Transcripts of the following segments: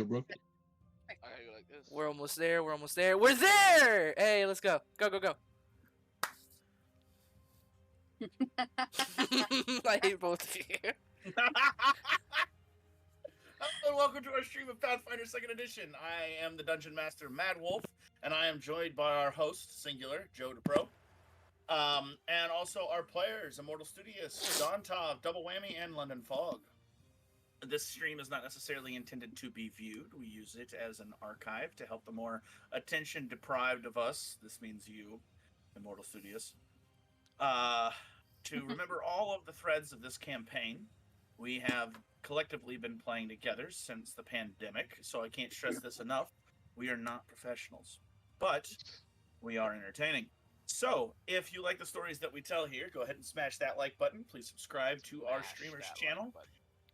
bro. I gotta go like this. We're almost there. We're almost there. We're there! Hey, let's go. Go, go, go. I hate both of you. Hello and welcome to our stream of Pathfinder 2nd Edition. I am the Dungeon Master, Mad Wolf, and I am joined by our host, singular, Joe DePro. And also our players, Immortal Studios, Don Tov, Double Whammy, and London Fog. This stream is not necessarily intended to be viewed. We use it as an archive to help the more attention-deprived of us, this means you, Immortal Studios, to remember all of the threads of this campaign. We have collectively been playing together since the pandemic, so I can't stress this enough. We are not professionals, but we are entertaining. So, if you like the stories that we tell here, go ahead and smash that like button. Please subscribe to our streamers channel.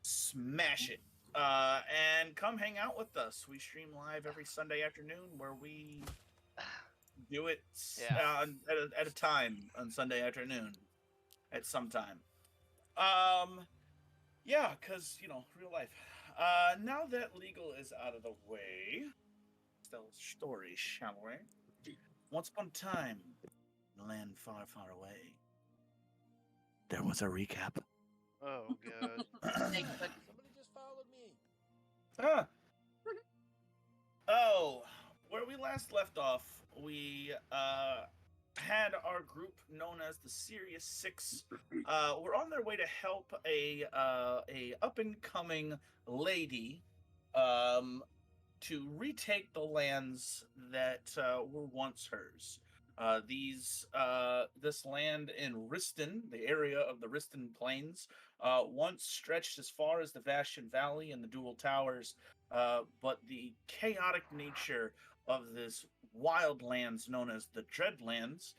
Smash it. And come hang out with us. We stream live every Sunday afternoon where we do it at a time on Sunday afternoon at some time. Yeah, because, real life. Now that legal is out of the way, let's tell a story, shall we? Once upon a time, in a land far, far away, there was a recap. Oh, God. Somebody just followed me. Oh, where we last left off, we had our group known as the Serious Six. We're on their way to help a up and coming lady to retake the lands that were once hers. This land in Riston, the area of the Riston Plains, once stretched as far as the Vashian Valley and the Dual Towers, but the chaotic nature of this wild lands known as the Dreadlands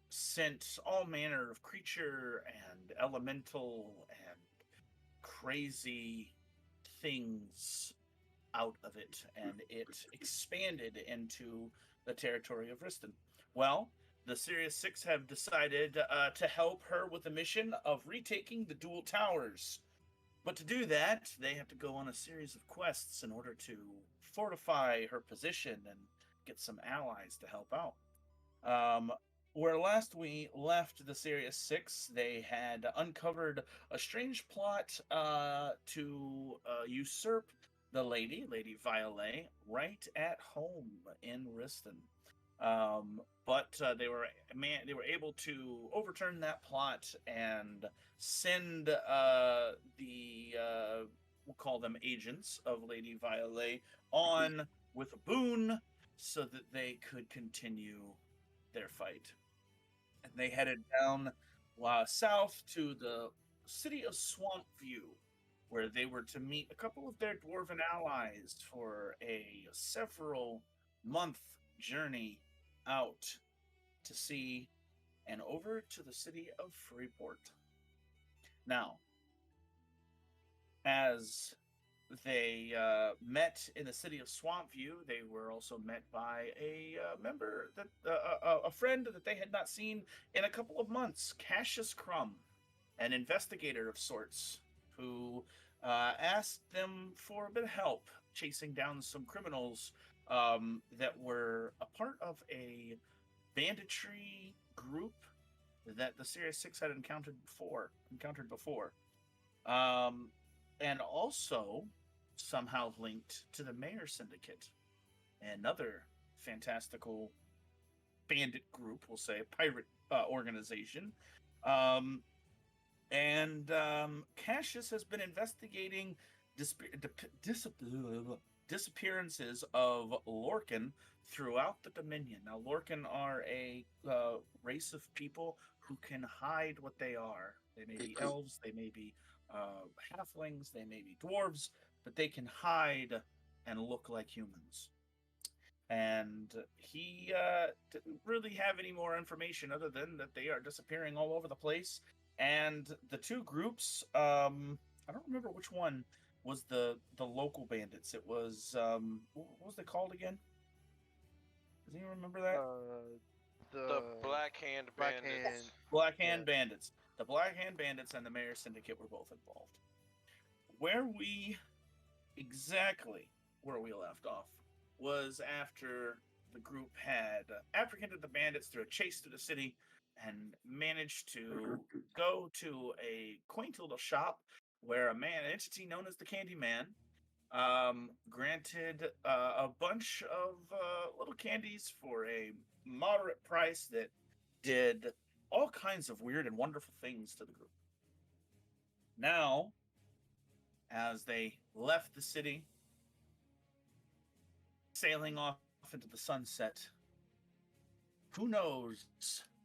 sent all manner of creature and elemental and crazy things out of it, and it expanded into the territory of Riston. Well, the Serious Six have decided to help her with the mission of retaking the Dual Towers. But to do that, they have to go on a series of quests in order to fortify her position and get some allies to help out. Where last we left the Serious Six, they had uncovered a strange plot to usurp the Lady Violet, right at home in Riston. But they were able to overturn that plot and send we'll call them agents of Lady Violet on with a boon so that they could continue their fight. And they headed down south to the city of Swampview, where they were to meet a couple of their dwarven allies for a several-month journey out to sea and over to the city of Freeport. Now, as they met in the city of Swampview, they were also met by a a friend that they had not seen in a couple of months, Cassius Crumb, an investigator of sorts, who asked them for a bit of help chasing down some criminals that were a part of a banditry group that the Serious Six had encountered before. And also somehow linked to the Mayor Syndicate, another fantastical bandit group, we'll say, pirate organization. And Cassius has been investigating disappearances of Lorcan throughout the Dominion. Now, Lorcan are a race of people who can hide what they are. They may be elves, they may be halflings, they may be dwarves, but they can hide and look like humans. And he didn't really have any more information other than that they are disappearing all over the place. And the two groups, I don't remember which one was the local bandits. It was, what was they called again? Does anyone remember that? The Black Hand Bandits. Black Hand Bandits. The Black Hand Bandits and the Mayor Syndicate were both involved. Where we exactly where we left off was after the group had apprehended the bandits through a chase through the city and managed to go to a quaint little shop where an entity known as the Candyman, granted a bunch of little candies for a moderate price that did all kinds of weird and wonderful things to the group. Now, as they left the city, sailing off into the sunset, who knows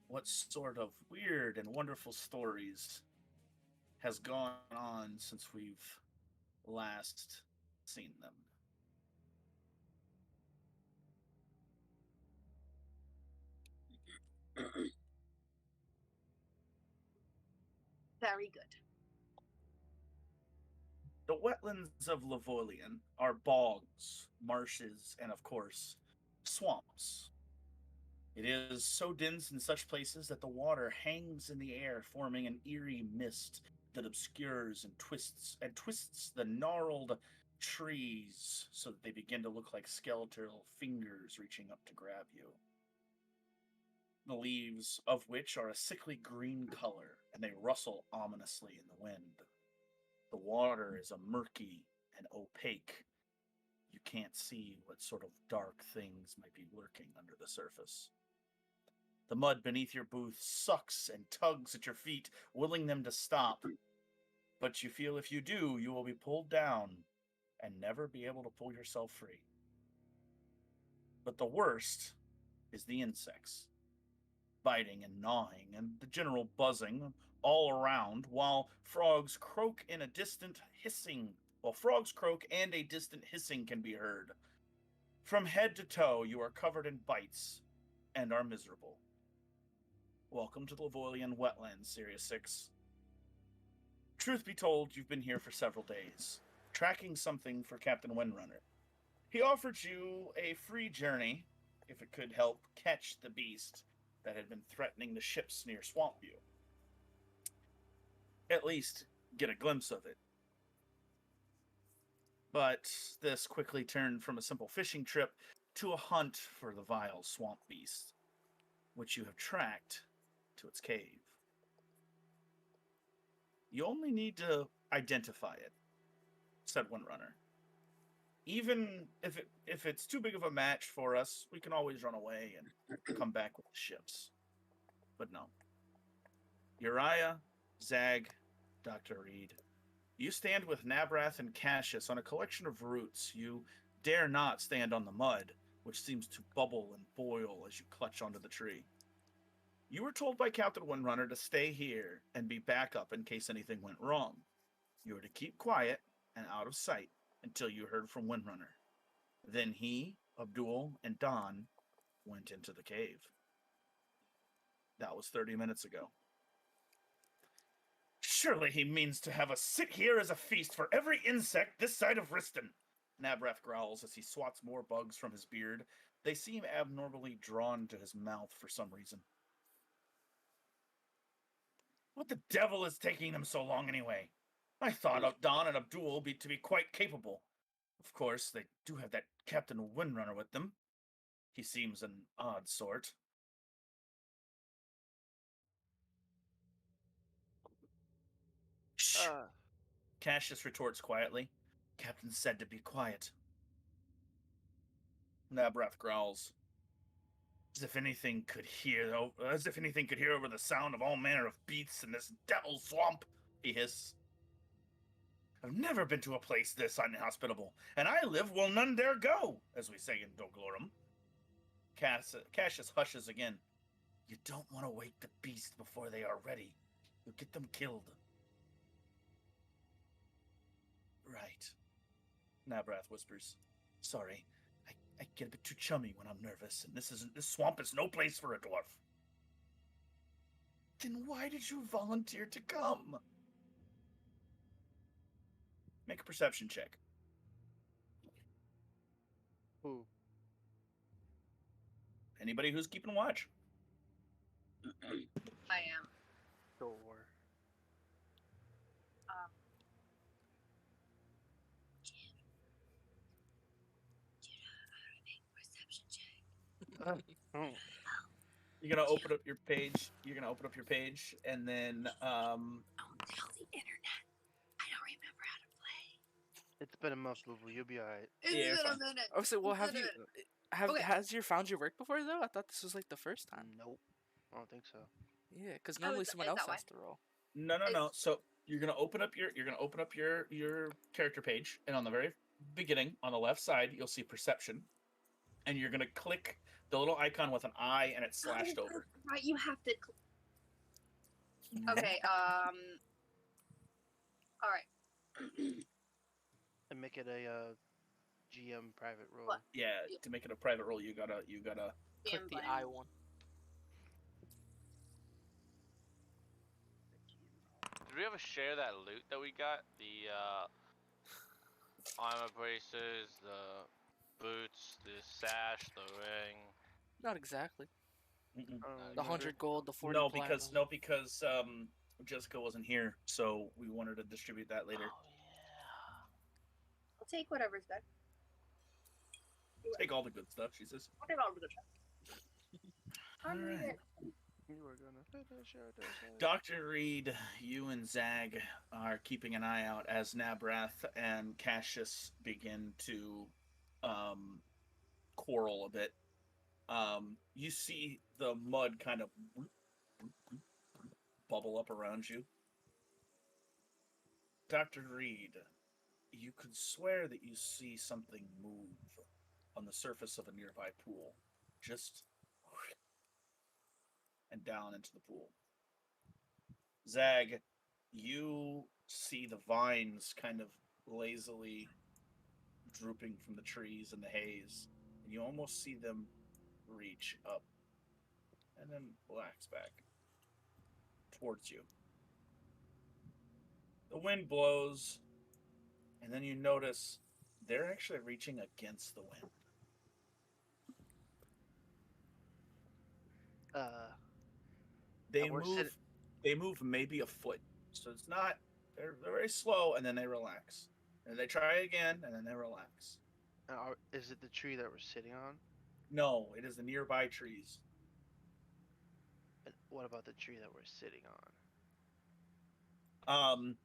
what sort of weird and wonderful stories has gone on since we've last seen them. Very good. The wetlands of Lavolian are bogs, marshes, and of course, swamps. It is so dense in such places that the water hangs in the air, forming an eerie mist that obscures and twists the gnarled trees so that they begin to look like skeletal fingers reaching up to grab you. The leaves of which are a sickly green color, and they rustle ominously in the wind. The water is a murky and opaque. You can't see what sort of dark things might be lurking under the surface. The mud beneath your booth sucks and tugs at your feet, willing them to stop. But you feel if you do, you will be pulled down and never be able to pull yourself free. But the worst is the insects, biting and gnawing, and the general buzzing all around, while frogs croak and a distant hissing can be heard. From head to toe, you are covered in bites and are miserable. Welcome to the Lavolian Wetlands, Sirius 6. Truth be told, you've been here for several days, tracking something for Captain Windrunner. He offered you a free journey if it could help catch the beast that had been threatening the ships near Swampview. At least get a glimpse of it. But this quickly turned from a simple fishing trip to a hunt for the vile swamp beast, which you have tracked to its cave. You only need to identify it, said Windrunner. Even if it's too big of a match for us, we can always run away and come back with the ships. But no. Uriah, Zag, Dr. Reed, you stand with Nabrath and Cassius on a collection of roots. You dare not stand on the mud, which seems to bubble and boil as you clutch onto the tree. You were told by Captain Windrunner to stay here and be backup in case anything went wrong. You were to keep quiet and out of sight until you heard from Windrunner. Then he, Abdul, and Don went into the cave. That was 30 minutes ago. Surely he means to have us sit here as a feast for every insect this side of Riston, Nabrath growls as he swats more bugs from his beard. They seem abnormally drawn to his mouth for some reason. What the devil is taking them so long anyway? I thought Don and Abdul to be quite capable. Of course, they do have that Captain Windrunner with them. He seems an odd sort. Shh! Cassius retorts quietly. Captain said to be quiet. Nabrath growls. As if anything could hear over the sound of all manner of beasts in this devil swamp, he hisses. I've never been to a place this inhospitable, and I live where none dare go, as we say in Doglorum. Cassius hushes again. You don't want to wake the beast before they are ready. You'll get them killed. Right, Nabrath whispers. Sorry, I get a bit too chummy when I'm nervous, and this swamp is no place for a dwarf. Then why did you volunteer to come? Make a perception check. Who? Anybody who's keeping watch. I am. Sure. You're gonna open up your page. And then Don't tell the internet. I don't remember how to play. It's been a month, boo boo. You'll be alright. It's Yeah, been a fine. minute. Oh, so well, It's have been a you minute. Okay. has your Foundry worked before though? I thought this was like the first time. Nope. I don't think so. Yeah, because Oh, normally is someone that else why? has to roll. No. It's- So you're gonna open up your character page, and on the very beginning, on the left side, you'll see perception, and you're gonna click the little icon with an eye, and it's slashed over. Right, you have to. Okay. All right. And make it a GM private role. What? Yeah, to make it a private role, you gotta. Click DM the button. I one. Did we ever share that loot that we got? The armor braces, the boots, the sash, the ring. Not exactly. Mm-mm. The 100 gold, the 40 No, platinum. because Jessica wasn't here, so we wanted to distribute that later. Oh, yeah. I'll take whatever's good. Take all the good stuff, she says. I'll take all the good stuff. I'm Alright. leaving. You were gonna finish it. Dr. Reed, you and Zag are keeping an eye out as Nabrath and Cassius begin to quarrel a bit. You see the mud kind of bubble up around you. Dr. Reed, you could swear that you see something move on the surface of a nearby pool. Just and down into the pool. Zag, you see the vines kind of lazily drooping from the trees and the haze, and you almost see them reach up and then relax back towards you. The wind blows, and then you notice they're actually reaching against the wind. They we're move. sit- They move maybe a foot, so it's not. They're very slow, and then they relax, and they try again, and then they relax. Is it the tree that we're sitting on? No, it is the nearby trees. And what about the tree that we're sitting on?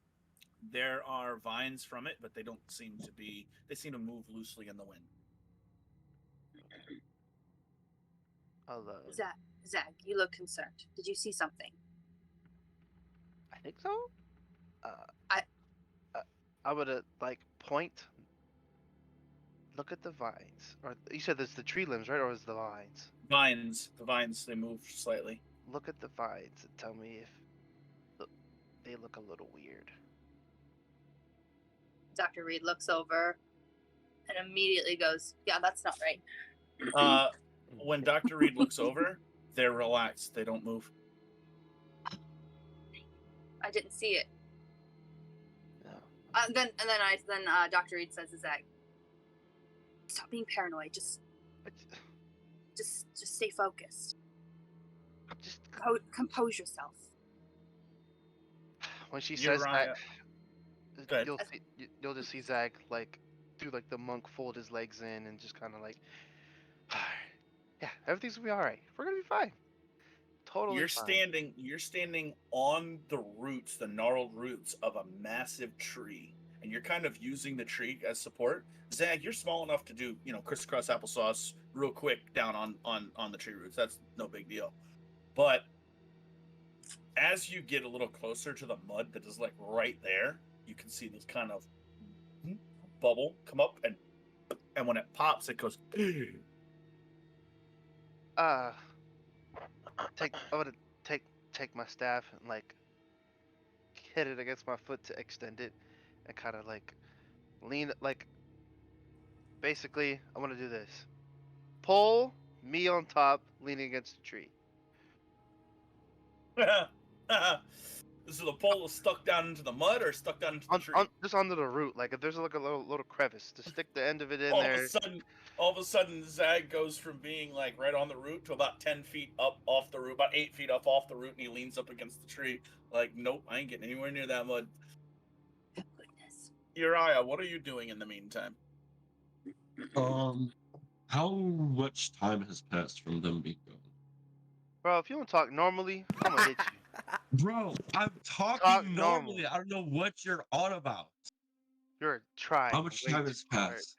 There are vines from it, but they don't seem to be. They seem to move loosely in the wind. I'll, Zag, you look concerned. Did you see something? I think so. I would like point. Look at the vines. Or you said there's the tree limbs, right? Or is the vines? Vines. The vines. They move slightly. Look at the vines and tell me if they look a little weird. Dr. Reed looks over and immediately goes, "Yeah, that's not right." When Dr. Reed looks over, they're relaxed. They don't move. I didn't see it. No. Then Dr. Reed says to Zag, "Stop being paranoid. Just stay focused. Just Compose yourself." when she says Uriah. that, Go ahead. you'll just see Zag like do like the monk, fold his legs in, and just kind of like, yeah, everything's gonna be all right. We're gonna be fine. Totally. You're fine. standing on the roots, the gnarled roots of a massive tree, and you're kind of using the tree as support. Zag, you're small enough to do, crisscross applesauce real quick down on the tree roots. That's no big deal. But as you get a little closer to the mud that is like right there, you can see this kind of bubble come up, and when it pops, it goes. I'm gonna take my staff and like hit it against my foot to extend it, and kind of like lean like. Basically, I'm gonna do this. Pull me on top, leaning against the tree. So the pole is stuck down into the mud or stuck down into the tree? Just under the root. Like if there's like a little crevice, to stick the end of it in all there. All of a sudden, Zag goes from being like right on the root to about 10 feet up off the root, about 8 feet up off the root, and he leans up against the tree. Like, nope, I ain't getting anywhere near that mud. Goodness. Uriah, what are you doing in the meantime? How much time has passed from them being gone? Bro, if you don't talk normally, I'm gonna hit you. Bro, I'm Talk talking normal. normally. I don't know what you're on about. You're trying. How much way time too has hard. passed?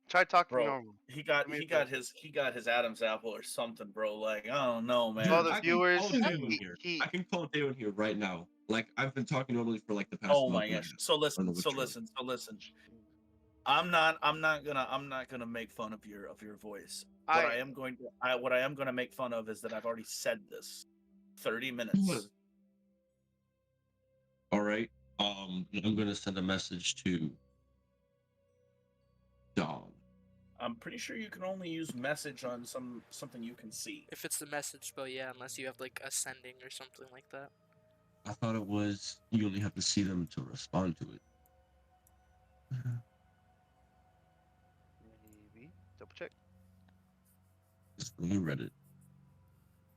Try talking Bro, normal. he got Give me he a got second. his Adam's apple or something, bro. Like I don't know, man. Dude, All the I can viewers, call Dale in here. he I can call Dale in here right now. Like I've been talking normally for like the past Oh month my and a gosh. half. So I don't know listen, so what you're on. listen, so listen. I'm not gonna make fun of your voice. What I am going to make fun of is that I've already said this 30 minutes. All right. I'm gonna send a message to Dawn. I'm pretty sure you can only use message on something you can see. If it's the message spell, yeah, unless you have like ascending or something like that. I thought it was you only have to see them to respond to it. maybe double check. You read it.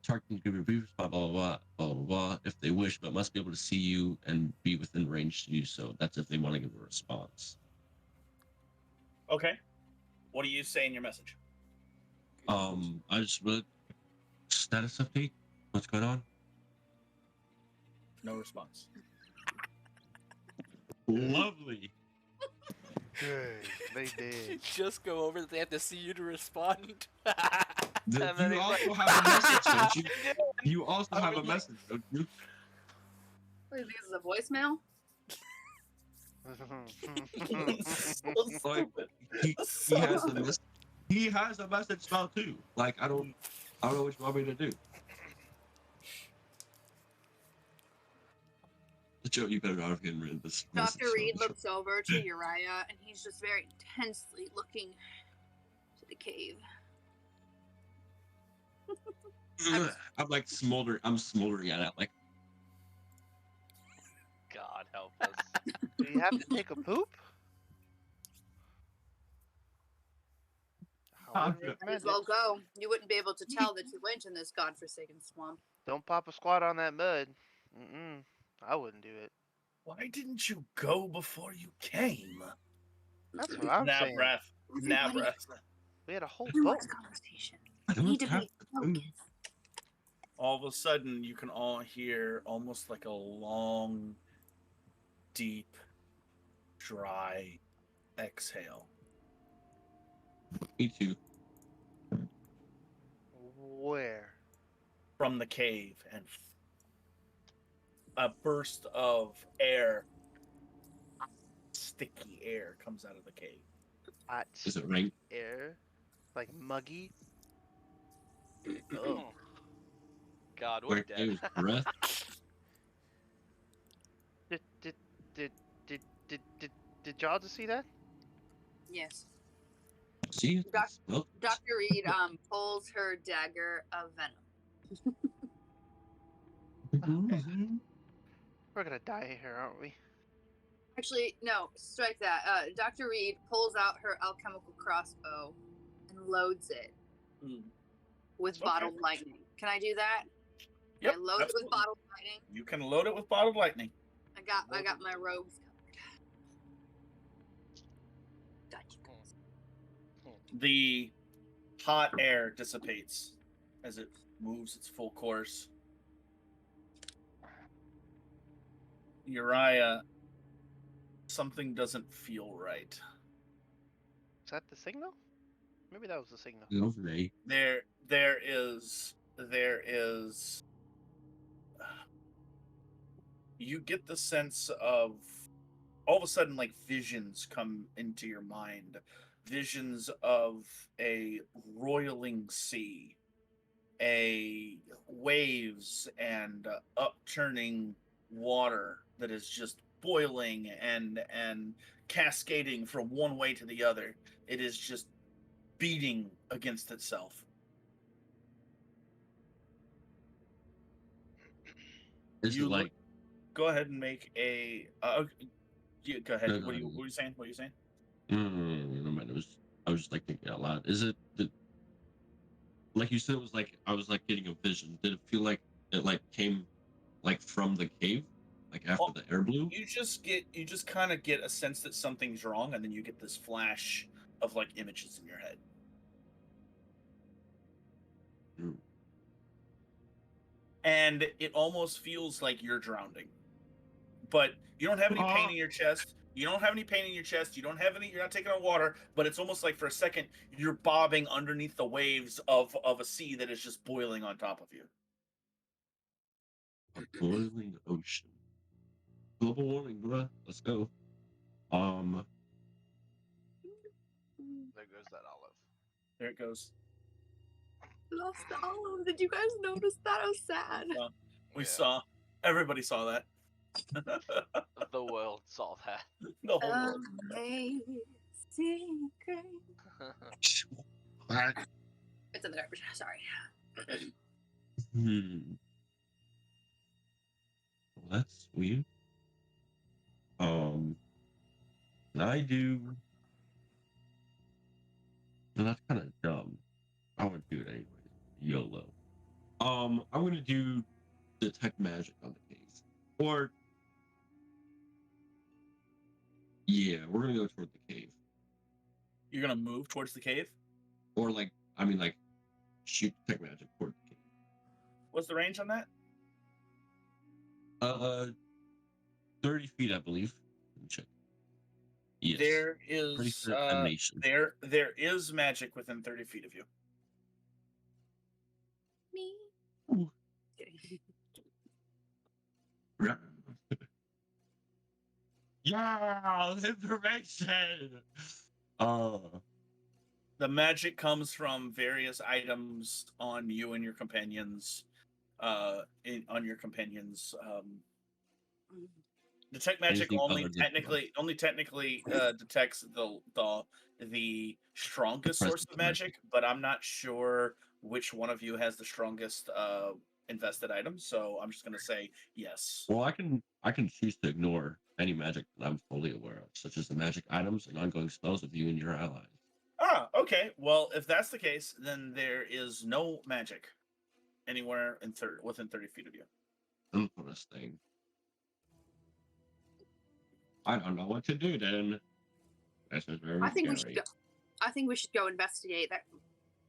Target can give a brief response, blah, blah, blah, blah, blah, blah, if they wish, but must be able to see you and be within range to do so. That's if they want to give a response. Okay. What do you say in your message? I just read status update. What's going on? No response. Lovely. Good. They did. Just go over. They have to see you to respond. You And then he's also like- have a message, don't you? You also have a message, don't you? What is this, a voicemail? So Like, stupid. he has a message spell too. Like I don't know what you want me to do. Joe, you better not have read this. message Dr. Reed spell. looks over to Uriah and he's just very intensely looking to the cave. I'm like smoldering. I'm smoldering at it. Like God help us. Do you have to take a poop? I would Yeah. Might recommend as well it. go. You wouldn't be able to tell that you went in this godforsaken swamp. Don't pop a squat on that mud. I wouldn't do it. Why didn't you go before you came? That's what I'm Nah, saying. breath. Nah, Everybody breath. We had a whole do boat. this conversation. I You need don't to have be to. focused. All of a sudden, you can all hear almost like a long, deep, dry exhale. Me too. Where? From the cave, and a burst of air, sticky air, comes out of the cave. Hot Is it rain? air? Like muggy? Oh. God, Where we're it dead. was breath? Did y'all just see that? Yes. See? It Doc- smells- Dr. Reed pulls her dagger of venom. Mhm. We're gonna die here, aren't we? Actually, no, strike that. Dr. Reed pulls out her alchemical crossbow and loads it Mm. with Okay. bottled lightning. Can I do that? Yep, I load it absolutely. with bottled lightning. You can load it with bottled lightning. I got my robes covered. Got you guys. The hot air dissipates as it moves its full course. Uriah, something doesn't feel right. Is that the signal? Maybe that was the signal. Lovely. There is you get the sense of all of a sudden like visions come into your mind, visions of a roiling sea, a waves and upturning water that is just boiling and cascading from one way to the other. It is just beating against itself. Is You it like Go ahead and make a. Go ahead. No, What are no, you saying? What are you saying? never mind. I was just like thinking out loud. Is it like you said? It was like I was like getting a vision. Did it feel like it like came like from the cave, like after Well, the air blew? You just kind of get a sense that something's wrong, and then you get this flash of like images in your head. Mm. And it almost feels like you're drowning. But you don't have any pain in your chest. You don't have any pain in your chest. You don't have any. You're not taking on water. But it's almost like for a second you're bobbing underneath the waves of a sea that is just boiling on top of you. A boiling ocean. Global warming, bruh. Let's go. There goes that olive. There it goes. Lost the olive. Did you guys notice that? I was sad. We Yeah. saw. Everybody saw that. The world saw that. The whole world. Amazing grace. It's in the garbage. Sorry. Well, that's weird. Can I do? No, that's kind of dumb. I would do it anyway. YOLO. I'm gonna do detect magic on the cave, or yeah, we're gonna go toward the cave, You're gonna move towards the cave. or like shoot detect magic toward the cave. What's the range on that? 30 feet, I believe. Let me check. Yes. There Pretty is sure animation. there is magic within 30 feet of you. Me. Ooh. Yeah, information. The magic comes from various items on you and your companions. On your companions. Detect magic Anything only other than technically detects the strongest source of magic, but I'm not sure which one of you has the strongest invested item. So I'm just gonna say yes. Well, I can choose to ignore any magic that I'm fully aware of, such as the magic items and ongoing spells of you and your allies. Ah, okay. Well, if that's the case, then there is no magic anywhere within 30 feet of you. Interesting. I don't know what to do then. This is very I think we scary. should go. I think we should go investigate. That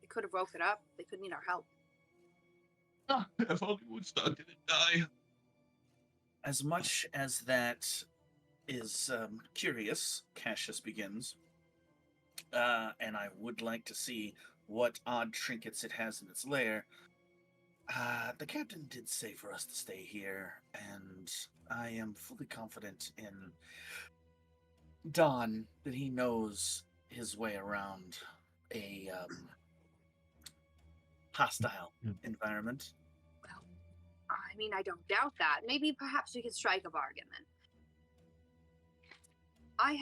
they could have woke it up. They could need our help. If only Woodstock didn't die. As much as that is curious, Cassius begins, and I would like to see what odd trinkets it has in its lair. The captain did say for us to stay here, and I am fully confident in Don that he knows his way around a hostile environment. I mean, I don't doubt that. Maybe perhaps we could strike a bargain then. I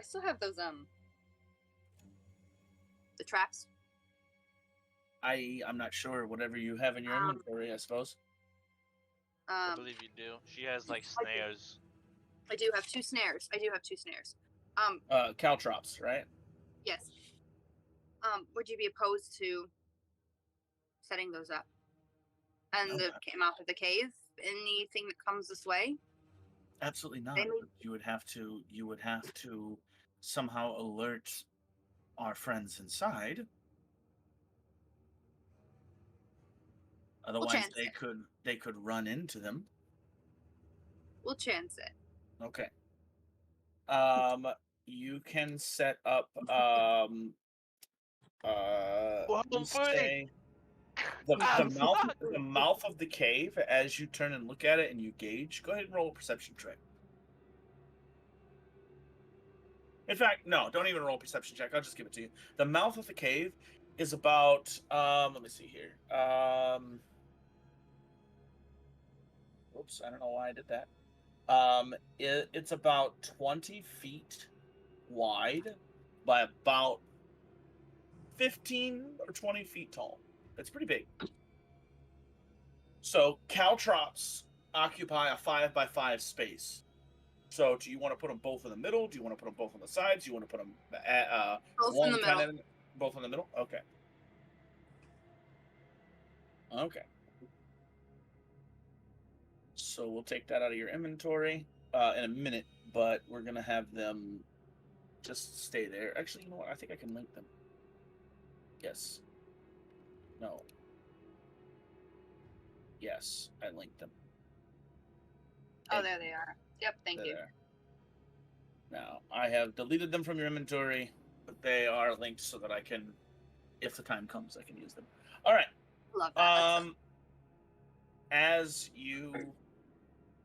still have those the traps. I'm not sure. Whatever you have in your inventory, I suppose. I believe you do. She has like snares. I do have two snares. Caltrops, right? Yes. Would you be opposed to setting those up? And the mouth of the cave? Anything that comes this way? Absolutely not. Mainly- You would have to somehow alert our friends inside. Otherwise, chance they could run into them. We'll chance it. Okay. You can set up you say the mouth of the cave as you turn and look at it and you gauge. Go ahead and roll a perception check. In fact, no, don't even roll a perception check. I'll just give it to you. The mouth of the cave is about let me see here. Oops, I don't know why I did that. It's about 20 feet wide by about 15 or 20 feet tall. It's pretty big. So caltrops occupy a 5x5 space. So do you want to put them both in the middle? Do you want to put them both on the sides? Do you want to put them Both in the middle. Both in the middle? Okay. Okay. So we'll take that out of your inventory in a minute, but we're going to have them just stay there. Actually, you know what? I think I can link them. Yes. No. Yes, I linked them. Oh, there they are. Yep, thank you. There. Now, I have deleted them from your inventory, but they are linked so that I can, if the time comes, I can use them. All right. Love that. As you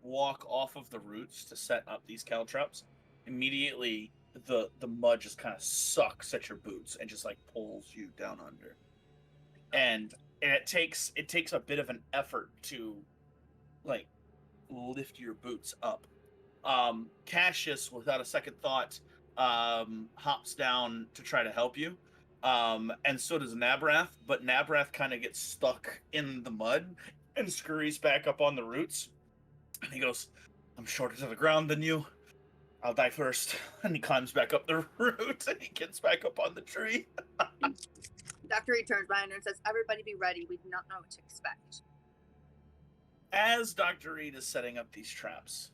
walk off of the roots to set up these caltrops, immediately the mud just kind of sucks at your boots and just like pulls you down under. And it takes a bit of an effort to like lift your boots up. Cassius, without a second thought, hops down to try to help you. And so does Nabrath, but Nabrath kind of gets stuck in the mud and scurries back up on the roots. And he goes, I'm shorter to the ground than you. I'll die first. And he climbs back up the root and he gets back up on the tree. Dr. Reed turns behind her and says, everybody be ready. We do not know what to expect. As Dr. Reed is setting up these traps,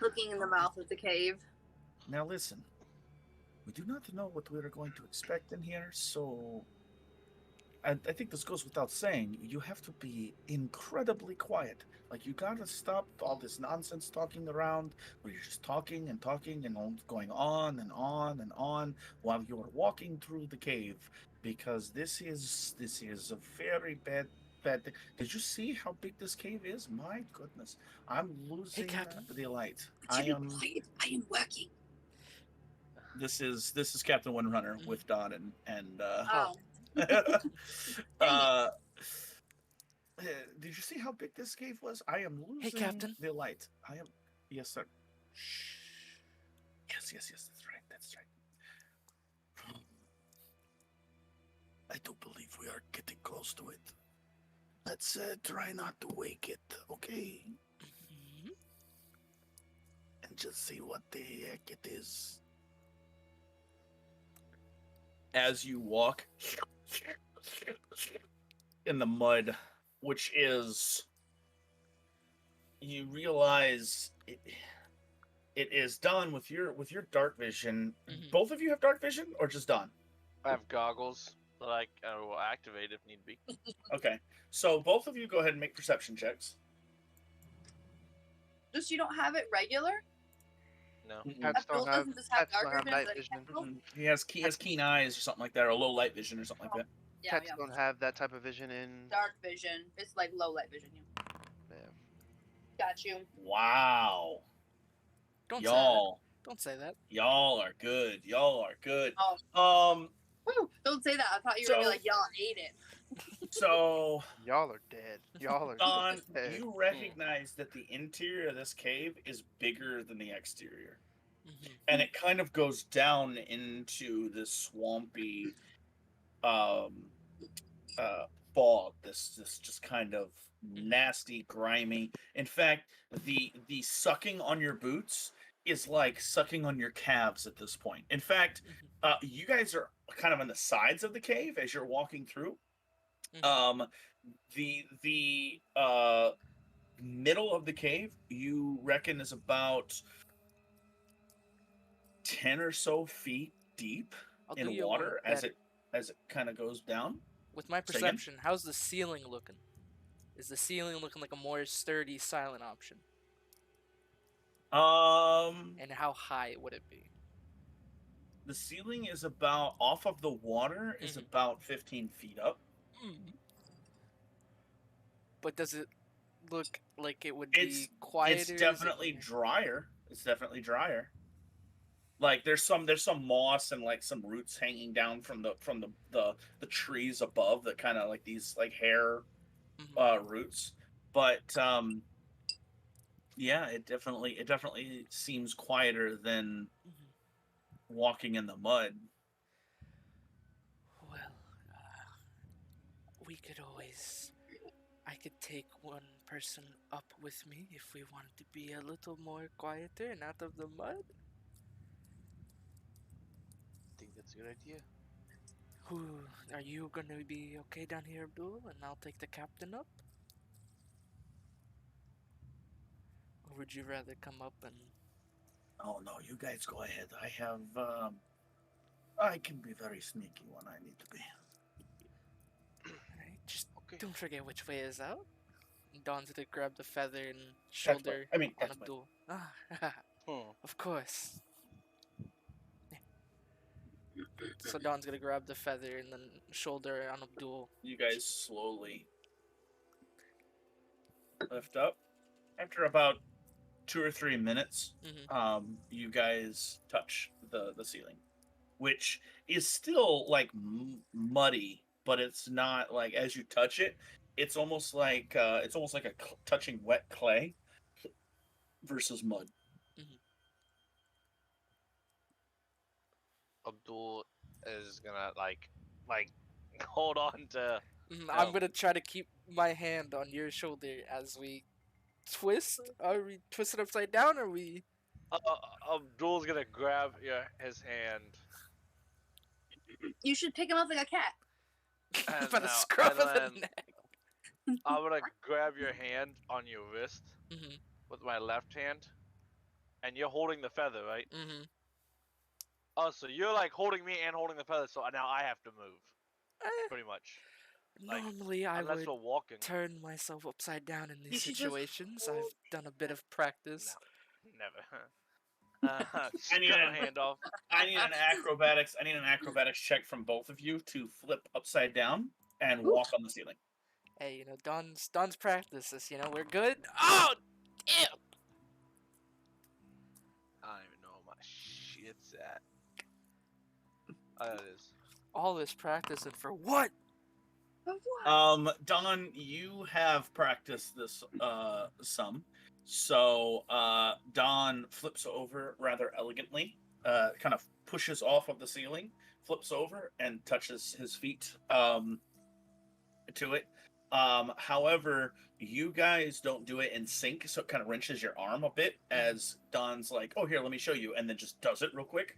Looking in the mouth of the cave. now listen, we do not know what we're going to expect in here, so I think this goes without saying. You have to be incredibly quiet. Like, you gotta stop all this nonsense talking around, where you're just talking and going on and on and on while you're walking through the cave, because this is a very bad thing. Did you see how big this cave is? My goodness, I'm losing Captain. the light. I am working. This is Captain Windrunner with Don and Oh. did you see how big this cave was? I am losing Captain. the light. I am. Yes, sir. Shh. Yes. That's right. I do believe we are getting close to it. Let's try not to wake it, okay? And just see what the heck it is. As you walk in the mud, which is, you realize it is done with your dark vision. Both of you have dark vision, or just Don? I have goggles that I will activate if need be. Okay, so both of you go ahead and make perception checks. Just you don't have it regular? No. Cats Bill don't have, doesn't just have cats don't darker have night than vision. Bill? He has keen eyes or something like that, or low light vision or something like that. Yeah, Cats yeah. don't have that type of vision in. Dark vision. It's like low light vision. Yeah. Yeah. Got you. Wow, Don't y'all, say that. y'all are good. Y'all are good. Oh. Woo, don't say that. I thought you were gonna be So- like, y'all ate it. So, Y'all are dead. Y'all are Don, dead. you recognize that the interior of this cave is bigger than the exterior. And it kind of goes down into this swampy fog, this just kind of nasty, grimy. In fact, the sucking on your boots is like sucking on your calves at this point. In fact, you guys are kind of on the sides of the cave as you're walking through. The middle of the cave, you reckon, is about 10 or so feet deep I'll do in you water one as better. it kind of goes down. With my Say again? perception, how's the ceiling looking? Is the ceiling looking like a more sturdy, silent option? And how high would it be? The ceiling is about, off of the water, is about 15 feet up. But does it look like it would It's be quieter? It's Is it- definitely drier. It's definitely drier. Like there's some moss and like some roots hanging down from the trees above, that kind of like these like hair roots. But yeah, it definitely seems quieter than walking in the mud. Well, we could always. I could take one person up with me if we wanted to be a little more quieter and out of the mud. I think that's a good idea. Are you gonna be okay down here, Abdul? And I'll take the captain up? Or would you rather come up and... Oh no, you guys go ahead. I can be very sneaky when I need to be. Alright, just Okay. don't forget which way is out. Dawn's gonna grab the feather and That's shoulder I mean, on that's Abdul. Ah, Hmm. of course. Yeah. So Dawn's gonna grab the feather and then shoulder on Abdul. You guys slowly lift up. After about 2 or 3 minutes, you guys touch the ceiling, which is still like muddy, but it's not like as you touch it, it's almost like touching wet clay versus mud. Abdul is gonna like hold on to. I'm No. gonna try to keep my hand on your shoulder as we twist. Are we twisted upside down, or we? Abdul's gonna grab his hand. You should pick him up like a cat. And By the now- scruff and of the then neck. I'm gonna grab your hand on your wrist Mhm. with my left hand, and you're holding the feather, right? Mhm. Oh, so you're like holding me and holding the feather, so now I have to move, Eh, pretty much. Like, normally, I Unless would we're walking. turn myself upside down in You these should just situations. I've hold done a bit of practice. No, never. I need cut a- my hand off. I need an acrobatics check from both of you to flip upside down and walk on the ceiling. Hey, Don's practices. We're good. Oh, damn! I don't even know where my shit's at. Oh, it is. All this practicing for what? Of what? Don, you have practiced this some. So Don flips over rather elegantly, kind of pushes off of the ceiling, flips over, and touches his feet to it. However, you guys don't do it in sync, so it kind of wrenches your arm a bit as Don's like, "Oh, here, let me show you," and then just does it real quick.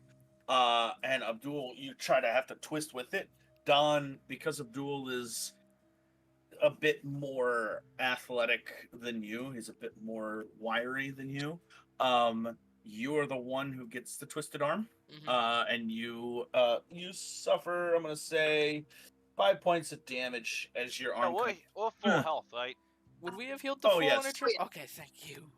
And Abdul, you try to have to twist with it. Don, because Abdul is a bit more athletic than you, he's a bit more wiry than you. You are the one who gets the twisted arm, and you suffer. I'm gonna say 5 points of damage as your arm. No, we're full health, right? Would we have healed the Oh, full yes. on a trip? Okay, thank you.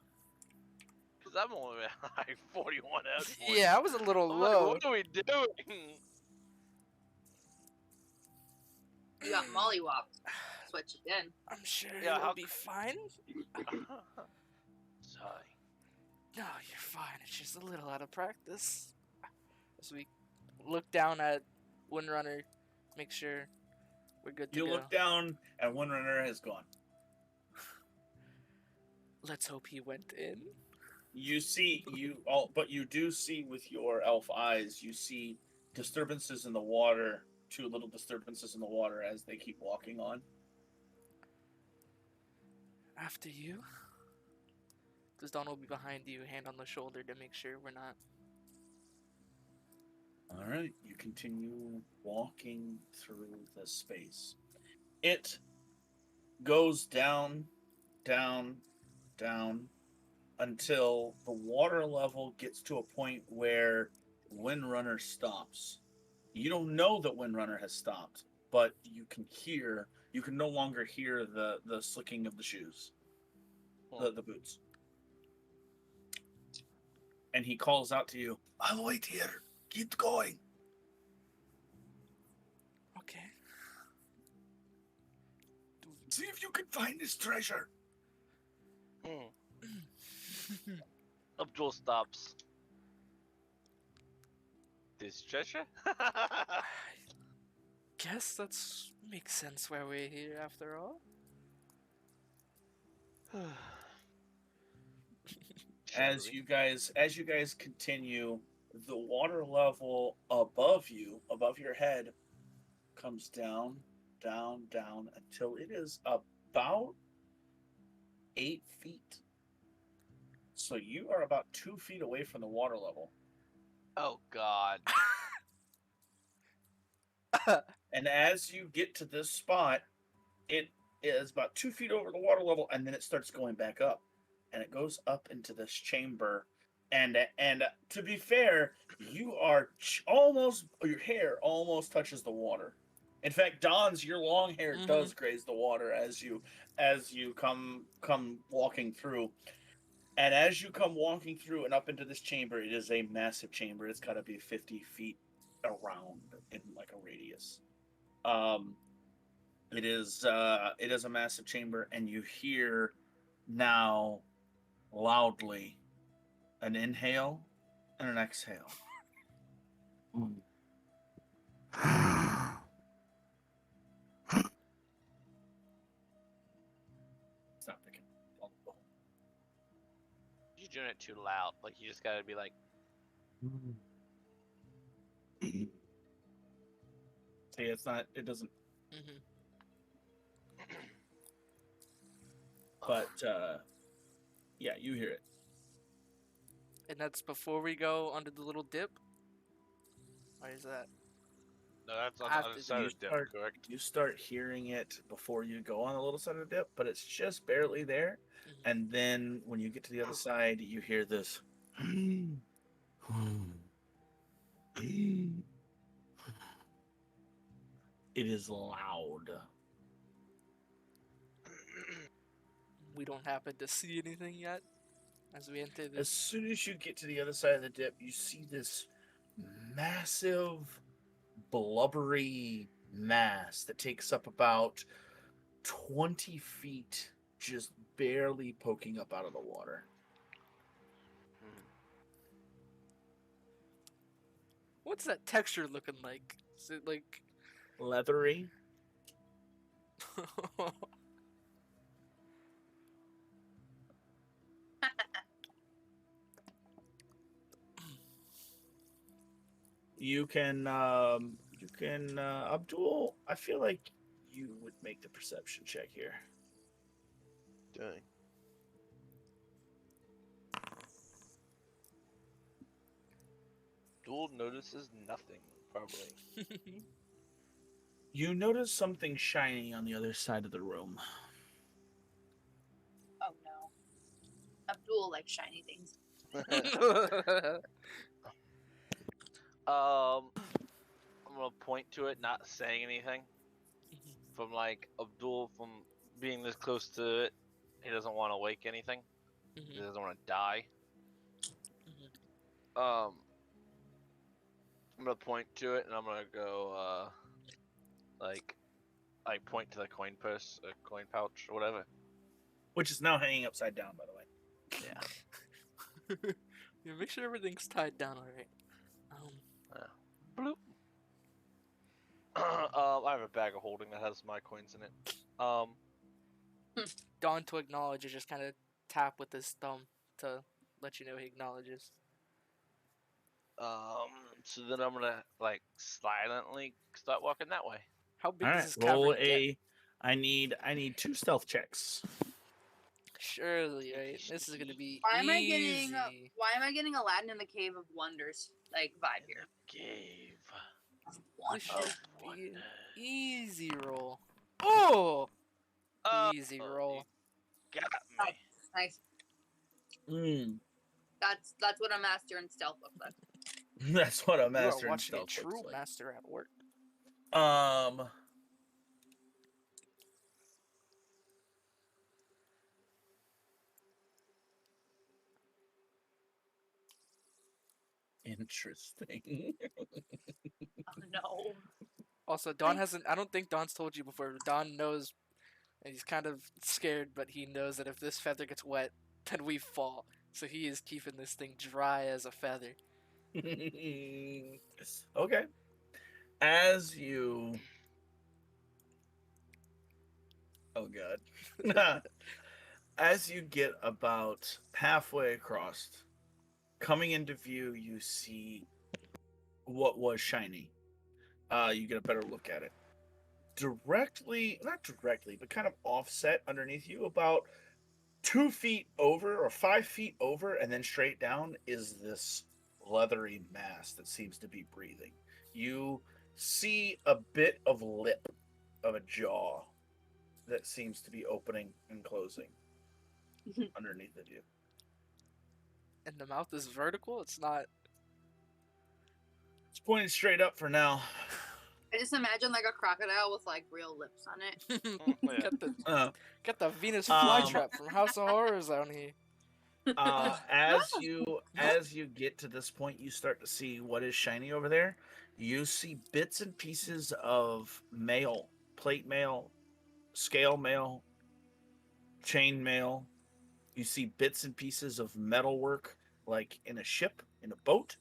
Because I'm only at like 41 health points. Yeah, I was a little I'm like, low. what are we doing? You got mollywopped. That's what you did. I'm sure Yeah, you'll how be fine. Sorry. No, you're fine. It's just a little out of practice. As we look down at Windrunner, make sure we're good to You go. look down, and Windrunner has gone. Let's hope he went in. You do see with your elf eyes. You see disturbances in the water. 2 little disturbances in the water as they keep walking on. After you. Because Don will be behind you, hand on the shoulder to make sure we're not. All right, you continue walking through the space. It goes down, down, down until the water level gets to a point where Windrunner stops. You don't know that Windrunner has stopped, but you can no longer hear the slicking of the shoes, the boots. And he calls out to you, "I'll wait here. Keep going." Okay. See if you can find this treasure. Abdul stops. This treasure? I guess that's makes sense why we're here after all. As you guys continue, the water level above you, above your head, comes down, down, down until it is about 8 feet. So you are about 2 feet away from the water level. Oh God. And as you get to this spot, it is about 2 feet over the water level, and then it starts going back up. and it goes up into this chamber. And to be fair, you are almost your hair almost touches the water. In fact, Don's your long hair does graze the water as you come walking through. And as you come walking through and up into this chamber, it is a massive chamber. It's got to be 50 feet around in like a radius. It is a massive chamber, and you hear now loudly an inhale and an exhale. Stop thinking. You're doing it too loud. Like you just gotta be like, See, it's not. It doesn't. Mhm. But yeah, you hear it. And that's before we go under the little dip? Or is that? no, that's on the After other side you of the dip, start- correct? You start hearing it before you go on the little side of the dip, but it's just barely there. Mhm. And then when you get to the other side, you hear this. It is loud. We don't happen to see anything yet as we enter As this. soon as you get to the other side of the dip, you see this massive, blubbery mass that takes up about 20 feet, just barely poking up out of the water. What's that texture looking like? Is it like? Leathery. You can, Abdul, I feel like you would make the perception check here. Doing. Duel notices nothing, probably. You notice something shiny on the other side of the room. Oh no. Abdul likes shiny things. I'm gonna point to it, not saying anything. From like Abdul, from being this close to it, he doesn't want to wake anything. He doesn't want to die. I'm gonna point to it, and I'm gonna go, like, I point to the coin purse, coin pouch, or whatever. Which is now hanging upside down, by the way. Yeah. Yeah, make sure everything's tied down alright. Bloop. I have a bag of holding that has my coins in it. Dawn, to acknowledge, is just kind of tap with his thumb to let you know he acknowledges. So then I'm gonna like silently start walking that way. How big All does right, this roll cavern get? I need 2 stealth checks. Surely, right? This is gonna be Why am I easy. getting Aladdin in the Cave of Wonders like vibe here? Cave. This should of be wonder. an easy roll. Oh! Oh, Easy roll. you got me. Nice. Mm, That's what a master in stealth looks like. that's what a You are master in watching a stealth true looks like. master at work. Interesting. Oh no. Also, Dawn hasn't. I don't think Dawn's told you before. Dawn knows, and he's kind of scared, but he knows that if this feather gets wet, then we fall. So he is keeping this thing dry as a feather. Okay. As you. Oh god. As you get about halfway across, coming into view, you see what was shiny. You get a better look at it. Directly, not directly, but kind of offset underneath you, about 2 feet over or 5 feet over, and then straight down is this leathery mass that seems to be breathing. You see a bit of lip of a jaw that seems to be opening and closing. underneath of you. And the mouth is vertical. It's not. It's pointing straight up for now. I just imagine like a crocodile with like real lips on it. yeah. Got the Venus Um, flytrap from House of Horrors on here. As you get to this point, you start to see what is shiny over there. You see bits and pieces of mail, plate mail, scale mail, chain mail. You see bits and pieces of metalwork, like in a ship, in a boat,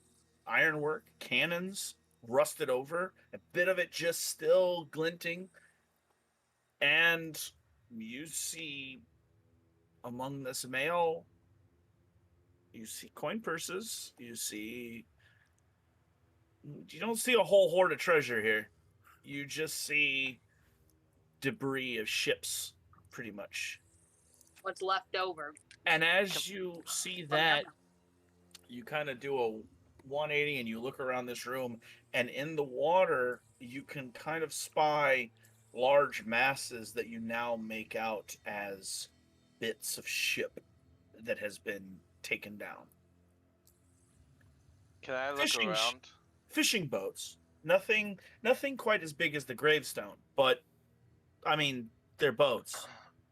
ironwork, cannons, rusted over, a bit of it just still glinting. And you see among this mail, you see coin purses, you don't see a whole hoard of treasure here. You just see debris of ships, pretty much. What's left over. And as you see that, you kind of do a 180 and you look around this room, and in the water, you can kind of spy large masses that you now make out as bits of ship that has been taken down. Can I look Fishing around? Fishing boats. Nothing quite as big as the gravestone, but I mean, they're boats.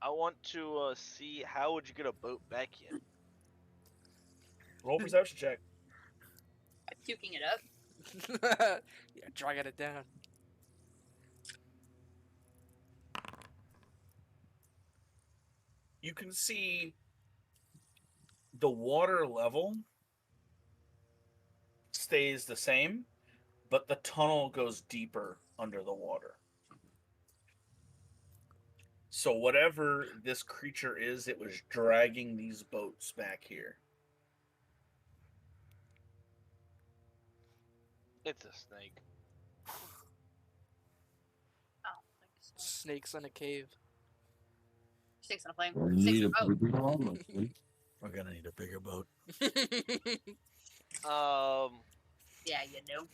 I want to see how would you get a boat back here? Roll perception check. I'm puking it up. Yeah, dragging it down. You can see the water level stays the same, but the tunnel goes deeper under the water. So whatever this creature is, it was dragging these boats back here. It's a snake. Oh, thanks. Snakes in a cave. Snakes on a plane. We Snakes need on a a boat. bigger one. We're gonna need a bigger boat. Yeah, you know.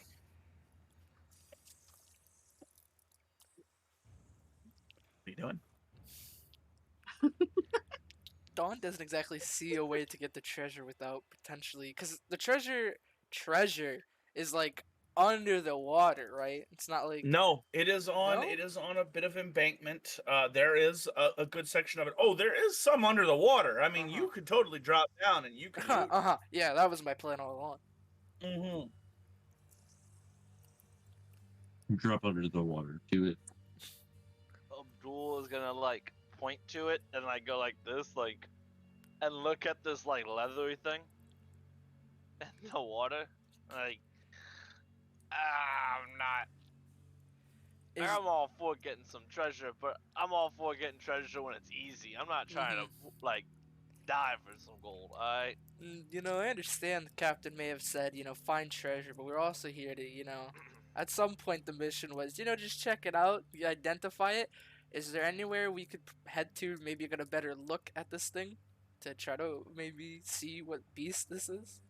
What are you doing? Dawn doesn't exactly see a way to get the treasure without potentially, because the treasure is like under the water, right? It's not like No, it is on. No? It is on a bit of embankment. There is a good section of it. Oh, there is some under the water. I mean, you could totally drop down and you could. Yeah, that was my plan all along. Mm-hmm. Drop under the water. Do it. Abdul is gonna like point to it and like go like this, like, and look at this like leathery thing in the water. Like, I'm not. Is- I'm all for getting some treasure, but I'm all for getting treasure when it's easy. I'm not trying to like die for some gold. Alright. You know, I understand the captain may have said, find treasure, but we're also here to, at some point the mission was, just check it out, you identify it. Is there anywhere we could head to, maybe get a better look at this thing to try to maybe see what beast this is?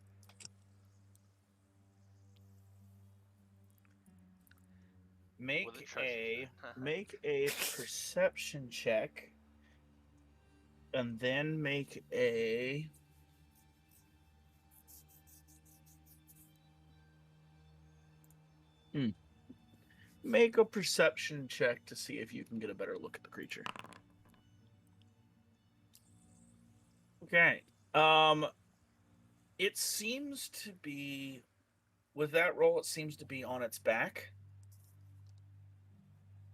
Make With a treasure. make a perception check, and then make a. Make a perception check to see if you can get a better look at the creature. Okay. It seems to be, with that roll, it seems to be on its back.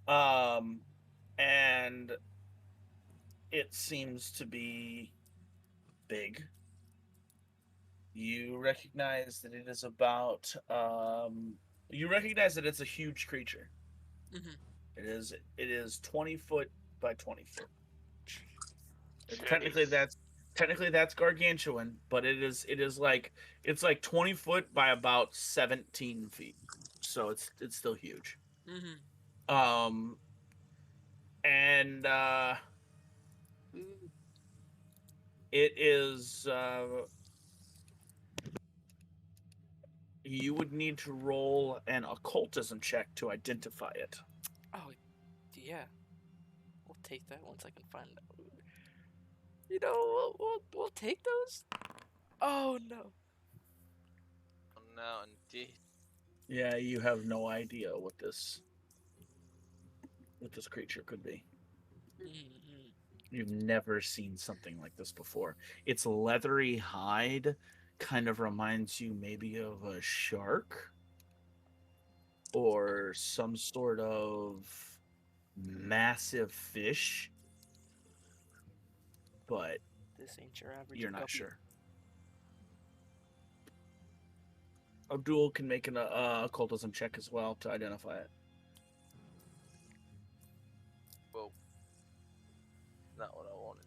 And it seems to be big. You recognize that it is about, you recognize that it's a huge creature. Mhm. It is 20 foot by 20 foot. Jeez. Technically that's gargantuan, but it's like 20 foot by about 17 feet. So it's still huge. Mm-hmm. And it is you would need to roll an occultism check to identify it. Oh, yeah. We'll take that once I can find out. You know, we'll take those. Oh no. Oh, no, indeed. Yeah, you have no idea what this creature could be. Mm-hmm. You've never seen something like this before. Its leathery hide kind of reminds you maybe of a shark or some sort of massive fish, but This ain't your average. you're not guppy. sure. Abdul can make an occultism check as well to identify it. Whoa. Not what I wanted.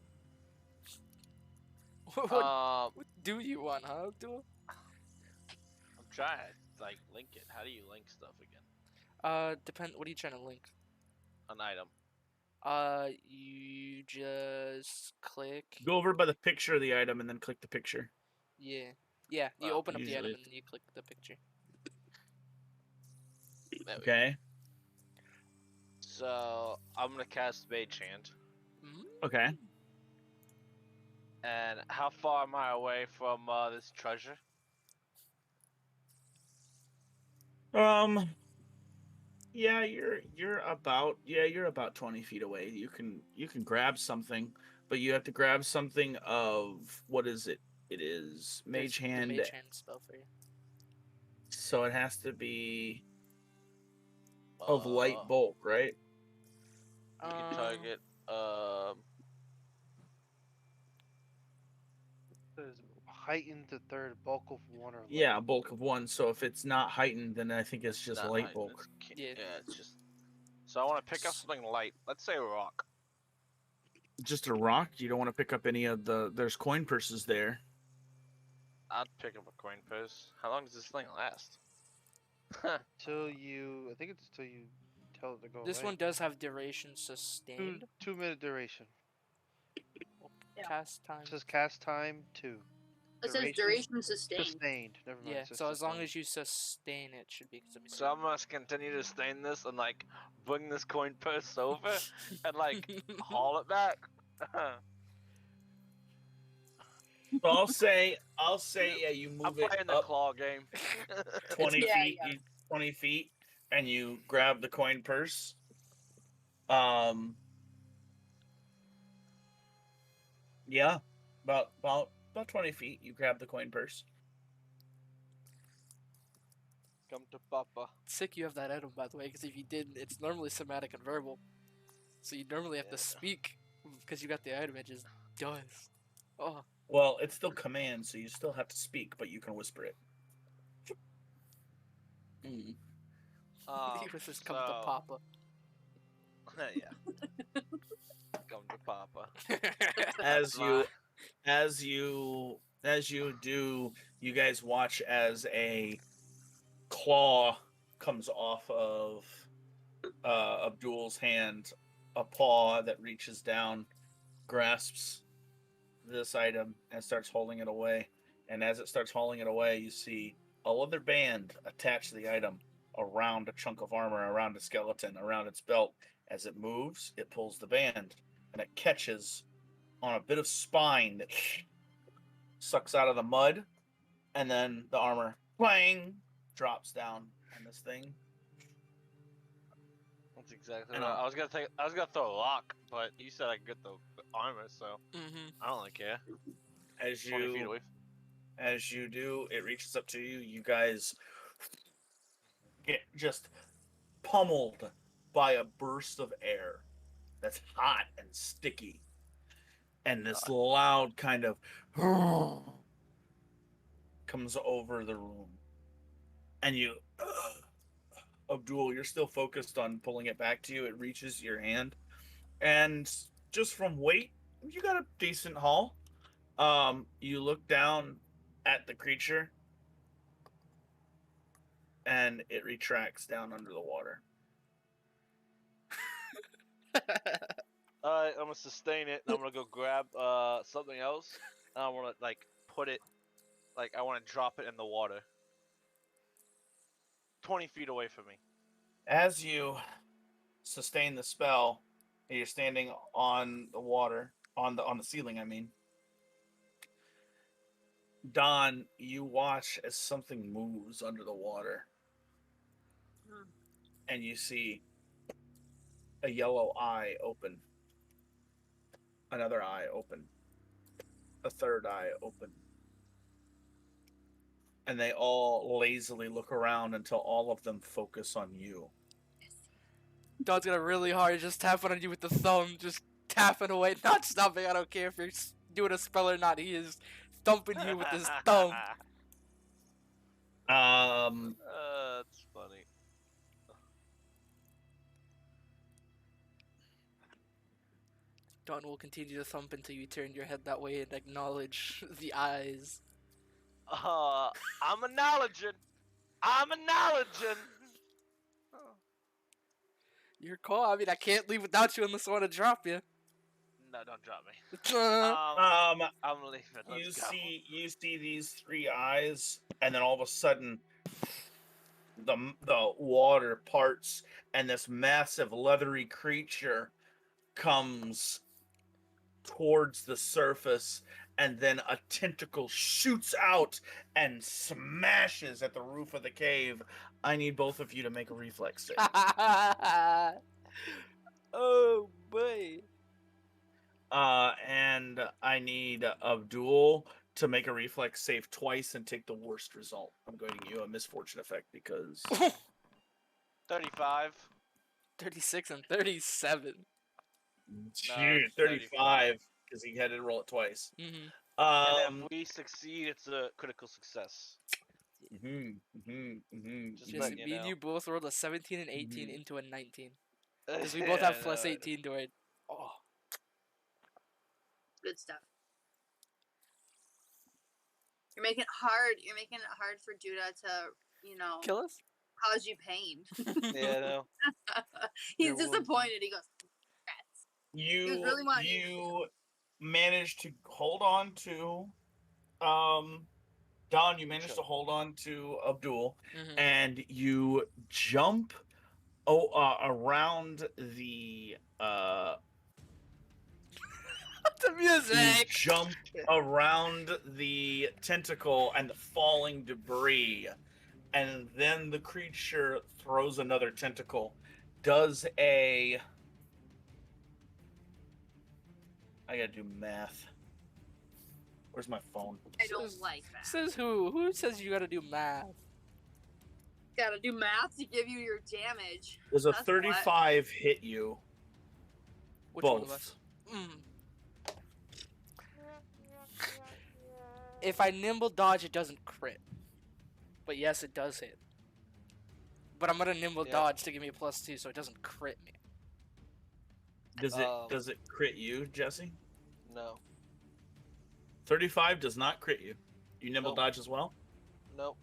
What do you want, huh, Abdul? I'm trying to like link it. How do you link stuff again? Depend. What are you trying to link? An item. You just click. Go over by the picture of the item and then click the picture. Yeah. Yeah. You Oh, open up the item usually- and then you click the picture. There we go. Okay. So I'm gonna cast Mage Hand. Okay. And how far am I away from this treasure? Yeah, you're about 20 feet away. You can grab something, but you have to grab something of what is it? It is Mage There's the Hand, Mage hand spell for you. so it has to be of light Uh, bulk, right? You can target. Says heighten the third bulk of one or less. Yeah, bulk of one. So if it's not heightened, then I think it's just not light heightened, bulk. Yeah. It's just. So I want to pick up something light. Let's say a rock. Just a rock. You don't want to pick up any of the. There's coin purses there. I'd pick up a coin purse. How long does this thing last? Till you, I think it's till you tell it to go This away. one does have duration sustained. 2 minute duration. Yeah. Cast time. It says cast time 2. It says duration sustained. Sustained. Never mind. Yeah. it says So as long sustained. as you sustain it, should be. So I'm gonna continue to stain this and like bring this coin purse over and like haul it back. So I'll say, yeah, you I'm move it playing the up claw game. 20 Yeah, feet. yeah. 20 feet, and you grab the coin purse. Yeah, about 20 feet. You grab the coin purse. Come to Papa. Sick you have that item, by the way, because if you didn't, it's normally somatic and verbal. So you normally have to Yeah. speak because you got the item. It just does. Oh, Well, it's still command, so you still have to speak, but you can whisper it. he was just come to So- Papa. Yeah. Come to Papa. As you do, you guys watch as a claw comes off of Abdul's hand, a paw that reaches down, grasps this item, and starts holding it away. And as it starts hauling it away, you see a leather band attached to the item around a chunk of armor, around a skeleton, around its belt. As it moves, it pulls the band, and it catches on a bit of spine that sucks out of the mud, and then the armor clang drops down, and this thing. That's exactly And right. I'll- I was gonna throw a lock, but you said I could get the armor, so Mm-hmm. I don't really care. As 20 feet you away. as you do, it reaches up to you. You guys get just pummeled by a burst of air that's hot and sticky, and this loud kind of comes over the room, and you Abdul, you're still focused on pulling it back to you. It reaches your hand, and just from weight, you got a decent haul. You look down at the creature, and it retracts down under the water. Alright, I'm gonna sustain it, and I'm gonna go grab something else, and I wanna like put it, like I wanna drop it in the water. 20 feet away from me. As you sustain the spell, you're standing on the water, on the ceiling. I mean, Don, you watch as something moves under the water, and you see a yellow eye open, another eye open, a third eye open, and they all lazily look around until all of them focus on you. Don's gonna really hard, just tapping on you with the thumb, just tapping away, not stopping. I don't care if you're doing a spell or not. He is thumping you with his thumb. That's funny. Don will continue to thump until you turn your head that way and acknowledge the eyes. I'm acknowledging. I'm acknowledging. Your call. I mean, I can't leave without you unless I want to drop you. No, don't drop me. Uh, I'm leaving. You Let's go. see these three eyes, and then all of a sudden, the water parts, and this massive leathery creature comes towards the surface, and then a tentacle shoots out and smashes at the roof of the cave. I need both of you to make a reflex save. Oh boy. And I need Abdul to make a reflex save twice and take the worst result. I'm going to give you a misfortune effect because 35. 36 and 37. shoot, 35 because he had to roll it twice. Mm-hmm. And if we succeed, it's a critical success. Just Just letting me you and know. you both rolled a 17 and 18 into a 19. Because we Yeah, both have I plus know. 18 to it. Oh. Good stuff. You're making it hard. You're making it hard for Judah to, Kill us? cause you pain. Yeah, I know. He's You're one. disappointed. He goes, "Rats." You really want you- you managed to hold on to Don, you managed to hold on to Abdul, Mhm. and you jump around the The you music! jump around the tentacle and the falling debris, and then the creature throws another tentacle. Does a I gotta do math. Where's my phone? I don't like that. Says who? Who says you gotta do math? Gotta do math to give you your damage. Does a That's 35 hit you? Which Both. one of us? If I nimble dodge, it doesn't crit. But yes, it does hit. But I'm gonna nimble Yep. dodge to give me a +2, so it doesn't crit me. Does it crit you, Jesse? No. 35 does not crit you. You nimble Nope. dodge as well? Nope.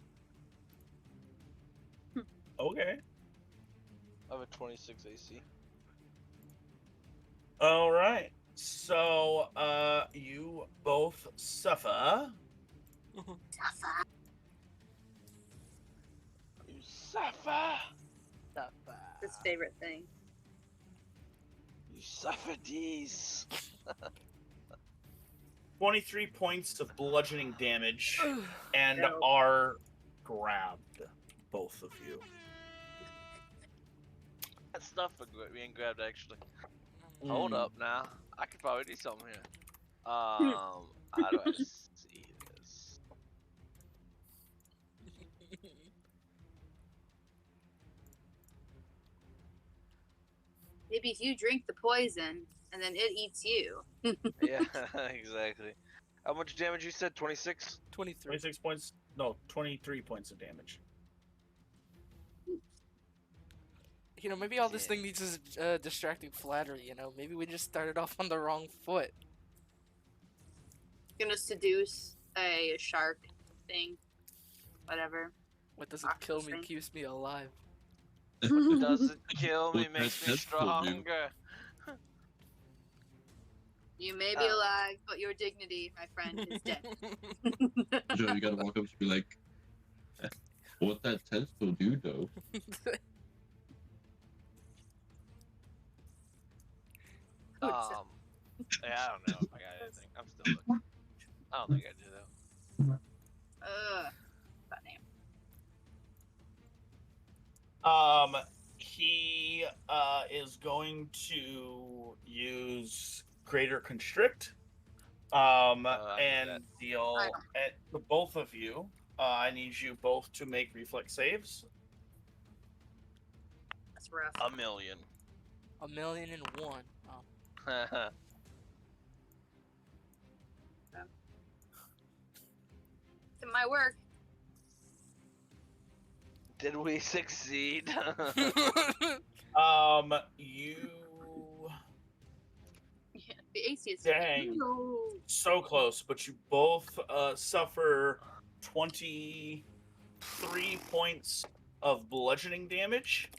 Okay. I have a 26 AC. All right. So, you both suffer. You suffer. His favorite thing. You suffer these. 23 points of bludgeoning damage and No. are grabbed, both of you. That stuff being grabbed actually. Hold up now. I could probably do something here. How do I see this? Maybe if you drink the poison and then it eats you. Yeah, exactly. How much damage you said? 26? 23. 26 points. No, 23 points of damage. You know, maybe all this Yeah. thing needs is distracting flattery, you know? Maybe we just started off on the wrong foot. Gonna seduce a shark thing. Whatever. What doesn't kill me Interesting. keeps me alive. Doesn't kill me, What makes that me test will do. stronger. You may be alive, but your dignity, my friend, is dead. Joe, you gotta walk up to be like, what that test will do, though. Good stuff. Yeah, I don't know if I got anything. I'm still looking. I don't think I do though. That name. He is going to use Greater Constrict. I need And that. deal at the both of you. I need you both to make reflex saves. That's rough. A million. 1,000,001. Oh. It's my work. Did we succeed? You The AC is Dang. no. so close, but you both suffer 23 points of bludgeoning damage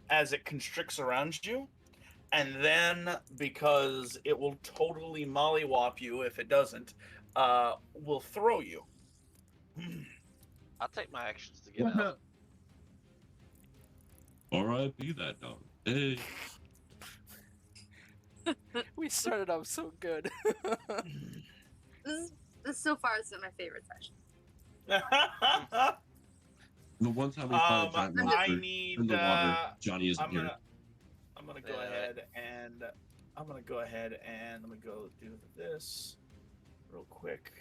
as it constricts around you. And then, because it will totally mollywop you if it doesn't, will throw you. I'll take my actions to get out. R.I.P. that dog. Hey. We started off so good. This so far is my favorite session. The one time we fought a giant I monster need. in the water, Johnny isn't I'm here. gonna go Yeah. ahead and I'm gonna go do this real quick.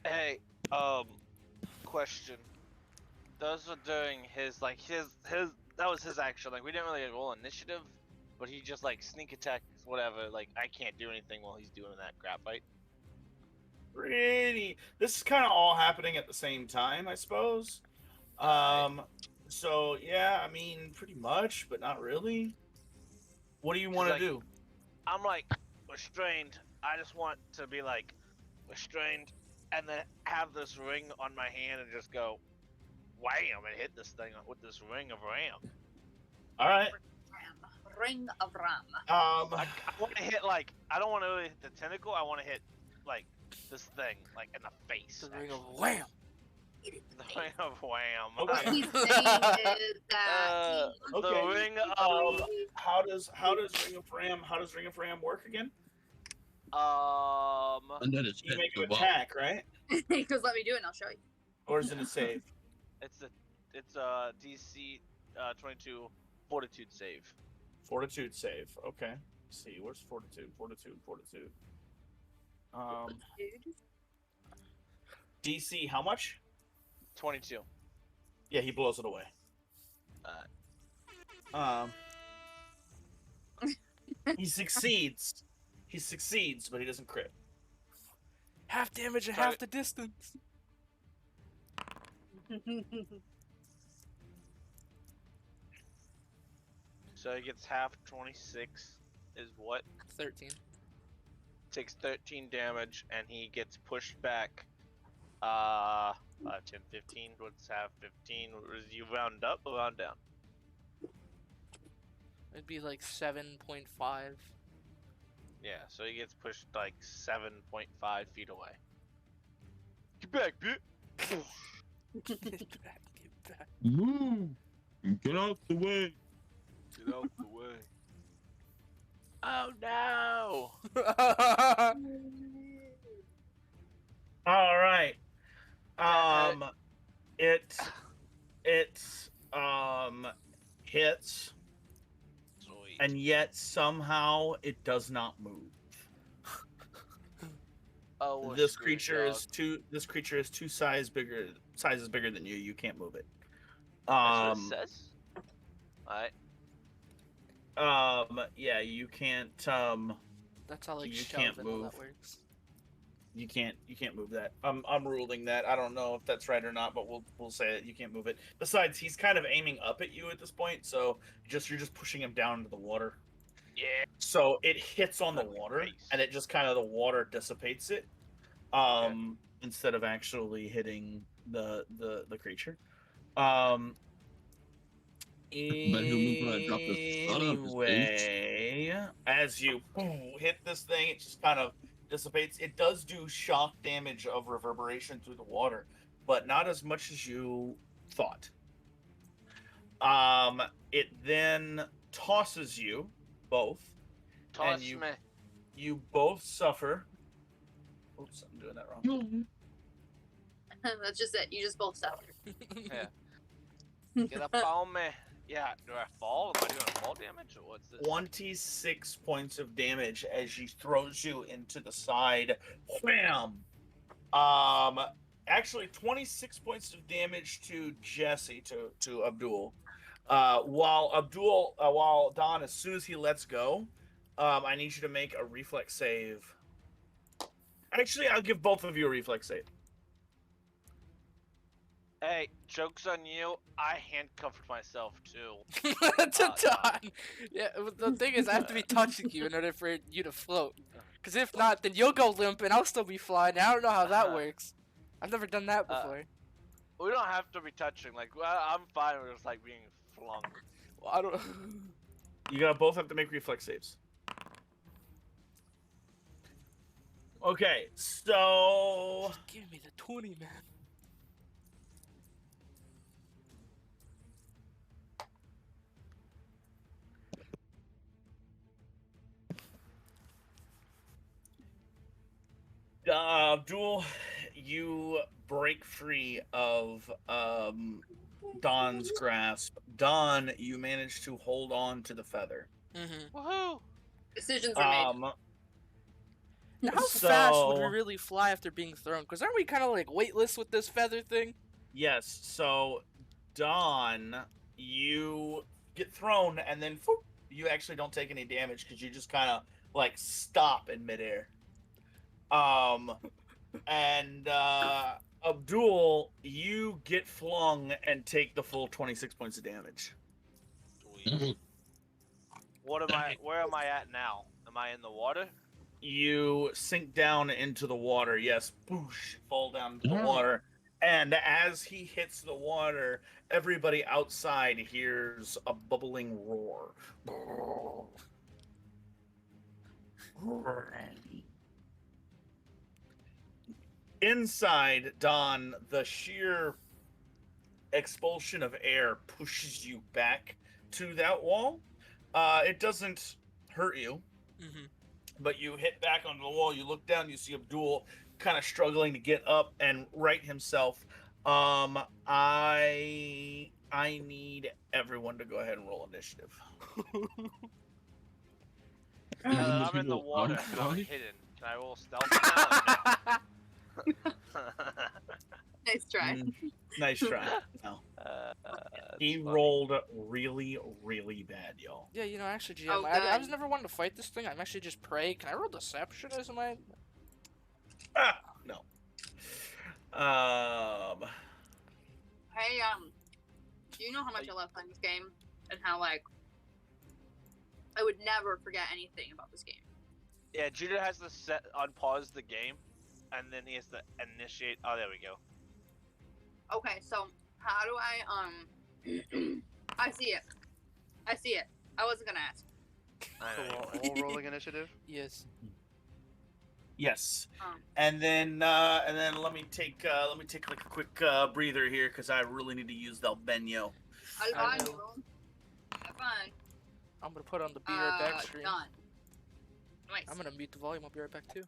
Hey, question. Those were during his that was his action. Like we didn't really roll initiative, but he just like sneak attack, whatever. Like I can't do anything while he's doing that crap fight. This is kind of all happening at the same time, I suppose. So yeah, I mean, pretty much, but not really. What do you want to like- do? I'm like restrained. I just want to be like restrained, and then have this ring on my hand and just go, wham, and hit this thing with this ring of ram. All right. Ring of Ram. I want to hit like I don't want to hit the tentacle. I want to hit like this thing like in the face. The ring of wham. The ring of wham. What Okay. he's saying is that The Okay. ring of How does Ring of Ram work again? And then it's You hit make the an wall. attack, right? he goes, "Let me do it, and I'll show you." Or is it a save? it's DC 22 fortitude save. Fortitude save. Okay. Let's see, where's fortitude? Fortitude. Dude. DC, how much? 22. Yeah, he blows it away. He succeeds. He succeeds, but he doesn't crit. Half damage and Sorry. half the distance. So he gets half 26 is what? 13. Takes 13 damage and he gets pushed back 10, 15. What's half 15? You round up or round down? It'd be like 7.5. Yeah, so he gets pushed like 7.5 feet away. Get back, bitch! Get back, get back. Move! Get out the way! Get out the way. Oh no! All right. It hits, Sweet. and yet somehow it does not move. Oh, we're This screwed, creature dog. is two sizes bigger than you. You can't move it. That's what it says? Alright. Yeah, you can't. That's how like You shove can't and all move. that works. You can't move that. I'm ruling that. I don't know if that's right or not, but we'll say it. You can't move it. Besides, he's kind of aiming up at you at this point, so you're just pushing him down into the water. Yeah. So it hits on the Holy water, Christ. and it just kind of the water dissipates it, instead of actually hitting the creature. But he'll move when I drop this son of his Anyway, as you hit this thing, it just kind of dissipates. It does do shock damage of reverberation through the water, but not as much as you thought. It then tosses you both Toss you- me. You both suffer. Oops, I'm doing that wrong. That's just it. You just both suffer. Get up on me. Yeah, do I fall? Am I doing fall damage or what's this? 26 points of damage as she throws you into the side. Wham! Actually, 26 points of damage to Jesse, to Abdul. While Don, as soon as he lets go, I need you to make a reflex save. Actually, I'll give both of you a reflex save. Hey, joke's on you. I handcuffed myself too. To Don. Yeah, the thing is, I have to be touching you in order for you to float. Because if not, then you'll go limp and I'll still be flying. I don't know how that works. I've never done that before. We don't have to be touching. Like, I'm fine with just like being flung. Well, I don't. You gotta both have to make reflex saves. Okay, so Just give me the 20, man. Abdul, you break free of Don's grasp. Don, you manage to hold on to the feather. Mm-hmm. Woohoo! Decisions are made. Now, how fast would we really fly after being thrown? Because aren't we kind of like weightless with this feather thing? Yes, so Don, you get thrown and then whoop, you actually don't take any damage because you just kind of like stop in midair. And Abdul, you get flung and take the full 26 points of damage. Sweet. What am I? Where am I at now? Am I in the water? You sink down into the water. Yes, boosh, fall down into the water. And as he hits the water, everybody outside hears a bubbling roar. Inside, Don, the sheer expulsion of air pushes you back to that wall. It doesn't hurt you, Mm-hmm. but you hit back onto the wall. You look down, you see Abdul kind of struggling to get up and right himself. I need everyone to go ahead and roll initiative. I'm in the water. And I'm hidden. Can I roll stealth now? Nice try. Nice try. No. He That's rolled really, really bad, y'all. Yeah, you know, actually, GM, Oh, I was good. never one to fight this thing. I'm actually just prey. Can I roll deception as my? No. Hey, do you know how much I love playing this game and how like I would never forget anything about this game? Yeah, Judah has to set unpause the game, and then he has to initiate. Oh, there we go. Okay, so how do I I see it. I wasn't gonna ask. I know. All rolling initiative. Yes. Yes. Um, And then let me take like a quick breather here because I really need to use Del Benio. I'll I find know. you. Have fun. I'm gonna put on the be right back screen. Done. Nice. I'm gonna mute the volume. I'll be right back too.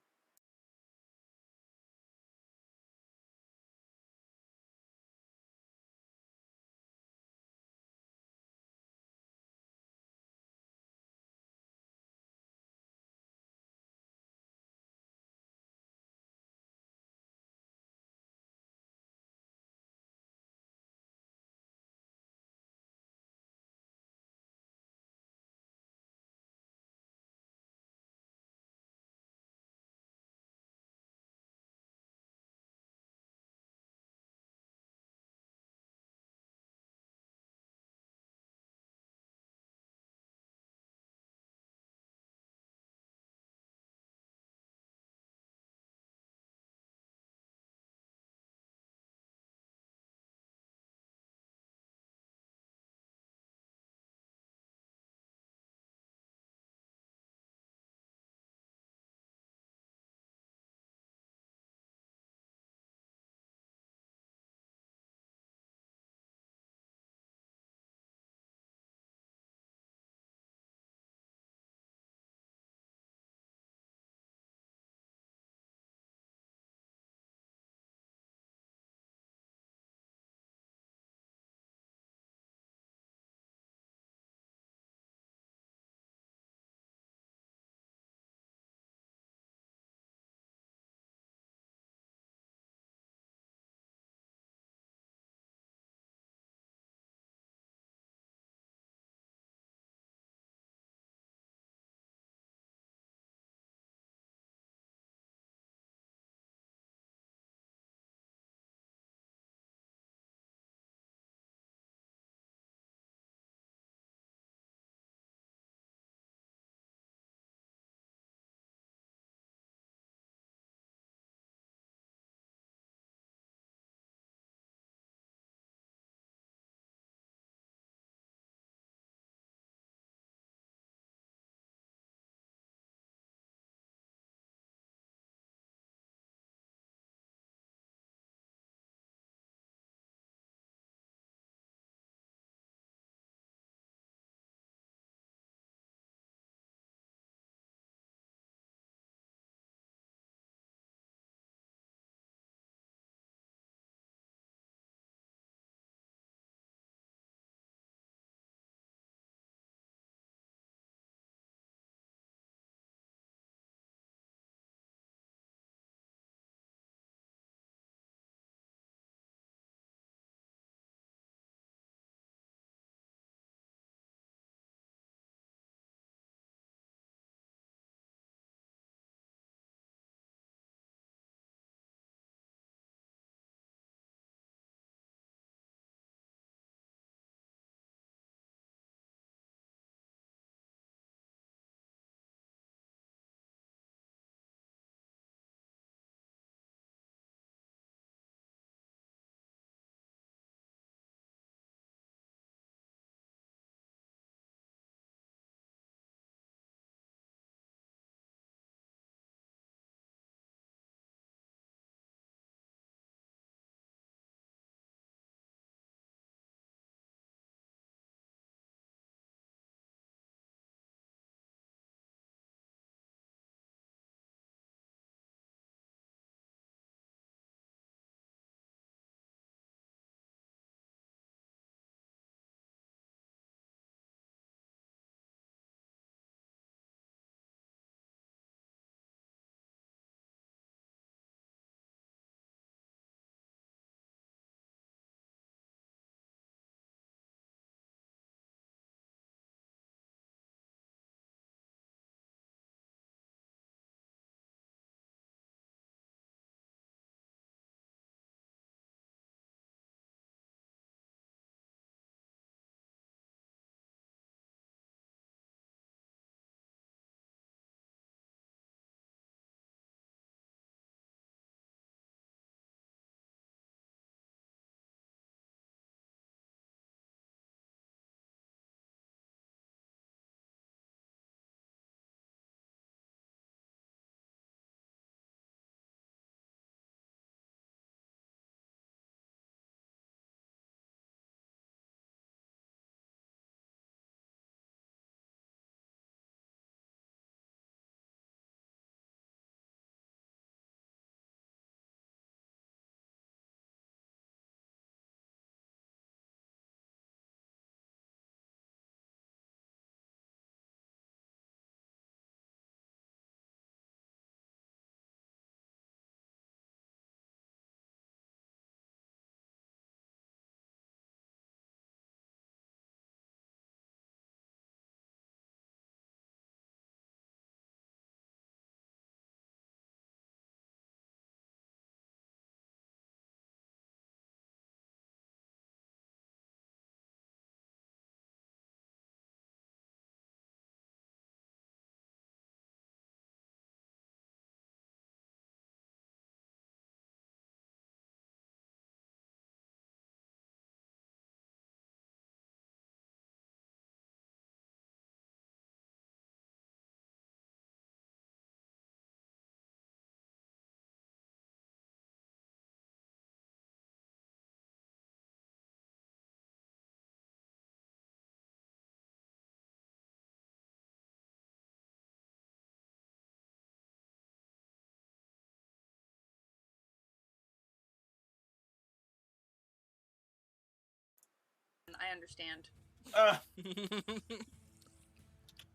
I understand.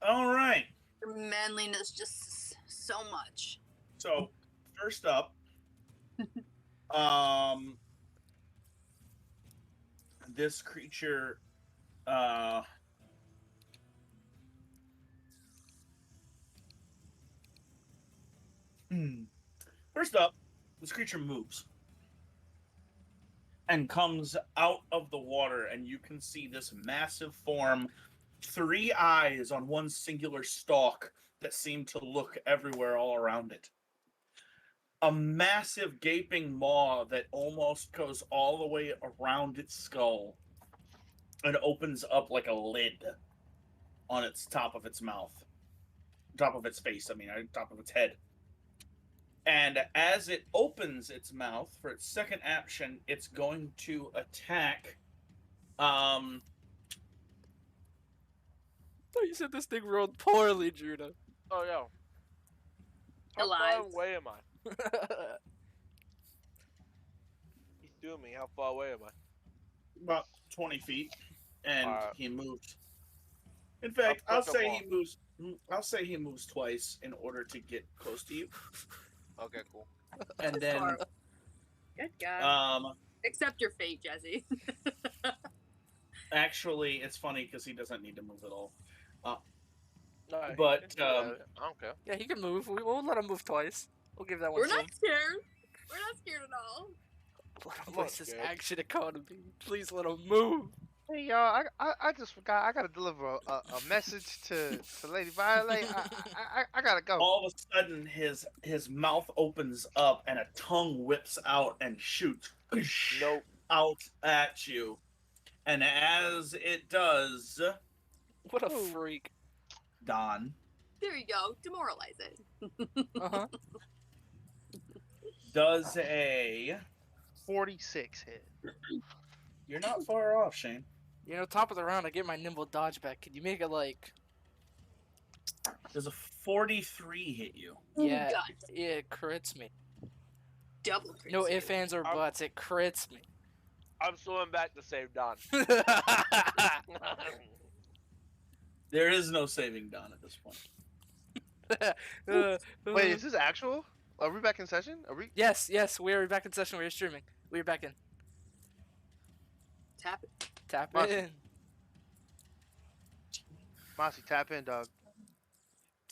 All right. Your manliness just so much. So first up, this creature, first up, this creature moves and comes out of the water, and you can see this massive form, 3 eyes on one singular stalk that seem to look everywhere all around it. A massive gaping maw that almost goes all the way around its skull and opens up like a lid on its top of its mouth. Top of its face, top of its head. And as it opens its mouth for its second action, it's going to attack. Oh, you said this thing rolled poorly, Judah. Oh, yo. How Alive. far away am I? He's doing me. How far away am I? About 20 feet, and Alright. he moves. In fact, I'll I'll put say them he moves. I'll say he moves twice in order to get close to you, Okay, cool. and then Good God. um, Accept your fate, Jesse. actually, it's funny because he doesn't need to move at all. No, But, he can do that. I don't care. Yeah, he can move. We'll let him move twice. We'll give that one We're to him. not scared. We're not scared at all. Let him I'm voice not his scared. action economy. Please let him move. Hey y'all, I just forgot. I gotta deliver a message to Lady Violet. I gotta go. all of a sudden, his mouth opens up and a tongue whips out and shoots Nope. out at you. And as it does, What a freak. Don There you go. Demoralize it. Uh-huh. does a. 46 hit. You're not far off, Shane. You know, top of the round, I get my nimble dodge back. Can you make it like... Does a 43 hit you? Yeah, God. it crits me. Double crits. No ifs, ands, or I'm- buts. It crits me. I'm swimming back to save Don. There is no saving Don at this point. Wait, is this actual? Are we back in session? Are we? Yes, we're back in session. We're streaming. We're back in. Tap it. Tap Watch in. Mossy, tap in, dog.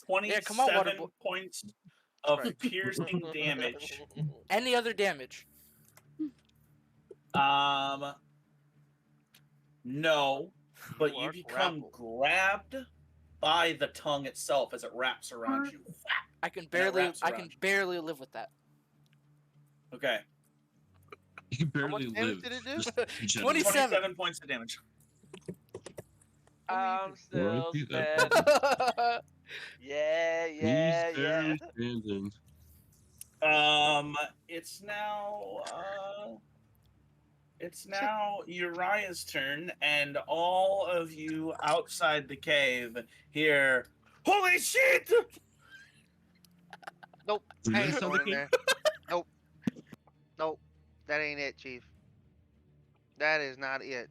27 come on, water boy. points of Right. piercing damage. Any other damage? No, but you Or become grapple. grabbed by the tongue itself as it wraps around you. I can it barely. wraps I around can you. barely live with that. Okay, You can How much barely damage live. did it do? just in general. 27. 27 points of damage. I'm still Royalty, standing. Yeah, He's yeah, yeah. barely standing. It's now Uriah's turn, and all of you outside the cave hear, "Holy shit!" Nope. Did I you ain't guys going sound in there. Nope. Nope. That ain't it, Chief. That is not it.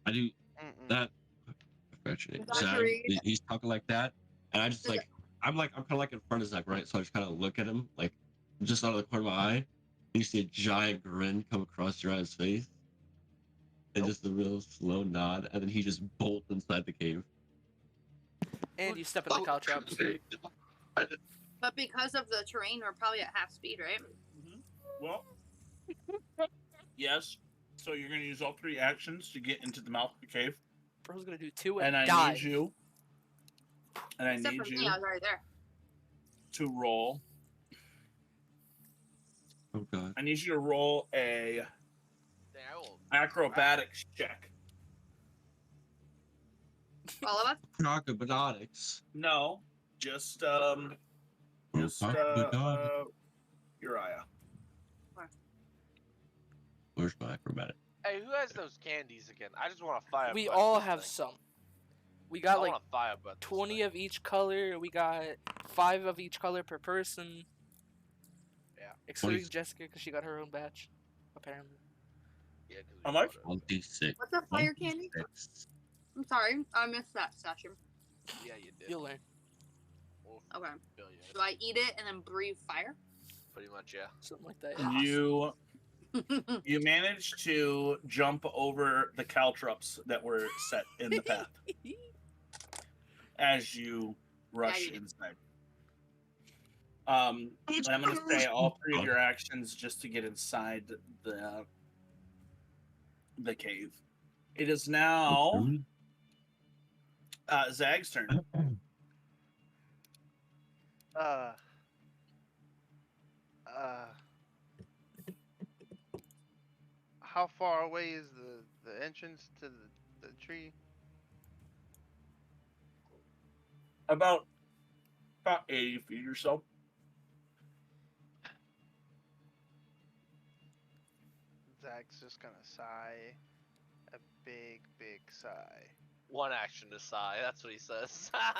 I do Mm-mm. that. Affectionate. So Zachary. he's talking like that, and I just like I'm kind of like in front of Zach, right? So I just kind of look at him, like just out of the corner of my eye, and you see a giant grin come across your eyes' face, and Nope. just a real slow nod, and then he just bolts inside the cave. And you step in the cow traps. But because of the terrain, we're probably at half speed, right? Well, yes. So you're going to use all 3 actions to get into the mouth of the cave, Bro's gonna do 2 and and I die. need you. And I Except need for you me, I was already there. to roll. Oh god. I need you to roll a Dang, I will. acrobatics check. All of us? Crocodonics. No, just Uriah. Where's my acrobatic? Hey, who has those candies again? I just want a fire. We butt all this have thing. some. We I got like want a fire butt this 20 thing. of each color. We got 5 of each color per person. Yeah. Excluding 20. Jessica because she got her own batch, apparently. Yeah, 'cause we How much? bought it. 26. What's a fire candy? 26. I'm sorry, I missed that session. Yeah, you did. You'll learn. Well, Okay. billion. Do I eat it and then breathe fire? Pretty much, yeah. Something like that. Yeah. You managed to jump over the caltrops that were set in the path as you rush you did. inside. And I'm going to say all three of your actions just to get inside the cave. It is now Zag's turn. Uh. How far away is the entrance to the tree? About 80 feet or so. Zach's just gonna sigh, a big sigh. One action to sigh. That's what he says. I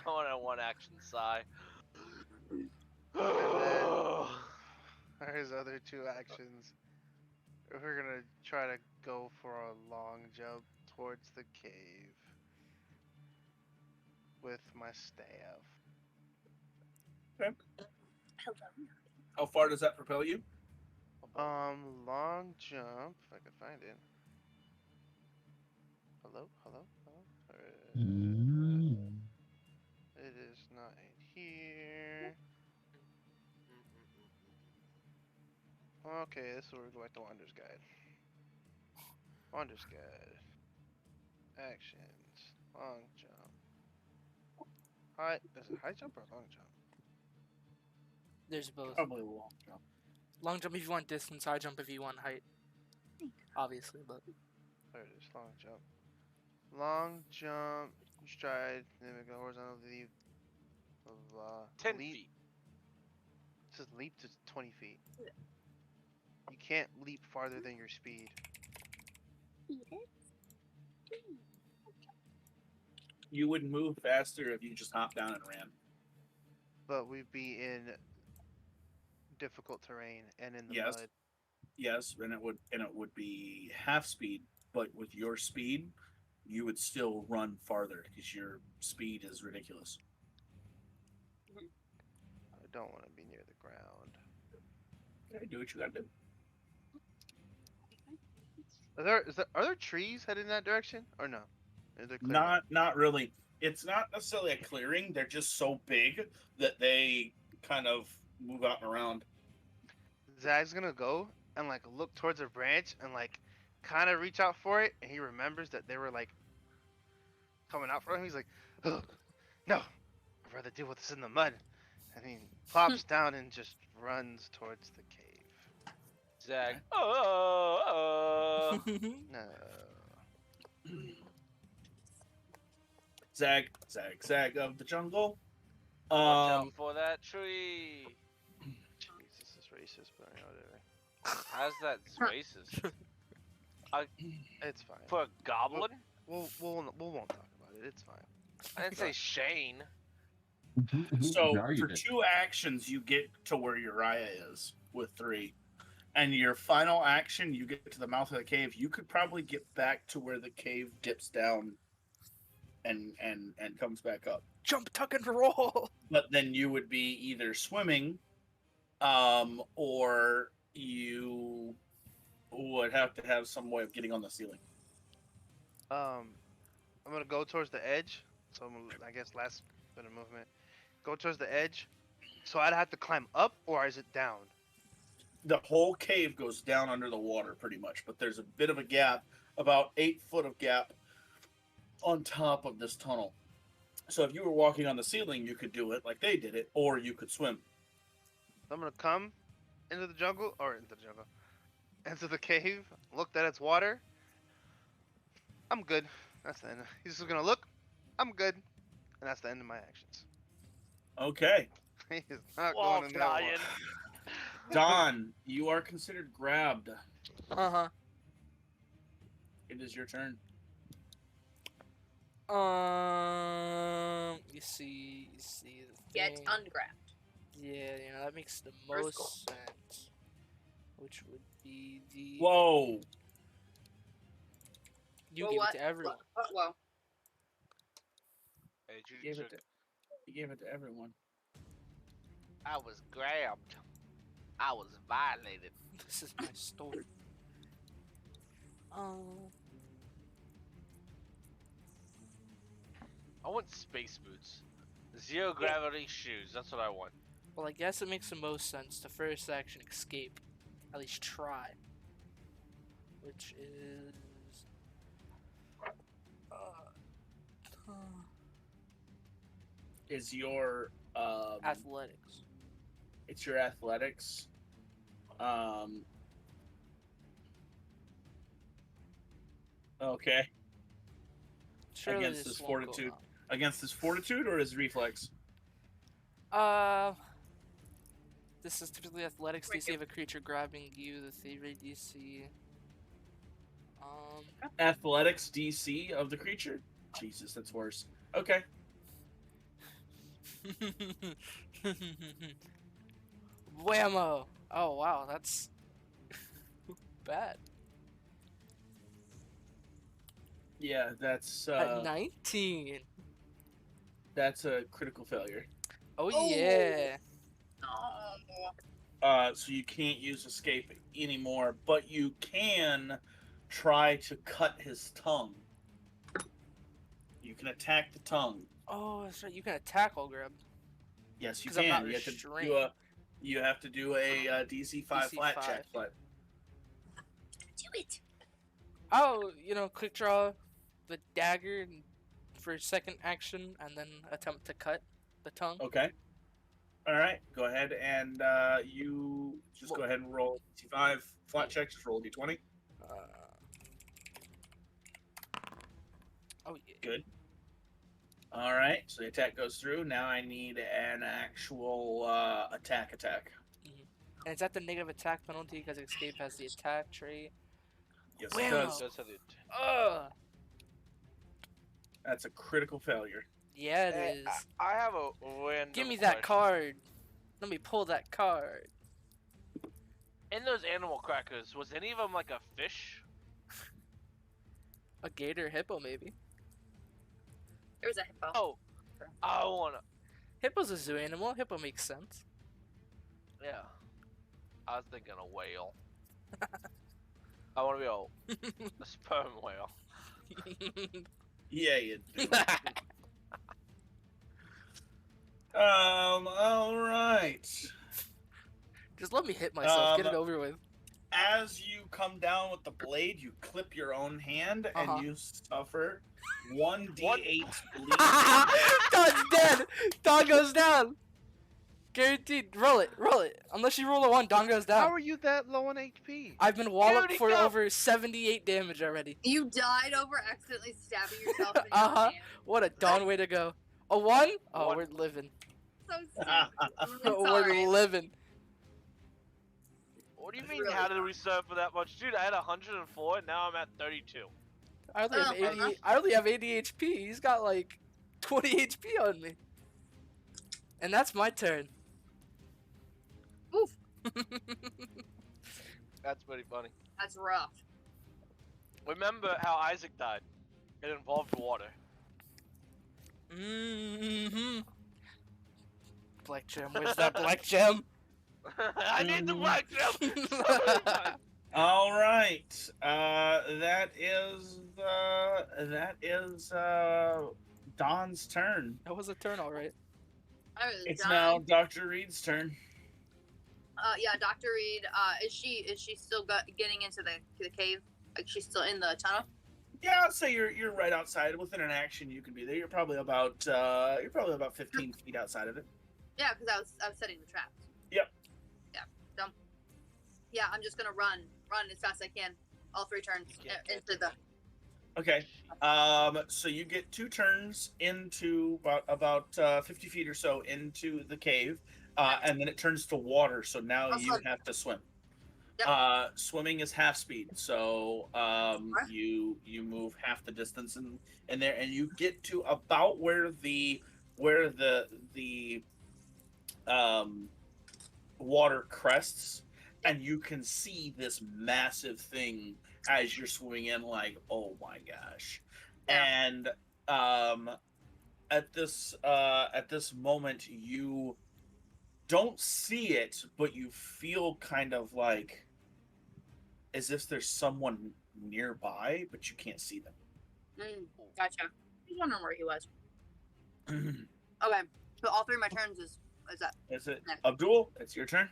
want a one action sigh. His other two actions. We're gonna try to go for a long jump towards the cave with my staff. How far does that propel you? Long jump, if I could find it. Hello? It is not in here. Okay, this is where we go back to Wander's Guide. Wander's Guide. Actions. Long jump. High. Is it high jump or long jump? There's both. Probably a long jump. Long jump if you want distance, high jump if you want height. Obviously, but There it is. Long jump. Long jump. Stride. Then we go horizontal leap. 10 leap. feet. It says leap to 20 feet. You can't leap farther than your speed. You would move faster if you just hopped down and ran. But we'd be in difficult terrain and in the Yes. mud. Yes, and it would be half speed, but with your speed, you would still run farther because your speed is ridiculous. I don't want to be near the ground. Okay, do what you gotta do. Are there trees heading in that direction or no? Is there clear Not really. It's not necessarily a clearing. They're just so big that they kind of move out and around. Zag's gonna go and like look towards a branch and like kind of reach out for it, and he remembers that they were like coming out for him. He's like, "Ugh, no, I'd rather deal with this in the mud," and he plops down and just runs towards the cave. Zag. No. Zag of the jungle. Watch out for that tree. Jesus, this is racist, but whatever. How's that racist? It's fine. For a goblin? We won't talk about it. It's fine. I didn't say Shane. So Where are you for then? 2 actions, you get to where Uriah is with 3. And your final action, you get to the mouth of the cave. You could probably get back to where the cave dips down and comes back up. jump, tuck, and roll. But then you would be either swimming, or you would have to have some way of getting on the ceiling. I'm gonna go towards the edge. So I guess last bit of movement. Go towards the edge. So I'd have to climb up, or is it down? The whole cave goes down under the water pretty much, but there's a bit of a gap, about 8 foot of gap on top of this tunnel. So if you were walking on the ceiling, you could do it like they did it, or you could swim. I'm gonna come into the jungle, into the cave. Look at its water. I'm good. That's the end. He's just gonna look. I'm good, and that's the end of my actions. Okay. He is not Wall going in that water. Italian. Don, you are considered grabbed. Uh It is your turn. huh. You see the Get thing. ungrabbed. Yeah, that makes the First most goal. sense. Which would be the Whoa. You Well, gave what? it to everyone. Well, Hey, You gave it to everyone. I was grabbed. I was violated. This is my story. I want space boots. Zero gravity shoes. That's what I want. Well, I guess it makes the most sense to first action escape. At least try. Which is. Is your Athletics. it's your athletics. Okay. Surely Against this his won't go fortitude. wrong. Against his fortitude or his reflex? This is typically athletics DC of a creature grabbing you. The thievery DC. Athletics DC of the creature? Jesus, that's worse. Okay. Whammo! Oh wow, that's bad. Yeah, that's At 19. that's a critical failure. Oh, Oh. yeah. no. So you can't use escape anymore, but you can try to cut his tongue. You can attack the tongue. Oh, that's right. You can attack Olgrab. Yes, you 'Cause I'm can. not You have to restrained. do a DC 5 flat DC5. check, but Do it. Oh, quick draw the dagger for second action and then attempt to cut the tongue. okay. All right, go ahead and you just go ahead and roll DC5 flat check. Just roll a D20. Oh, yeah. Good. All right, so the attack goes through. Now I need an actual attack. And it's at the negative attack penalty because escape has the attack trait. Yes, Wow. it does. Does have it. Ugh! That's a critical failure. Yeah, Hey, it is. I have a random Give me that question. card. Let me pull that card. In those animal crackers, was any of them like a fish? A gator hippo, maybe. There was a hippo. Oh, I wanna. Hippo's a zoo animal. Hippo makes sense. Yeah, I was thinking a whale. I want to be a sperm whale. Yeah, you do. All right. Just let me hit myself. Get it Um, over with. As you come down with the blade, you clip your own hand Uh-huh. and you suffer 1d8 What? bleed. Don's dead. Don goes down. Guaranteed. Roll it. Roll it. Unless you roll a 1, Don goes How down. are you that low on HP? I've been walloped Dude, for go. over 78 damage already. You died over accidentally stabbing yourself in your Uh-huh. hand. What a Don way to go. A 1? Oh, One. we're living. So sweet. I'm We're sorry. living. What do you That's mean? really How did we serve for that much, dude? I had 104, and now I'm at 32. I only have Oh, 80. I only have 80 HP. He's got like 20 HP on me. And that's my turn. Oof. That's pretty funny. That's rough. Remember how Isaac died? It involved water. Mm-hmm. Black gem. Where's that black gem? I need the black gem. All right. That is Don's turn. That was a turn, all right. I was It's dying. now Dr. Reed's turn. Yeah, Dr. Reed. Is she still getting into the cave? Like she's still in the tunnel? Yeah, I'd say you're right outside. Within an action, you can be there. You're probably about 15 feet outside of it. Yeah, because I was setting the traps. Yep. Yeah. So, yeah, I'm just gonna run as fast as I can, all 3 turns You can't into the. Okay. So you get 2 turns into about 50 feet or so into the cave, and then it turns to water. So now I'll you swim. have to swim. Yep. Swimming is half speed, so you move half the distance in there, and you get to about where the water crests, and you can see this massive thing as you're swimming in, like, oh my gosh. Yeah. And at this moment, you don't see it, but you feel kind of like as if there's someone nearby, but you can't see them. Gotcha. I was wondering where he was. Okay, so all 3 of my turns is up. Is it Next. Abdul? It's your turn.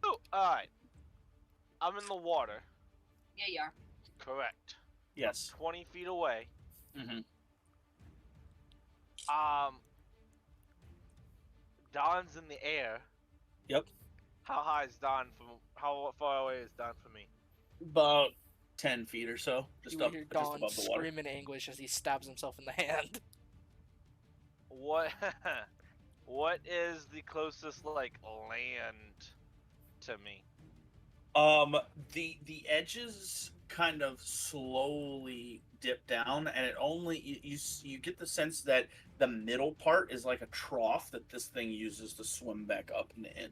Oh, alright. I'm in the water. Yeah, you are. Correct. Yes. 20 feet away. Mm-hmm. Don's in the air. Yep. How high is Don from? How far away is Don from me? About 10 feet or so, just You up, hear just Don above the water. scream in anguish as he stabs himself in the hand. What? What is the closest like land to me? The edges kind of slowly dip down, and it only you get the sense that the middle part is like a trough that this thing uses to swim back up and in.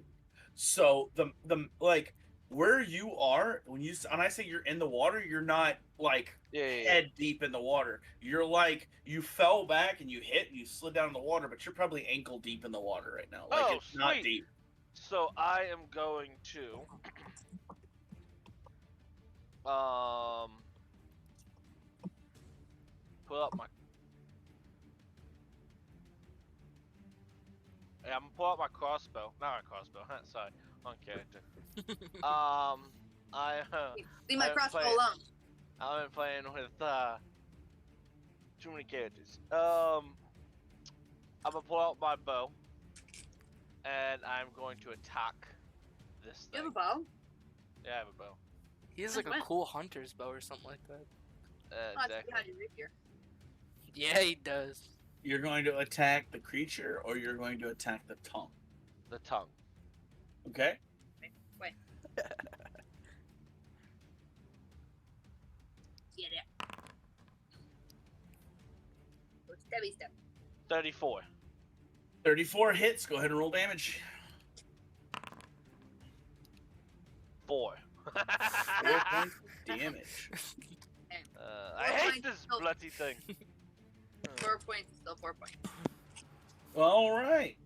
So the like where you are when I say you're in the water, you're not like Yeah. head deep in the water. You're like you fell back and you hit and you slid down in the water, but you're probably ankle deep in the water right now. Like Oh, it's not sweet. deep. So I am going to pull up my. Yeah, I'm gonna pull out my crossbow. Not my crossbow. Sorry, wrong character. Leave my I crossbow play- alone. I've been playing with too many characters. I'm gonna pull out my bow, and I'm going to attack this You thing. have a bow? Yeah, I have a bow. He has Since like a when? cool hunter's bow or something like that. Oh, I thought you Exactly. had your rapier. Yeah, he does. You're going to attack the creature, or you're going to attack the tongue. The tongue. Okay. Wait. Get it. Go stabby step. 34. 34 hits. Go ahead and roll damage. 4. 4 points of damage. I hate this bloody thing. 4 points is still 4 points. All right.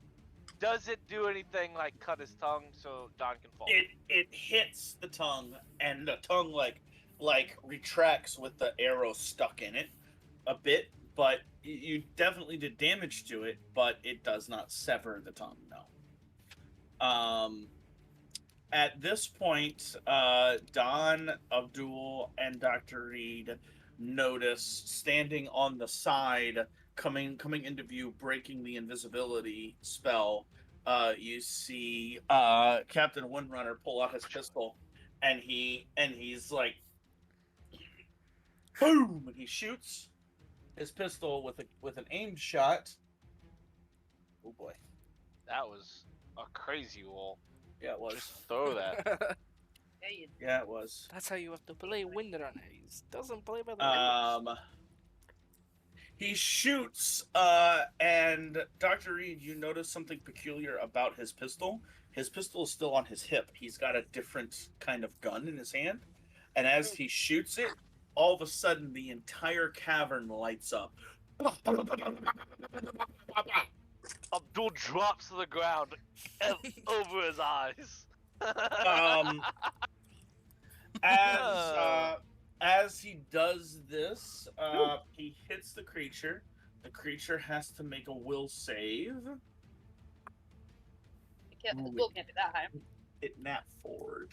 Does it do anything like cut his tongue so Don can fall? It hits the tongue, and the tongue like retracts with the arrow stuck in it a bit, but you definitely did damage to it, but it does not sever the tongue. No. At this point, Don, Abdul, and Dr. Reed notice standing on the side, coming into view, breaking the invisibility spell. You see Captain Windrunner pull out his pistol, and he's like, boom, and he shoots his pistol with an aimed shot. Oh boy, That was a crazy roll. yeah, it was. Just throw that. Yeah, you Yeah, it was. That's how you have to play Windrunner. He doesn't play by the rules. He shoots, and Dr. Reed, you notice something peculiar about his pistol. His pistol is still on his hip. He's got a different kind of gun in his hand, and as he shoots it, all of a sudden the entire cavern lights up. Abdul drops to the ground over his eyes. As he does this, he hits the creature. The creature has to make a will save. the bull can't be that high. It nap forward.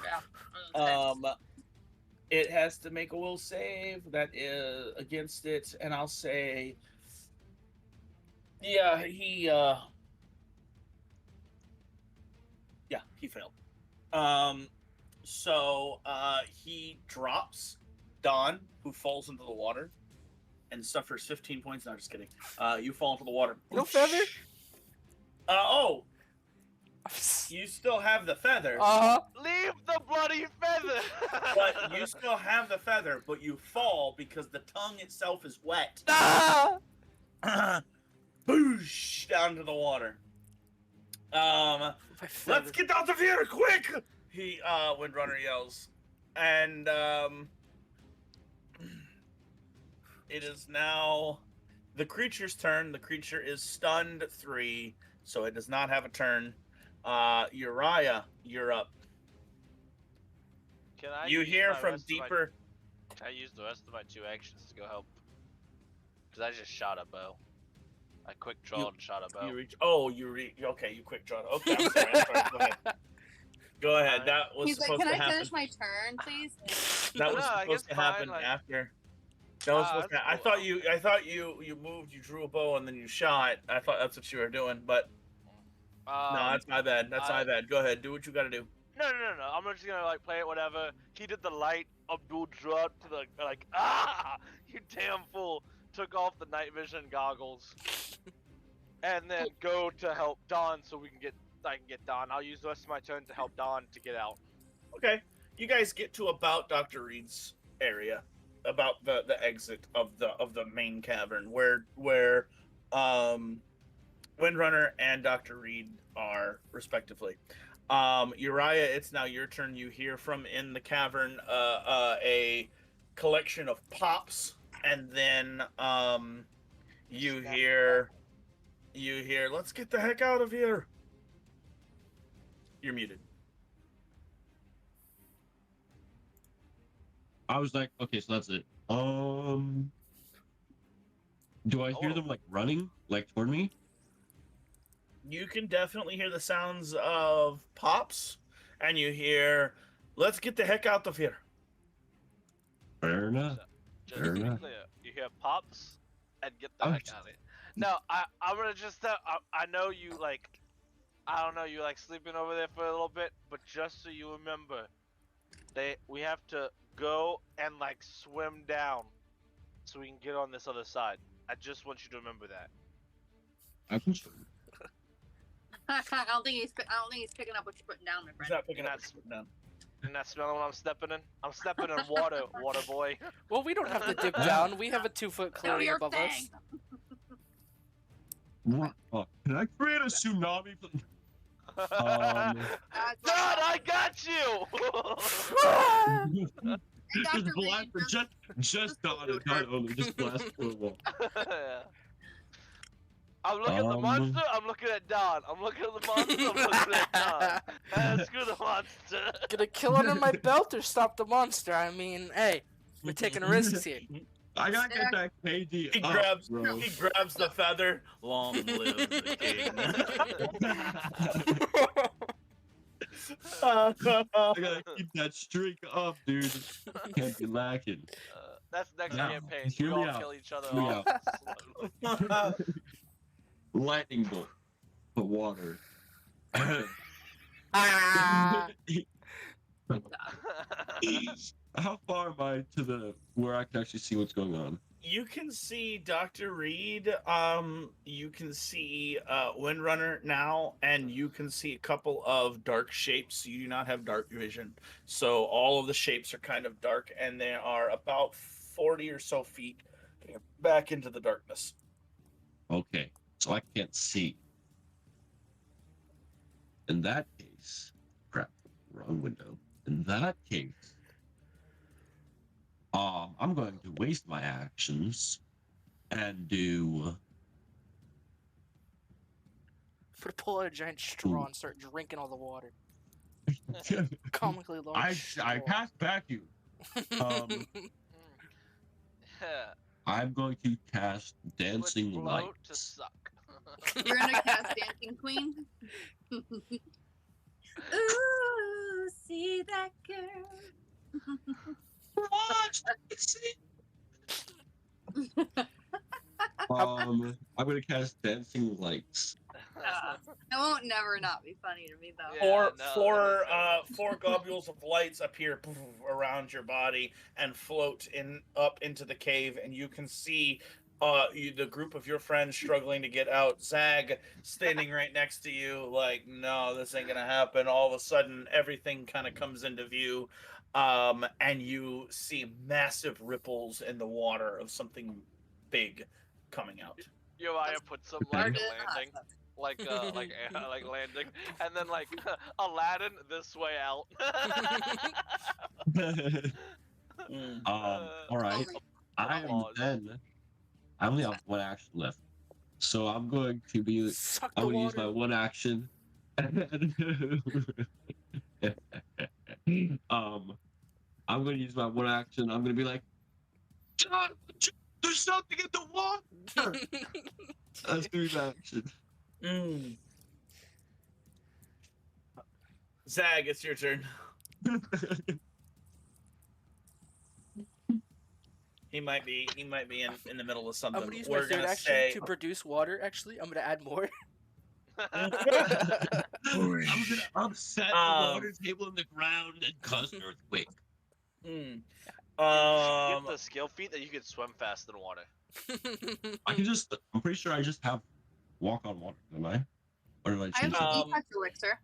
Yeah. It has to make a will save that is against it, and I'll say, yeah, he failed. So he drops Don, who falls into the water and suffers 15 points. No, just kidding. You fall into the water. No feather? You still have the feather. Leave the bloody feather! But you still have the feather, but you fall because the tongue itself is wet. Boosh! Down to the water. Let's get out of here, quick! Windrunner yells. and it is now the creature's turn. The creature is stunned 3, so it does not have a turn. Uriah, you're up. Can I You use hear my from rest of my- deeper. Can I use the rest of my 2 actions to go help? Because I just shot a bow. I quick draw and shot a bow. You reach. Oh, okay. You quick draw. Okay, I'm sorry. Go ahead. Go ahead. Alright. That was He's like, supposed "Can to I happen. finish my turn, please?" That was No, I guess supposed to fine, happen like- after. That was Ah, supposed to. that's I cool. thought you moved, you drew a bow, and then you shot. I thought that's what you were doing, but no, that's my bad. That's my bad. Go ahead, do what you gotta do. No. I'm just gonna like play it, whatever. He did the light. Abdul drew up to the like, you damn fool! Took off the night vision goggles, and then go to help Don so I can get Don. I'll use the rest of my turn to help Don to get out. Okay, you guys get to about Dr. Reed's area, about the exit of the main cavern where Windrunner and Dr. Reed are respectively. Uriah, it's now your turn. You hear from in the cavern a collection of pops, and then you hear, let's get the heck out of here. You're muted. I was like, okay, so that's it. Do I hear them like running, like toward me? You can definitely hear the sounds of pops, and you hear, let's get the heck out of here. Fair enough. Just Fair to be enough. clear, you hear pops and get the I'm heck out of it. No, I'm gonna just tell. I know you like. I don't know, you like sleeping over there for a little bit, but just so you remember, we have to go and like swim down so we can get on this other side. I just want you to remember that. I can show you. I don't think he's picking up what you're putting down, my He's friend. not picking You're up not- what you're down. You're not smelling what I'm stepping in? I'm stepping in water, water boy. Well, we don't have to dip down. We have a 2-foot Show clearing your above fang. us. What? Can I create a tsunami? That's Dad, what- I got you! And Dr. Just blast Reed for does- just Don and Don only. Just blast for a wall. I'm looking at the monster, I'm looking at Don. I'm looking at the monster, I'm looking at Don. Screw the monster. Gonna kill under my belt or stop the monster? I mean, hey, we're taking risks here. I gotta get that KD He up, grabs bro. he grabs the feather. Long live the king. I gotta keep that streak up, dude. Can't be lacking. That's next Now, campaign. hear We me all out. kill each other Hear me off. Lightning bolt. The water. Ah, How far am I to the where I can actually see what's going on? You can see Dr. Reed. You can see Windrunner now, and you can see a couple of dark shapes. You do not have dark vision, so all of the shapes are kind of dark, and they are about 40 or so feet back into the darkness. Okay, so I can't see. In that case, crap, wrong window. In that case, I'm going to waste my actions and do. for pull out a giant straw and start drinking all the water. Comically large. I straw. cast vacuum. Um, I'm going to cast dancing Switch float to lights. suck. You're gonna cast Dancing Queen. Ooh, see that girl. I'm going to cast dancing lights. That won't never not be funny to me though. Yeah. Four globules of lights appear around your body and float up into the cave, and you can see the group of your friends struggling to get out. Zag standing right next to you, like, no, this ain't gonna happen. All of a sudden, everything kind of comes into view, and you see massive ripples in the water of something big coming out. Uriah put some Or like did a it not? landing. like landing, and then like Aladdin this way out. All right. I am applause. then. I only have one action left, so I'm going to be. Suck I'm the going to use my water. one action. I'm going to use my one action. I'm going to be like, John, there's something in the water. That's three action. Zag, it's your turn. He might be in the middle of something. I'm gonna use We're my third gonna action say to produce water. Actually, I'm gonna add more. I'm gonna upset the water table in the ground and cause an earthquake. You get the skill feat that you can swim fast in water. I'm pretty sure I just have walk on water, am I? Or do I I have change an it? Apex elixir.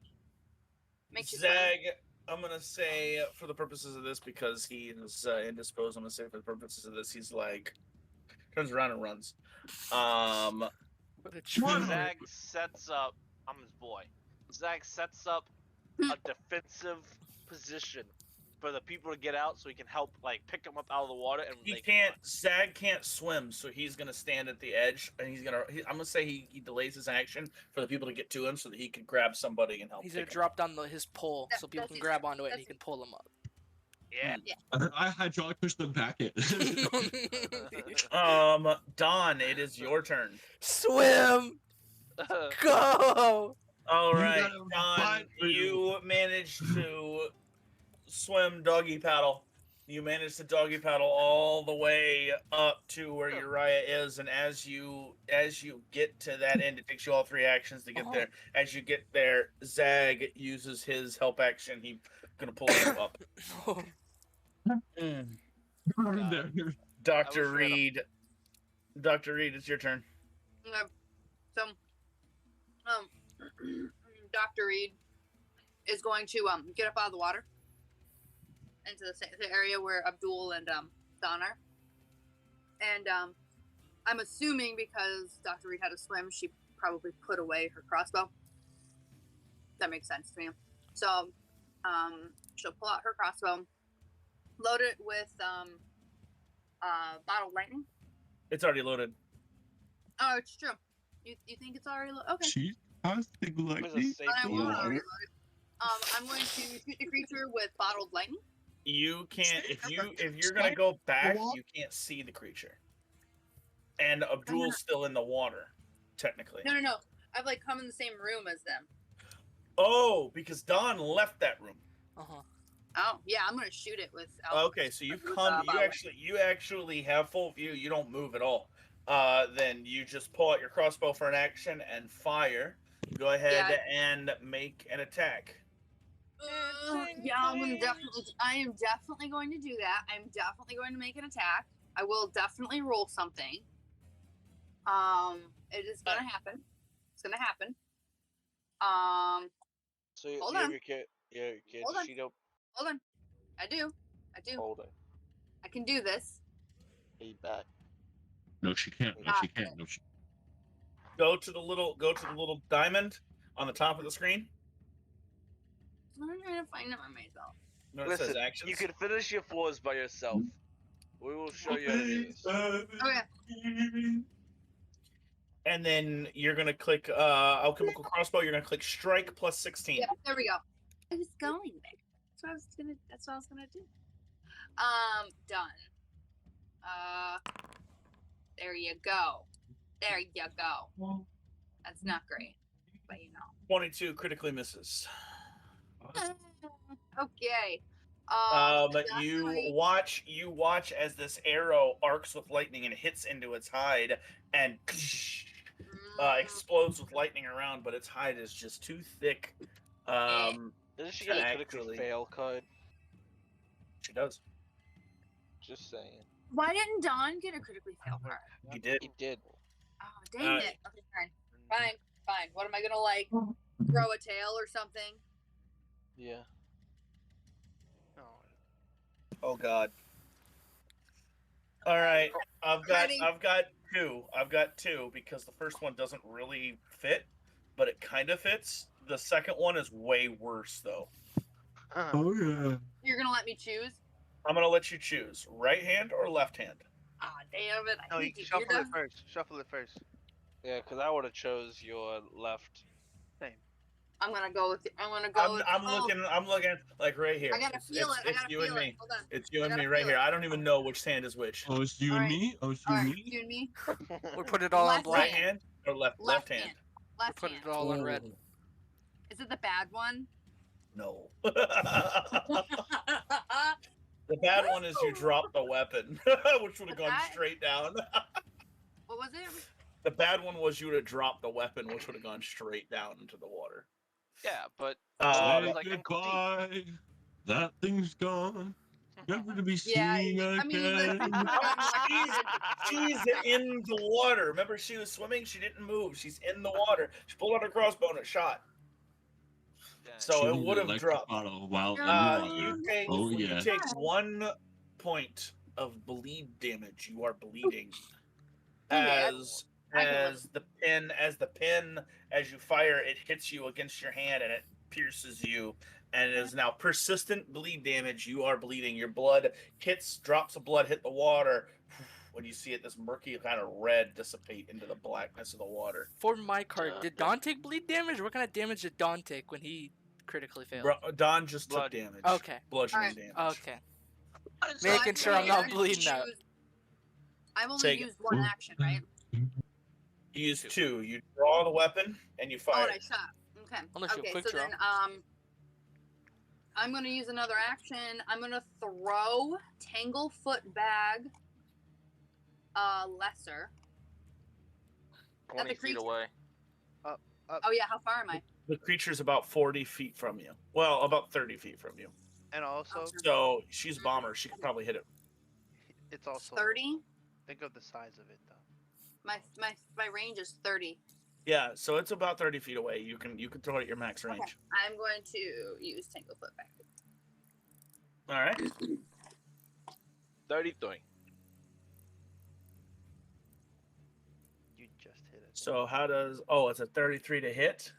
Makes you swim. Zag, I'm gonna say for the purposes of this, because he is indisposed, I'm gonna say for the purposes of this, he's like turns around and runs. What a true Zag sets up. I'm his boy. Zag sets up a defensive position for the people to get out, so he can help like pick them up out of the water. And He they can can't. run. Zag can't swim, so he's gonna stand at the edge, and I'm gonna say he delays his action for the people to get to him, so that he can grab somebody and help. He's gonna pick him drop down his pole so people That's can it. grab onto it and he That's can pull them up. Yeah. I hydraulic push them back in. up. Don, it is your turn. Swim! Go! All You right, gotta Don, fight for you managed to swim doggy paddle. You managed to doggy paddle all the way up to where Uriah is, and as you get to that end, it takes you all 3 actions to get there. As you get there, Zag uses his help action. He's gonna pull you up. Dr. Reed. Dr. Reed, it's your turn. Okay. So, Dr. Reed is going to get up out of the water into the area where Abdul and Don are. And I'm assuming because Dr. Reed had to swim, she probably put away her crossbow. That makes sense to me. So she'll pull out her crossbow, load it with bottled lightning. It's already loaded. Oh, it's true. You think it's already loaded? Okay. She's casting It was a lightning. safe I will move. already load it. I'm going to shoot the creature with bottled lightning. You can't if you're gonna go back, you can't see the creature. And Abdul's still in the water, technically. No. I've like come in the same room as them. Oh, because Don left that room. Uh-huh. Oh, yeah, I'm gonna shoot it with. Okay, so you actually have full view. You don't move at all. Then you just pull out your crossbow for an action and fire. Go ahead and make an attack. Yeah, I am definitely going to do that. I'm definitely going to make an attack. I will definitely roll something. It is gonna happen. It's gonna happen. So you Hold have on. your kid Hold on. sheet up. Hold on. I do. Hold it. I can do this. He back. No, she can't. No, she can't. No, she. Go to the little diamond on the top of the screen. I'm trying to find it by myself. No, it says Listen, actions. you can finish your floors by yourself. We will show you how to do this. Okay. And then you're gonna click alchemical crossbow. You're gonna click strike plus 16. Yeah, there we go. I was going there. That's what I was gonna do. Done. There you go. There you go. That's not great, but you know. 22 critically misses. Okay. You watch as this arrow arcs with lightning and hits into its hide and explodes with lightning around, but its hide is just too thick. Doesn't she get a actually- critically fail card? She does. Just saying. Why didn't Don get a critically fail card? He did. He did. Oh, dang it. Okay, fine. What am I gonna like? Throw a tail or something? Yeah. Oh God. All right, I've got Ready. two because the first one doesn't really fit. but it kind of fits. The second one is way worse, though. Oh yeah. You're gonna let me choose? I'm gonna let you choose right hand or left hand. Ah, damn it! I No, you hate to hear shuffle it that. first. Shuffle it first. Yeah, because I would have chose your left. Same. I'm gonna go with. I'm gonna go with. I'm looking like right here. I gotta feel it. I It's gotta you feel and it. me. Hold on. It's you I and me gotta right feel here. it. I don't even know which hand is which. Oh, it's you and Alright. me. Oh, it's you All and right, me. you and me. We put it all on Left black. Right hand or left hand? Left Put hand. it all on red. Oh. Is it the bad one? No. The bad one is you dropped the weapon, which would have gone That- straight down. What was it? The bad one was you would have dropped the weapon, which would have gone straight down into the water. Yeah, but Uh, Say like ankle deep. goodbye. That thing's gone. Never to be Yeah, seen I mean, again. she's in the water. Remember, she was swimming. She didn't move. She's in the water. She pulled out her crossbow and it shot. Yeah. So it Shooting would the have electric dropped. bottle while in You water. take, Oh you yeah. take 1 point of bleed damage. You are bleeding Okay, as I can live. the pin as you fire it hits you against your hand and it pierces you and it is now persistent bleed damage. You are bleeding. Your blood drops of blood hit the water. When you see it, this murky kind of red dissipate into the blackness of the water. For my card, did Don take bleed damage? What kind of damage did Don take when he critically failed? Don just Blood. took damage. Okay. Bludgeoning Alright. damage. Okay. So Making I sure can I'm not actually bleeding out. use- I've only Take it. used one action, right? You use 2. You draw the weapon and you Oh, fire. and I shot. Okay. Unless you Okay, quick so draw. then I'm gonna use another action. I'm gonna throw Tanglefoot Bag lesser. 20 feet creature. away. Oh yeah, how far am I? The creature's about 40 feet from you. Well, about 30 feet from you. And also, So she's a bomber. She could probably hit it. it's also 30. think of the size of it though. My range is 30. Yeah, so it's about 30 feet away. You can throw it at your max range. Okay. I'm going to use Tanglefoot Bag. All right. 33. You just hit it. So how does it's a 33 to hit?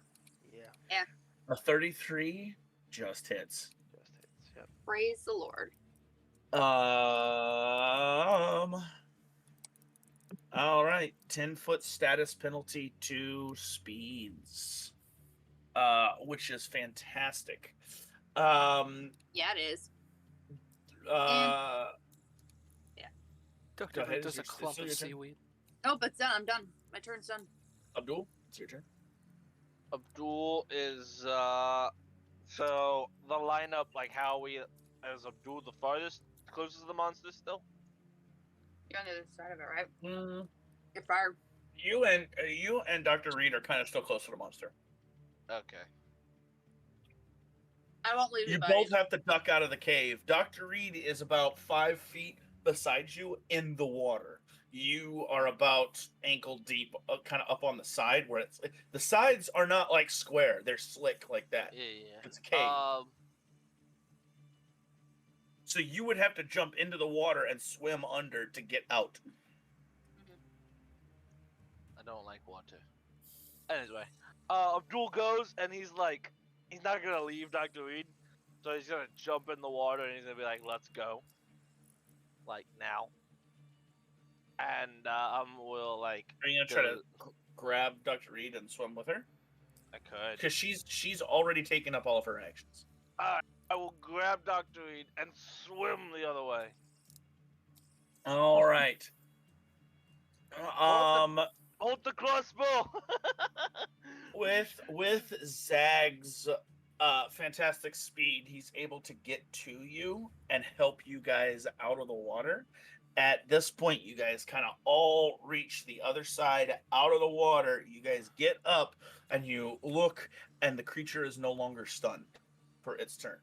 Yeah, A 33 just hits. just hits. Yep. Praise the Lord. All right. 10-foot status penalty to speeds. Which is fantastic. Yeah, it is. Doctor ahead, does a it's clump still of your turn. seaweed. Nope, it's done. I'm done. My turn's done. Abdul, it's your turn. Abdul is so the lineup, like how we is Abdul the farthest, closest to the monster still? You're on the other side of it, right? Mm, You're fired. you and Dr. Reed are kind of still close to the monster. Okay. I won't leave You you, both have to duck out of the cave. Dr. Reed is about 5 feet beside you in the water. You are about ankle deep, kind of up on the side where the sides are not like square; they're slick like that. Yeah. It's a cave. So you would have to jump into the water and swim under to get out. I don't like water. Anyway, Abdul goes and he's like, he's not gonna leave Dr. Reed, so he's gonna jump in the water and he's gonna be like, "Let's go," like now. And will like. Are you gonna try to grab Dr. Reed and swim with her? I could. Because she's already taken up all of her actions. I will grab Dr. Reed and swim the other way. All right. Hold the crossbow. With Zag's fantastic speed, he's able to get to you and help you guys out of the water. At this point, you guys kind of all reach the other side out of the water. You guys get up and you look, and the creature is no longer stunned for its turn.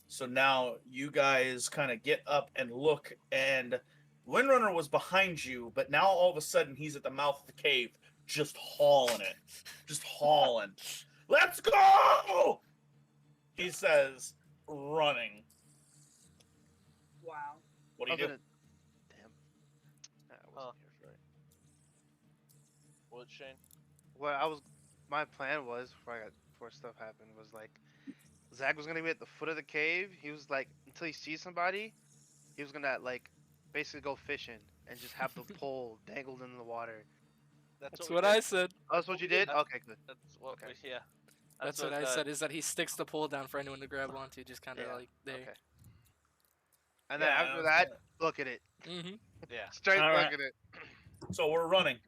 So now you guys kind of get up and look, and Windrunner was behind you, but now all of a sudden he's at the mouth of the cave, just hauling it. Just hauling. Let's go! He says, running. Wow. What do you do? Damn. Nah, I wasn't here for it. What, Shane? Well, I was my plan was before stuff happened was like Zach was gonna be at the foot of the cave. He was like until he sees somebody, he was gonna like basically go fishing and just have the pole dangled in the water. That's we what did. I said. Oh, that's what you did? That's- Okay, good. That's what. Okay. Yeah. That's what I said. Is that he sticks the pole down for anyone to grab onto, just kind of Yeah, like there. Okay. And then Yeah, after I was that, gonna- look at it. Mm-hmm. Yeah. Straight All look right. at it. So we're running.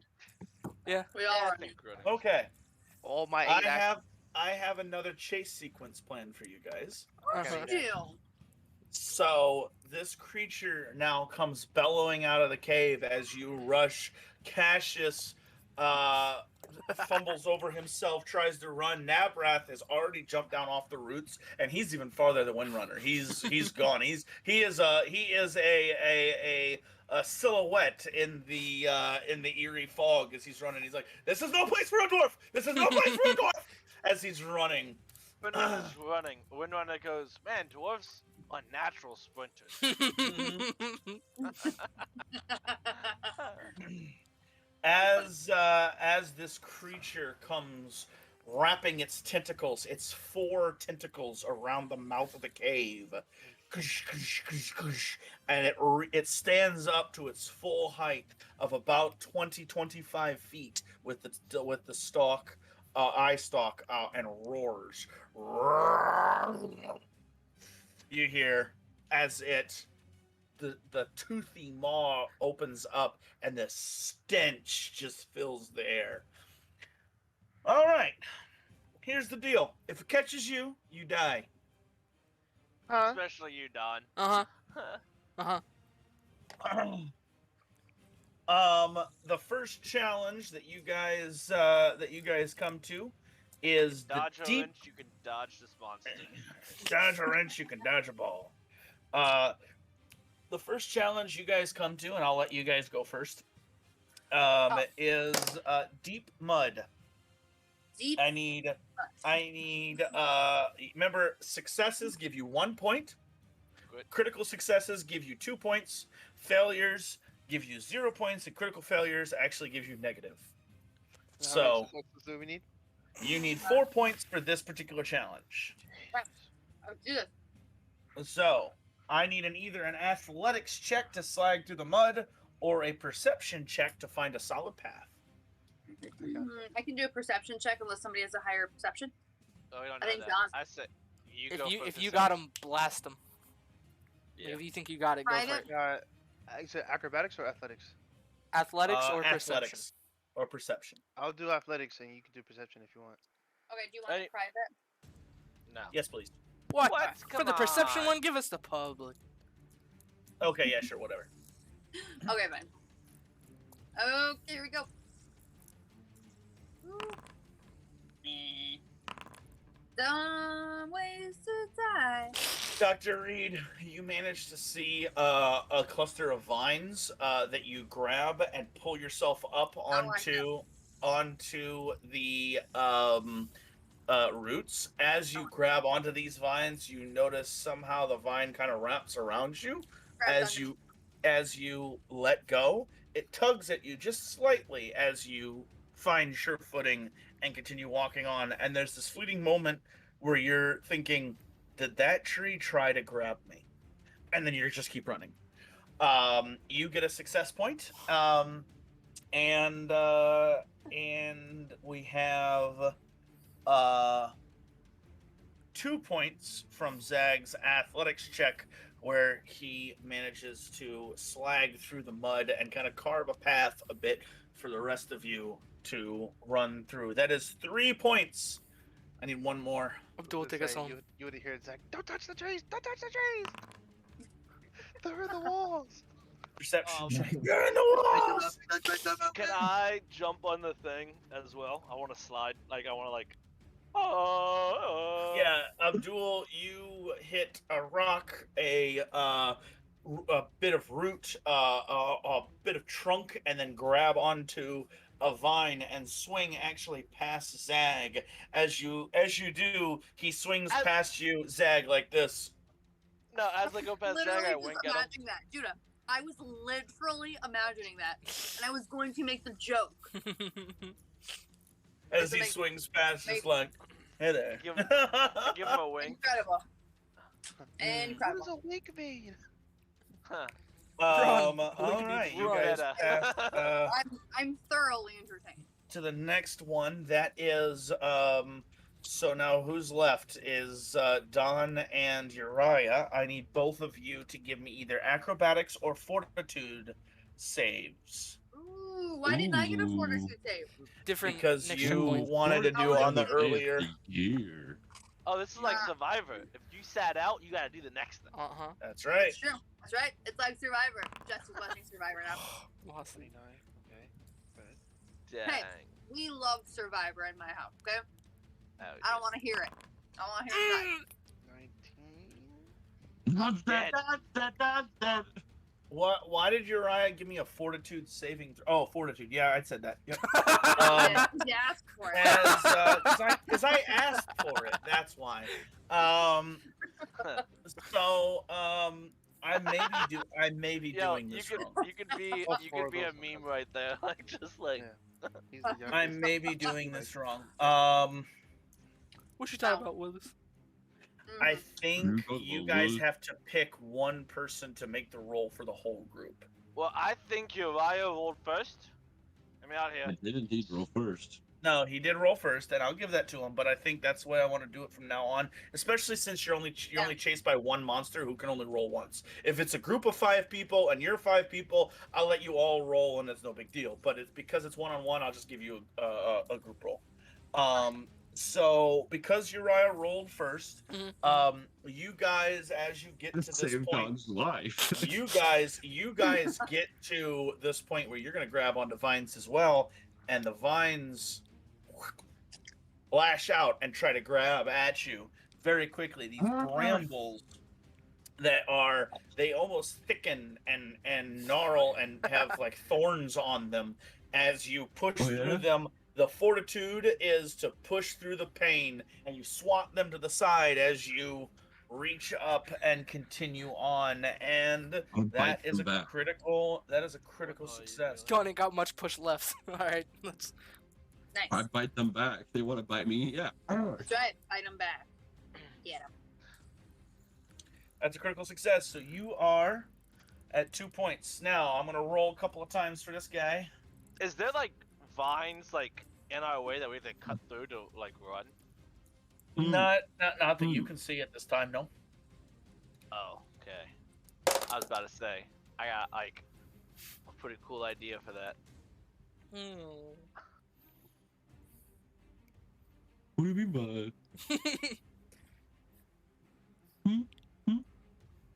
We all I are. think we're running. Okay. All my I eight actions. have another chase sequence planned for you guys. Uh-huh. Deal. So this creature now comes bellowing out of the cave as you rush. Cassius fumbles over himself, tries to run. Nabrath has already jumped down off the roots, and he's even farther than Windrunner. He's gone. He is a silhouette in the eerie fog as he's running. He's like, "This is no place for a dwarf. This is no place for a dwarf." As he's running. Windrunner's running. Windrunner goes, man, dwarves are natural sprinters. As this creature comes wrapping its tentacles, its 4 tentacles around the mouth of the cave, and it stands up to its full height of about 20-25 feet with the stalk, eye stalk out, and roars. You hear as the toothy maw opens up and the stench just fills the air. All right, here's the deal: if it catches you, you die. Huh? Especially you, Don. The first challenge that you guys come to is Dodge the a deep wrench, you can dodge this monster. dodge a wrench, you can dodge a ball. The first challenge you guys come to, and I'll let you guys go first, is deep mud. Deep. I need remember, successes give you 1 point. Good. Critical successes give you 2 points. Failures give you 0 points, and critical failures actually give you negative. How So many successes do we need? you need 4 points for this particular challenge. Oh, do this. So I need either an athletics check to slide through the mud or a perception check to find a solid path. I can do a perception check unless somebody has a higher perception. Oh, we don't I know think that. Don. I said you go for If you perception. got him, blast him. Yeah. If you think you got it, go Try for it. it. Is it acrobatics or athletics? Athletics or perception. Athletics or perception. I'll do athletics and you can do perception if you want. Okay, do you want Hey. private? No. Yes, please. What? What? For Come the perception on. one, give us the public. Okay, yeah, sure, whatever. Okay, fine. Okay, here we go. Ooh. Dumb ways to die. Dr. Reed, you managed to see a cluster of vines that you grab and pull yourself up onto the roots. As you grab onto these vines, you notice somehow the vine kind of wraps around you. As you let go, it tugs at you just slightly as you find sure footing and continue walking on. And there's this fleeting moment where you're thinking, did that tree try to grab me? And then you just keep running. You get a success point. And we have 2 points from Zag's athletics check, where he manages to slag through the mud and kind of carve a path a bit for the rest of you to run through. That is 3 points. I need 1 more. Abdul, take us home. You would hear Zach, don't touch the trees! Don't touch the trees! They're in the walls! Perception Um, check. You're in the walls! Can I jump on the thing as well? I want to slide. Like I want to like. Oh. Yeah, Abdul, you hit a rock, a bit of root, a bit of trunk, and then grab onto a vine and swing actually past Zag. As you do, he swings past you, Zag, like this. No, as I go past Zag, Literally I just wink at him. imagining that. Judah, I was literally imagining that. And I was going to make the joke. As Doesn't he make- swings past, just make- like, hey there. Give him a wink. Incredible. What Incredible. does a wink mean? Huh. Run. All Wink right, means you run. guys passed I'm thoroughly entertained. to the next one. That is so now who's left is Don and Uriah. I need both of you to give me either acrobatics or fortitude saves Ooh, why didn't I get a fortitude save? Different because next you point. wanted to do Oh, on the okay. earlier. Year. Oh, this is like Nah. Survivor. If you sat out, you gotta do the next thing. Uh-huh. That's right. It's true. That's right. It's like Survivor. Just as watching Survivor now. Lost. 29. Okay. Dang. We love Survivor in my house, okay? Oh, I don't want to hear it. I want to hear it. 19. That's dead. that. Why did Uriah give me a fortitude saving? Oh, fortitude. Yeah, I said that. Yep. Yeah, he asked for it. Because I asked for it. That's why. So I may be Yo, doing you this could wrong. you could be All you four could of be a those meme ones. right there, like just like He's the youngest. I may be doing this wrong. What you talking about, Willis? I think Google you guys Willis. have to pick one person to make the roll for the whole group. Well, I think Uriah rolled first. Let me out here. I did indeed roll first. No, he did roll first, and I'll give that to him. But I think that's the way I want to do it from now on, especially since you're only chased by one monster who can only roll once. If it's a group of 5 people and you're 5 people, I'll let you all roll, and it's no big deal. But it's because it's one-on-one, I'll just give you a group roll. So because Uriah rolled first, you guys, as you get to this Save point, Don's life. you guys get to this point where you're gonna grab onto vines as well, and the vines lash out and try to grab at you very quickly. These brambles they almost thicken and gnarl and have like thorns on them as you push Oh, yeah? through them. The fortitude is to push through the pain, and you swat them to the side as you reach up and continue on, and I'll bite that is a them back. critical Oh, success. Don ain't got much push left. Alright, let's. Nice. I bite them back. They want to bite me. Yeah. That's right. Fight him back. Get him. That's a critical success. So you are at 2 points. Now I'm gonna roll a couple of times for this guy. Is there like vines like in our way that we have to cut through to like run? Not that you can see at this time. No. Oh, okay. I was about to say I got like a pretty cool idea for that. What do you mean by?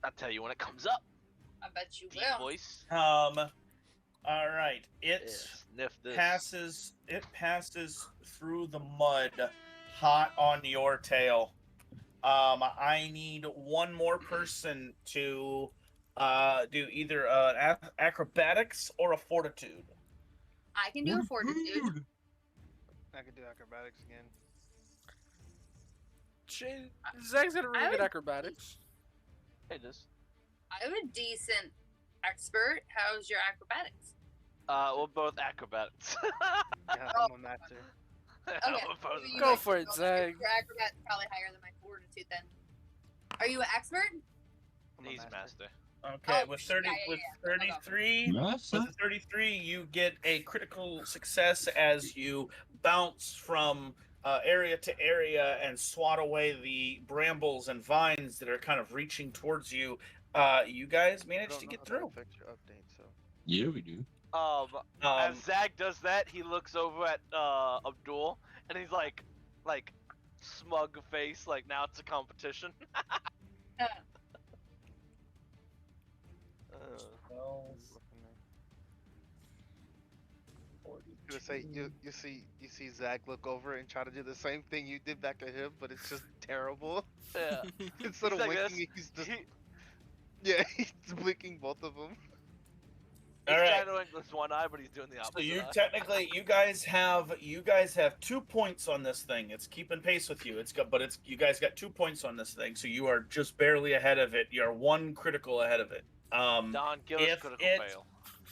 I'll tell you when it comes up. I bet you Deep will. voice. All right. Yeah, It sniff this. passes through the mud, hot on your tail. I need one more person to do either acrobatics or a fortitude. I can do a fortitude. I can do acrobatics again. Zach's got a really I good would- acrobatics. Hey, this. I'm a decent expert. How's your acrobatics? We're both acrobats. Yeah, I'm a master. Okay. We're both so you Go might- for it, Zach. Your acrobat's probably higher than my fortitude then. Are you an expert? I'm a He's master. Okay, Oh, with 30 yeah, with yeah. 33 Massa? with 33 you get a critical success as you bounce from area to area and swat away the brambles and vines that are kind of reaching towards you. You guys I managed don't to know get how through. that affects your update, so. Yeah, we do. As Zach does that, he looks over at Abdul, and he's like smug face, like now it's a competition. Gonna say you see Zach look over and try to do the same thing you did back to him, but it's just terrible. Yeah. Instead of He's like winking, this. he's just He- yeah, he's blinking both of them. He's All right. trying to wink with one eye, but he's doing the opposite. So you eye. technically you guys have 2 points on this thing. It's keeping pace with you. You guys got 2 points on this thing, so you are just barely ahead of it. You're one critical ahead of it. Don, give us if critical it- fail.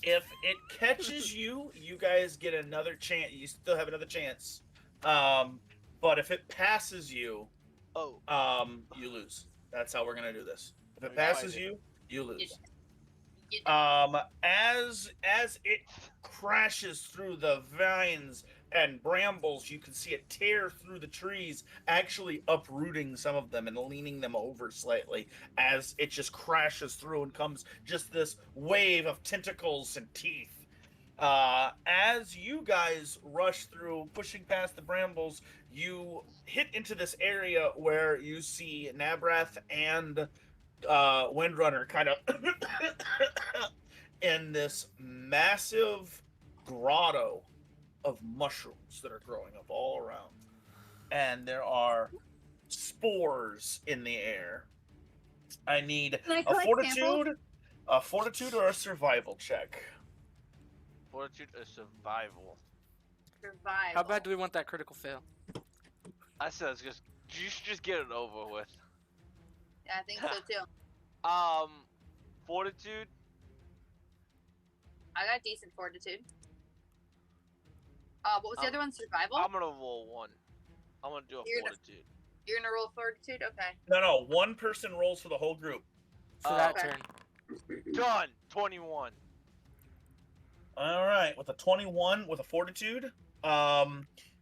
If it catches you, you guys get another chance. You still have another chance But if it passes you, Oh, you lose. That's how we're gonna do this. If it We passes fight it. you, you lose. You- As it crashes through the vines and brambles, you can see it tear through the trees, actually uprooting some of them and leaning them over slightly as it just crashes through and comes just this wave of tentacles and teeth. As you guys rush through, pushing past the brambles, you hit into this area where you see Nabrath and Windrunner kind of in this massive grotto of mushrooms that are growing up all around. And there are spores in the air. I need Can I a collect samples? fortitude or a survival check. fortitude is survival. Survival. How bad do we want that critical fail? I said it's just you should just get it over with. Yeah, I think so too. Fortitude. I got decent fortitude. What was the other one? Survival? I'm gonna roll one. I'm gonna do a You're gonna- fortitude. You're gonna roll fortitude? Okay. No, one person rolls for the whole group. For that Okay. turn. Done. 21. All right, with a 21 with a fortitude,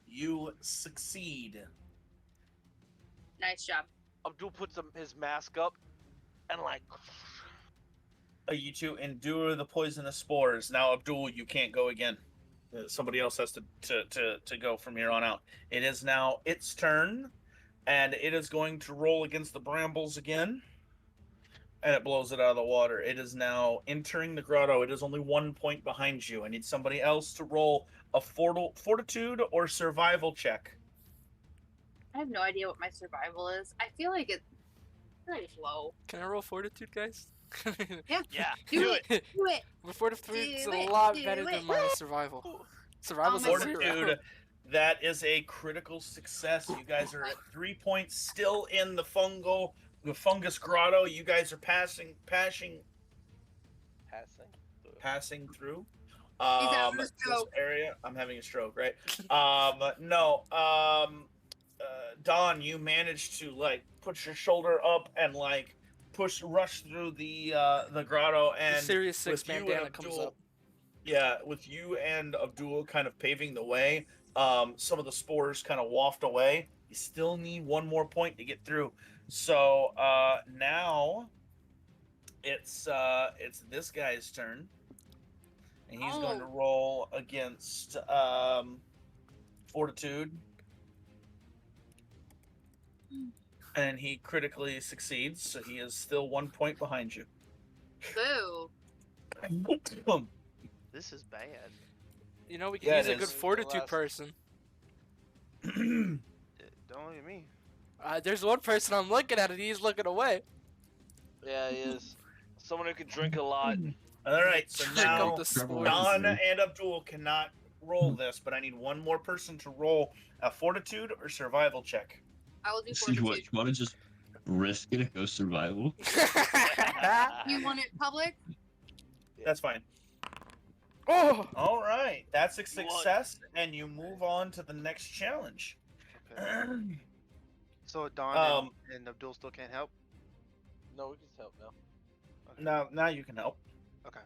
you succeed. Nice job. Abdul puts his mask up, and like, You two endure the poisonous spores. Now, Abdul, you can't go again. Somebody else has to go from here on out. It is now its turn, and it is going to roll against the brambles again. And it blows it out of the water. It is now entering the grotto. It is only 1 point behind you. I need somebody else to roll a fortitude or survival check. I have no idea what my survival is. I feel like it's low. Can I roll fortitude, guys? Yeah. yeah, Do do it. it. Do it. My fortitude's Do a it, lot do better than it. my survival. Survival's Oh a my zero. Fortitude, that is a critical success. You guys are at 3 points, still in the fungus grotto. You guys are passing through. having a This stroke. area. I'm having a stroke, right? No. Don, you managed to like put your shoulder up and like rush through the grotto, The and Serious 6 with you and bandana comes Abdul- up. Yeah, with you and Abdul kind of paving the way, some of the spores kind of waft away. You still need one more point to get through. So now it's this guy's turn, and he's going to roll against fortitude, and he critically succeeds. So he is still 1 point behind you. Boo. This is bad. You know, we can Yeah, use it a good is. fortitude Last- person. Don't look at me. There's one person I'm looking at, and he's looking away. Yeah, he is. Someone who can drink a lot. All right, so Drink now up the spores. Don and Abdul cannot roll this, but I need one more person to roll a fortitude or survival check. I will do See what? fortitude. You want to just risk it and go survival? You want it public? That's fine. Oh! All right, that's a success, and you move on to the next challenge. Okay. So Don and Abdul still can't help. No, we can help now. now you can help. Okay.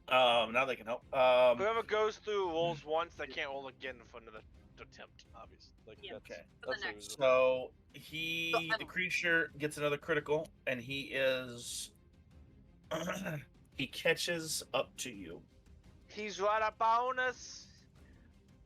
Now they can help. Whoever goes through rolls once, they can't roll again for another attempt. Obviously. Like, Yeah. that's, Okay. For the that's next. reasonable. So the creature gets another critical, and he is he catches up to you. He's right up on us.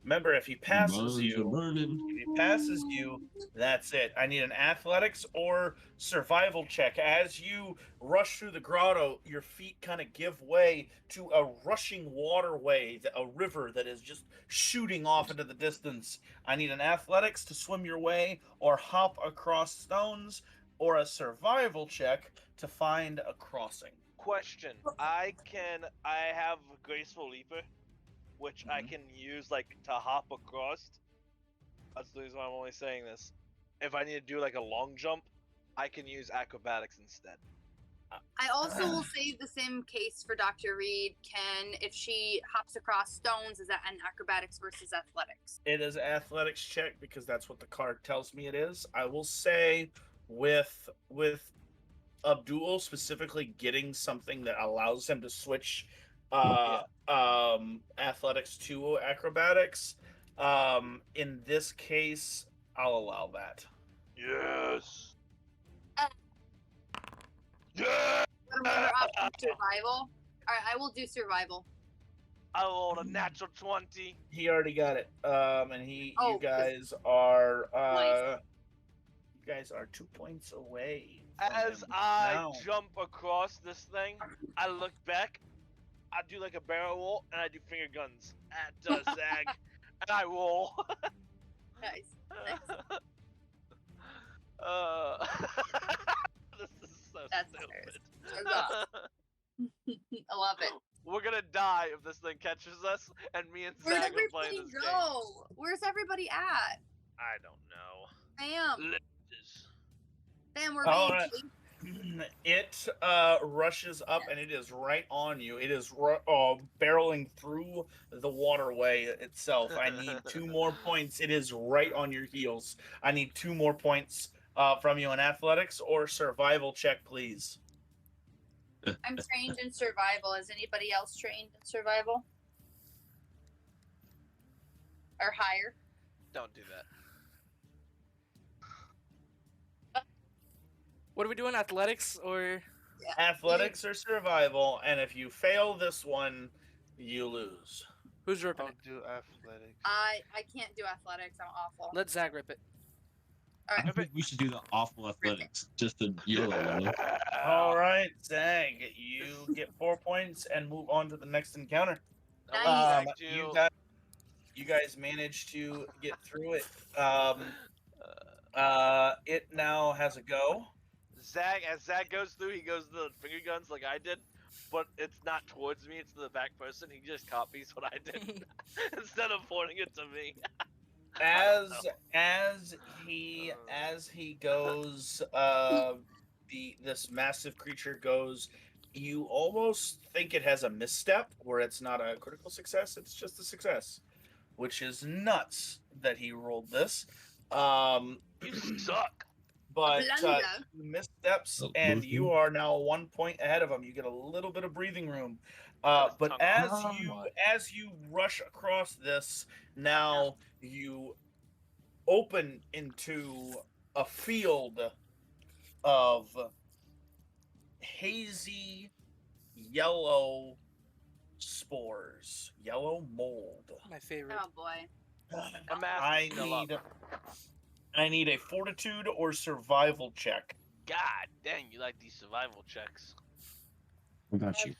Remember, if he passes Bugs are you, burning. if he passes you, that's it. I need an athletics or survival check. As you rush through the grotto, your feet kind of give way to a rushing waterway, a river that is just shooting off into the distance. I need an athletics to swim your way, or hop across stones, or a survival check to find a crossing. Question. I have a graceful leaper, which I can use like to hop across. That's the reason why I'm only saying this. If I need to do like a long jump, I can use acrobatics instead. I also will say the same case for Dr. Reed. If she hops across stones, is that an acrobatics versus athletics? It is athletics check because that's what the card tells me it is. I will say with Abdul specifically getting something that allows him to switch athletics to acrobatics. In this case, I'll allow that. Yes. Uh, Yeah. Another option, survival. Alright, I will do survival. I rolled a natural 20. He already got it. And Oh, you guys are nice. you guys are 2 points away. As I jump across this thing, I look back, I do like a barrel roll, and I do finger guns at Zag, and I roll. Nice. This is so That's stupid. I love it. We're gonna die if this thing catches us, and me and Where'd Zag are playing everybody this go? Where's everybody at? game. I don't know. Bam. Liz. Bam, we're All being right. chased. It rushes up and it is right on you. It is barreling through the waterway itself. I need 2 more points. It is right on your heels. I need 2 more points from you in athletics or survival check, please. I'm trained in survival. Is anybody else trained in survival? Or higher? Don't do that. What are we doing? Athletics or? Athletics or survival, and if you fail this one, you lose. Who's ripping it? Don't do athletics. I can't do athletics. I'm awful. Let Zag rip it. I think we should do the awful athletics just to YOLO one. All right, Zag, you get 4 points and move on to the next encounter. Nice. You guys managed to get through it. It now has a go. As Zag goes through, he goes to the finger guns like I did, but it's not towards me, it's to the back person. He just copies what I did instead of pointing it to me. As he goes, this massive creature goes. You almost think it has a misstep where it's not a critical success; it's just a success, which is nuts that he rolled this. You suck. But Blunder. missteps, Oh, and mhm. you are now 1 point ahead of him. You get a little bit of breathing room. That is But tongue as off. you rush across this, now you open into a field of hazy yellow spores, yellow mold. My favorite. Oh boy. A math I still up. need a fortitude or survival check. God dang, you like these survival checks. I got you.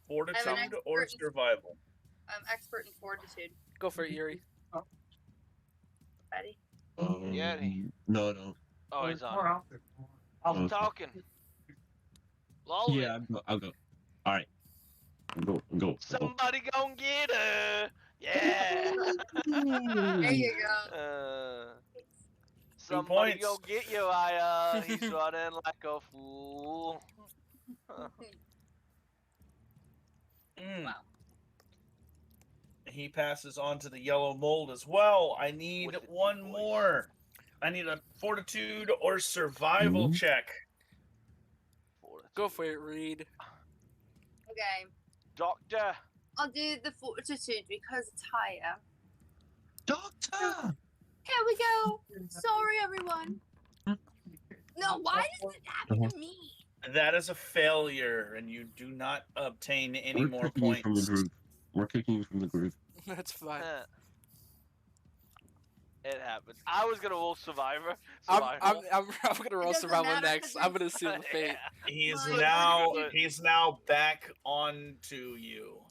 Fortitude or expert in- survival. I'm expert in fortitude. Go for it, Yuri. Ready? Yeti. No, no. Oh, he's on. Oh, I'm okay. talking. Lol. Yeah, I'll go. All right. Go. Somebody gon' get her. Yeah. There you go. Somebody points. go get Uriah. He's running like a fool. Wow. He passes on to the yellow mold as well. I need With the deep one voice. more. I need a fortitude or survival Mhm. check. Go for it, Reed. Okay. Doctor. I'll do the fortitude because it's higher. Doctor. Here we go. Sorry, everyone. No, why does it happen to me? That is a failure, and you do not obtain any We're more kicking you from the points. group. We're kicking you from the group. That's fine. Huh. It happened. I was gonna roll Survivor. I'm Survival. gonna roll doesn't survival matter next. 'cause I'm gonna seal the fate. He's My now God. back onto you,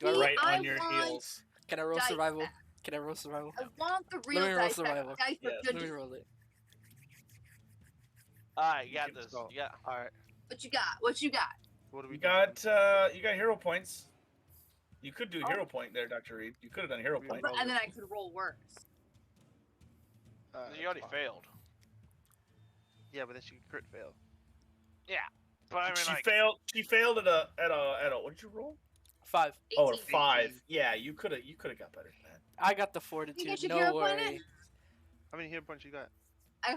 Do I, See, right I on your want heels. can I roll dice survival? back. Can I roll survival? I want the real me roll dice. survival. Dice are Yes. good. Let me roll it. Alright, you got Let's this. go. Yeah. All right. What you got? What you got? What do we You got hero points. You could do hero point there, Dr. Reed. You could have done hero We point. rolled And then I could roll worse. You already failed. Yeah, but then she crit fail. But I mean, She like, failed. She failed at a. What did you roll? 5. Oh, at 18. 5. Yeah, you could have got better than that. I got the You fortitude. get your No hero point worry. in? How many hero points you got?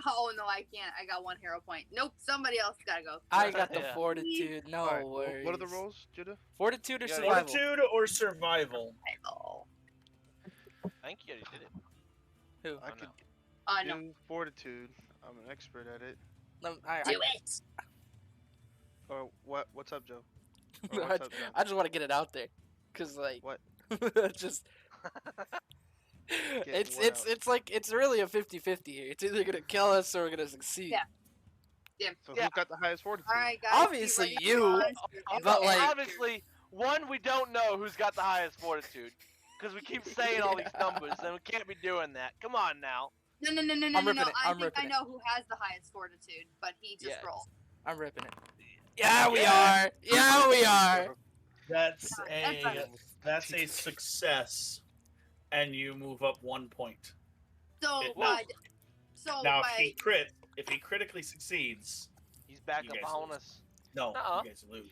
Oh no, I can't. I got 1 hero point. Nope, somebody else gotta go. I got the Yeah. fortitude. No Alright, worries. what are the rolls, Judah? Fortitude or Yeah, survival? Fortitude or survival? Oh, I think you already did it. Who? I Oh, could no. no. do fortitude. I'm an expert at it. No, Do it. Or what? What's up, Joe? Or I, what's up, John? I just want to get it out there, cause like What? just Get what out? it's like it's really a 50-50 here. It's either gonna kill us or we're gonna succeed. Yeah. So Yeah. who got the highest fortitude? All right, guys. Obviously keep you, running. but, like- Obviously, one, we don't know who's got the highest fortitude. Because we keep saying all these numbers, and we can't be doing that. Come on now. No. I'm ripping it, I I'm think ripping I it. know who has the highest fortitude, but he just Yes. rolled. I'm ripping it. Yeah, we Yeah. are. Yeah, we are. That's That's fine. that's a success, and you move up 1 point. So, It- so Now, by if he critically succeeds, He's back You up guys on lose. us. no, Uh-uh. you guys lose.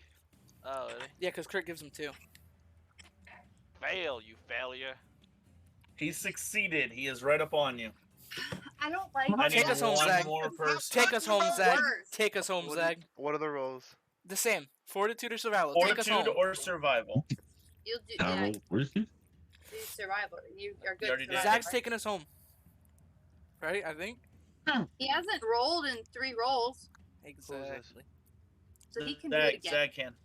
Oh, really? Yeah, cause Crit gives him 2. Fail, you failure. He succeeded. He is right up on you. I don't like. I Take need us home, one Zach. more person. Take us home, Fucking Zach. worse. Take us home, What Zach. What are the rolls? The same. Fortitude or survival. Take us Fortitude home. or survival. You'll do. I Yeah, roll fortitude. do survivor. You are good. already did. survivor. Zach's taking us home. Right? I think. He hasn't rolled in 3 rolls, Exactly. so he can do it again. Zag can.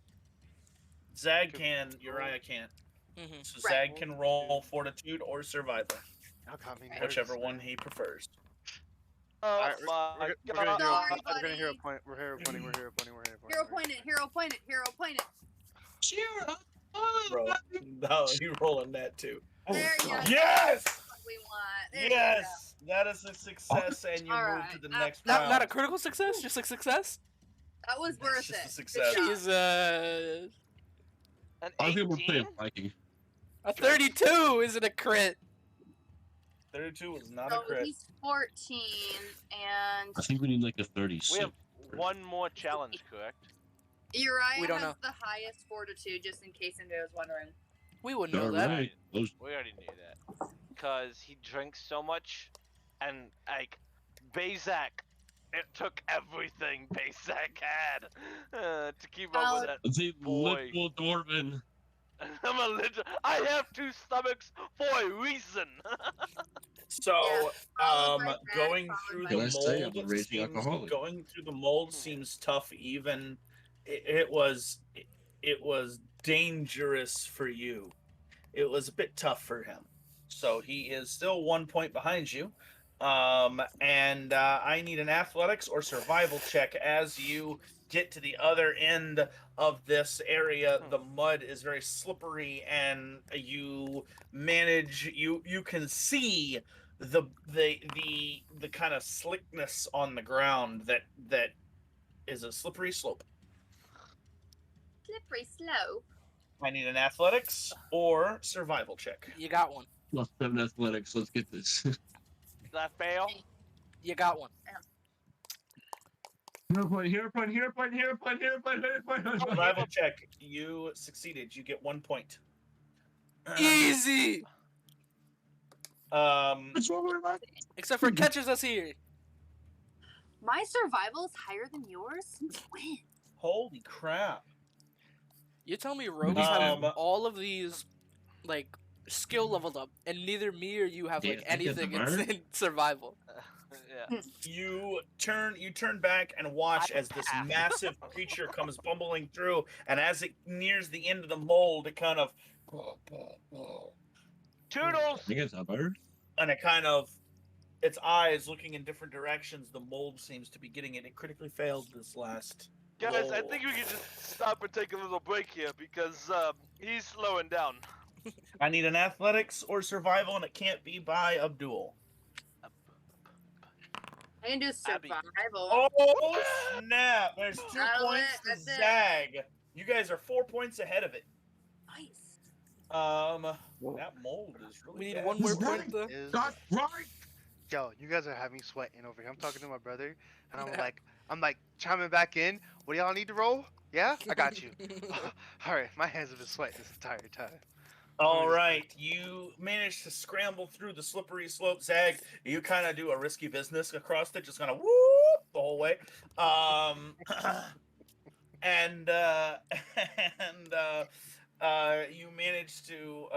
Zag can. Uriah can't. Mm-hmm. So Right. Zag can roll fortitude or survival, Y'all got me Right. nervous, whichever man. one he prefers. Oh Alright, my we're god. gonna hero Sorry, point. We're gonna hero buddy. point. We're hero pointing. We're hero pointing. We're hero pointing. Hero point it. Hero point it. Hero point it. Cheer up! Bro, no, you rolling that too. There you go. Yes! That's what we want. There you go. Yes! That is a success, and you All move right. to the next Not round. not a critical success, just a success. That was worth just a it. success. Good job. Jesus. An I think we're 18? playing Viking. A 32 isn't a crit. 32 was not So a crit. he's 14, and I think we need like a 36. We have one more challenge, correct? Uriah We don't has know. the highest fortitude, just in case anybody was wondering. We wouldn't know All that. right. Those We already knew that. Because he drinks so much, and, like, Bazak, it took everything Bazak had to keep up with that. the Boy. little dwarven. I'm a little. I have 2 stomachs for a reason. So, Yeah, followed by Zach, going followed through by the Can I say I'm a mold, raging seems, alcoholic? going through the mold seems tough. Even it was dangerous for you. It was a bit tough for him. So he is still 1 point behind you. And I need an athletics or survival check as you get to the other end of this area. The mud is very slippery, and you manage. You can see the kind of slickness on the ground that is a slippery slope. Slippery slope. I need an athletics or survival check. You got one. +7 athletics. Let's get this. Did I fail? You got one. Hero point, hero point, hero point, hero point, hero point, hero point, hero point. Survival check. You succeeded. You get 1 point. Easy. What's wrong with that? Except for catches us here. My survival is higher than yours since when? Holy crap. You tell me rogues have Um, all of these, like, skill leveled up, and neither me or you have, like, Yeah, I get the anything in, bird. in survival. Yeah. You turn back and watch as this massive creature comes bumbling through, and as it nears the end of the mold, it kind of Toodles! I think it's a bird. and it kind of its eyes looking in different directions. The mold seems to be getting it. It critically failed this last. Guys, I roll. think we can just stop and take a little break here because he's slowing down. I need an athletics or survival, and it can't be by Abdul. I can do Abby. survival. Oh snap! There's 2 That'll points it, to that's it. Zag. You guys are 4 points ahead of it. Nice. That mold is really We need bad. one more Right. point, though. Is That's right. yo, you guys are having me sweating over here. I'm talking to my brother, and I'm like chiming back in. What do y'all need to roll? Yeah, I got you. All right, my hands have been sweating this entire time. All right, you managed to scramble through the slippery slope, Zag. You kind of do a risky business across it, just kind of whoop the whole way. And you managed to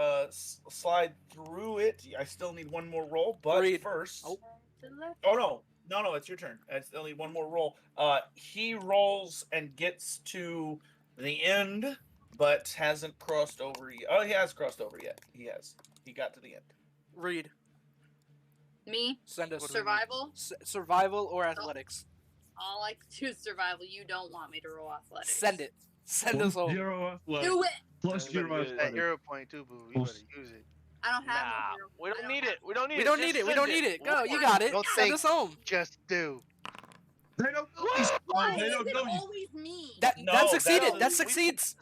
slide through it. I still need one more roll, but Reed. first. Oh. Oh no, it's your turn. I still need one more roll. He rolls and gets to the end, but hasn't crossed over yet. Oh, he has crossed over yet. He has. He got to the end. Reed, Me? send us What do we need? Survival? survival or athletics. All I can do is survival. You don't want me to roll athletics. Send it. Send us home. 0 athletic. Do it! Plus You 0 better use That athletic. hero point too, boo. You better use it. I don't have Nah, one. we don't need it. We don't need We it. don't Just need it. We send don't need it. Go. You What? got it. Don't Send think- us home. Just do. They don't know What? these Why cards. They is don't it know you. always me? That No, succeeded. that's- That succeeds.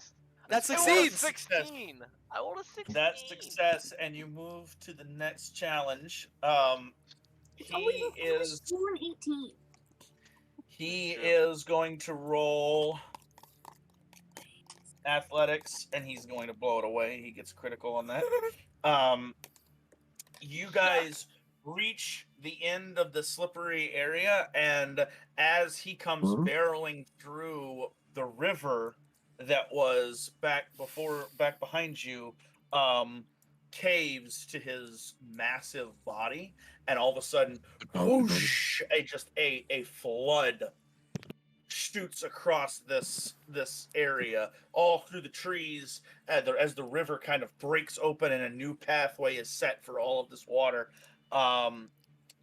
That I want a succeeds. 16. I want a 16. That's success, and you move to the next challenge. It's always He a is 2 and 18. he Sure. is going to roll athletics, and he's going to blow it away. He gets critical on that. You guys reach the end of the slippery area, and as he comes Mhm. barreling through the river that was back behind you, caves to his massive body, and all of a sudden, whoosh, a flood shoots across this area, all through the trees, as the river kind of breaks open and a new pathway is set for all of this water.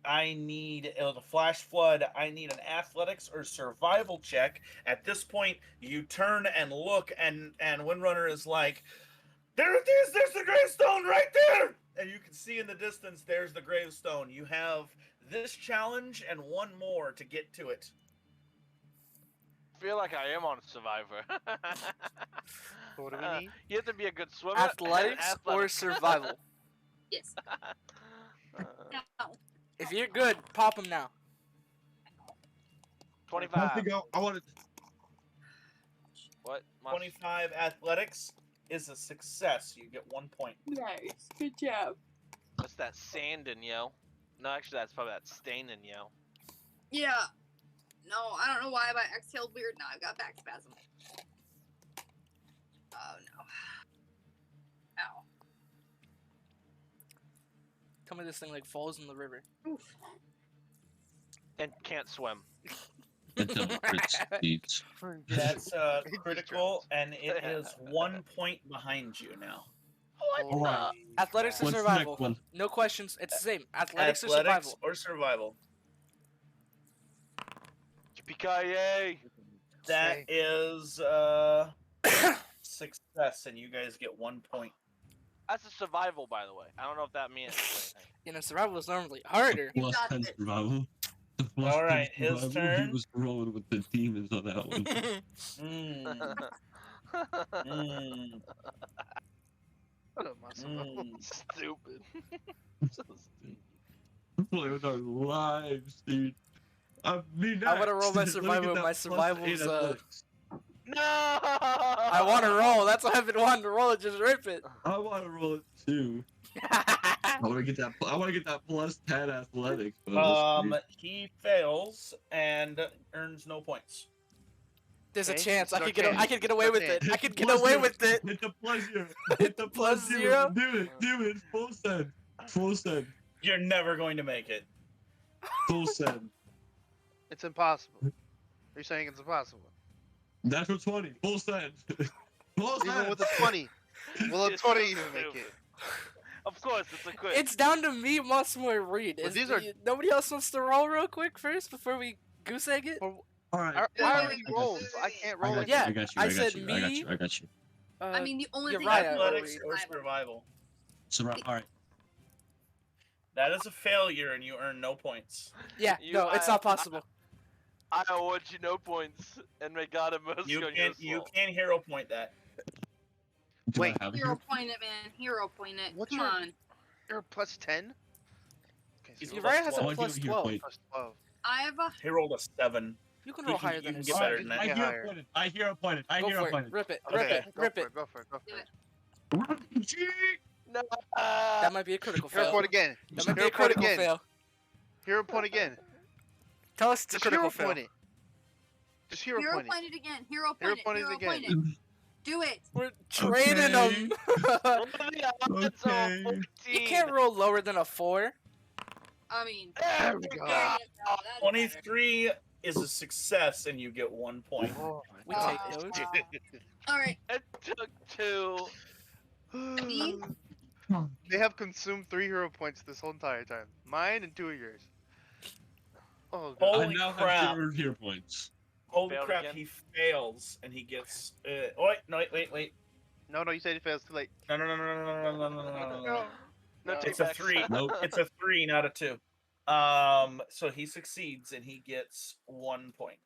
I need the flash flood. I need an athletics or survival check. At this point, you turn and look, and Windrunner is like, "There it is! There's the gravestone right there!" And you can see in the distance, there's the gravestone. You have this challenge and one more to get to it. I feel like I am on Survivor. So what do we need? You have to be a good swimmer. and Athletics or athletic. Yes. survival. No. If you're good, pop them now. 25. I wanted. What? 25 athletics is a success. You get 1 point. Nice. Good job. What's that sanding, yo? No, actually, that's probably that staining, yo. Yeah. No, I don't know why, but I exhaled weird. Now I've got back spasm. Oh no. Ow. Tell me this thing like falls in the river. Oof. And can't swim. Until it succeeds. That's It just critical, drowns. and it is 1 point behind you now. What Oh, Alright. the? Athletics or What's the survival? next one? No questions. It's the same. Athletics, or Athletics survival. or survival. Yippee-ki-yay! That is success, and you guys get 1 point. That's a survival, by the way. I don't know if that means anything. You know, survival is normally harder. You Plus got 10 this. survival. The plus All 10 right, his survival, turn. He was rolling with the demons on that one. Mm, mm, What a muscle. mm. Stupid. Play with our lives, dude. Me next. I wanna roll my Let me get survival, that my plus 8 survival's, athletics. No! I want to roll. That's why I've been wanting to roll it. Just rip it. I want to roll it too. I want to get that. I want to get that plus 10 athletics. He fails and earns no points. There's a Okay, chance. I it's could get. okay. I could get away with it. Hit I Hit could the get plus away zero. with it. Hit the plus 0. Hit the Plus plus zero. 0. Do it. Full send. Full send. You're never going to make it. Full send. It's impossible. You're saying it's impossible. Natural 20. Full send. Full Even send. with a 20. Will a You're 20 so even make stupid. it? Of course, it's a quiz. It's down to me, Massimo, and Reed. Well, Is these are- nobody else wants to roll real quick first before we goose egg it? All right. I wait, already wait, wait, rolled. wait, I can't I roll got it. you. Yeah, I got you. I I got said you. I got me. you. I got you. I mean, the only you're thing right, I can roll Athletics is or survival. survival. All right. That is a failure, and you earn no points. Yeah, You- no, it's not possible. I award you no points, and may God have mercy You on your can soul. hero point that. Do Wait. I have a Hero hero? point it, man. Hero point it. What's Come your- on. You're plus 10? Okay, He's Uriah plus has a 12. I'll plus give you a 12. point. Plus 12. I have a. He rolled a 7. You can You roll can- higher you than can a get Alright, better seven. than that. I Get hear higher. appointed. I hear appointed. I Go hear for it. appointed. Rip it. Okay, Rip it. go Rip for it. Go for it. Go for Do it. it. No. That might be a critical Hero fail. point again. That might be Hero a point critical again. fail. Hero point again. Tell us it's a Just critical hero fail. point it. Just hero Hero point it. pointed again. Hero Hero pointed. pointed Hero again. pointed. Do it. We're training them. What are the odds of Okay. 14? You can't roll lower than a 4. I mean. There we go. go. That's better. 23 is a success, and you get 1 point. Oh We my take God. those. All right. It took 2. Me? They have consumed 3 hero points this whole entire time. Mine and 2 of yours. Oh god. Holy I now crap. have 0 hero points. Holy Failed crap, again. he fails, and he gets... wait, no, wait. No, you said he fails too late. No. No, take It's a back. 3. Nope. It's a 3, not a 2. So he succeeds, and he gets 1 point.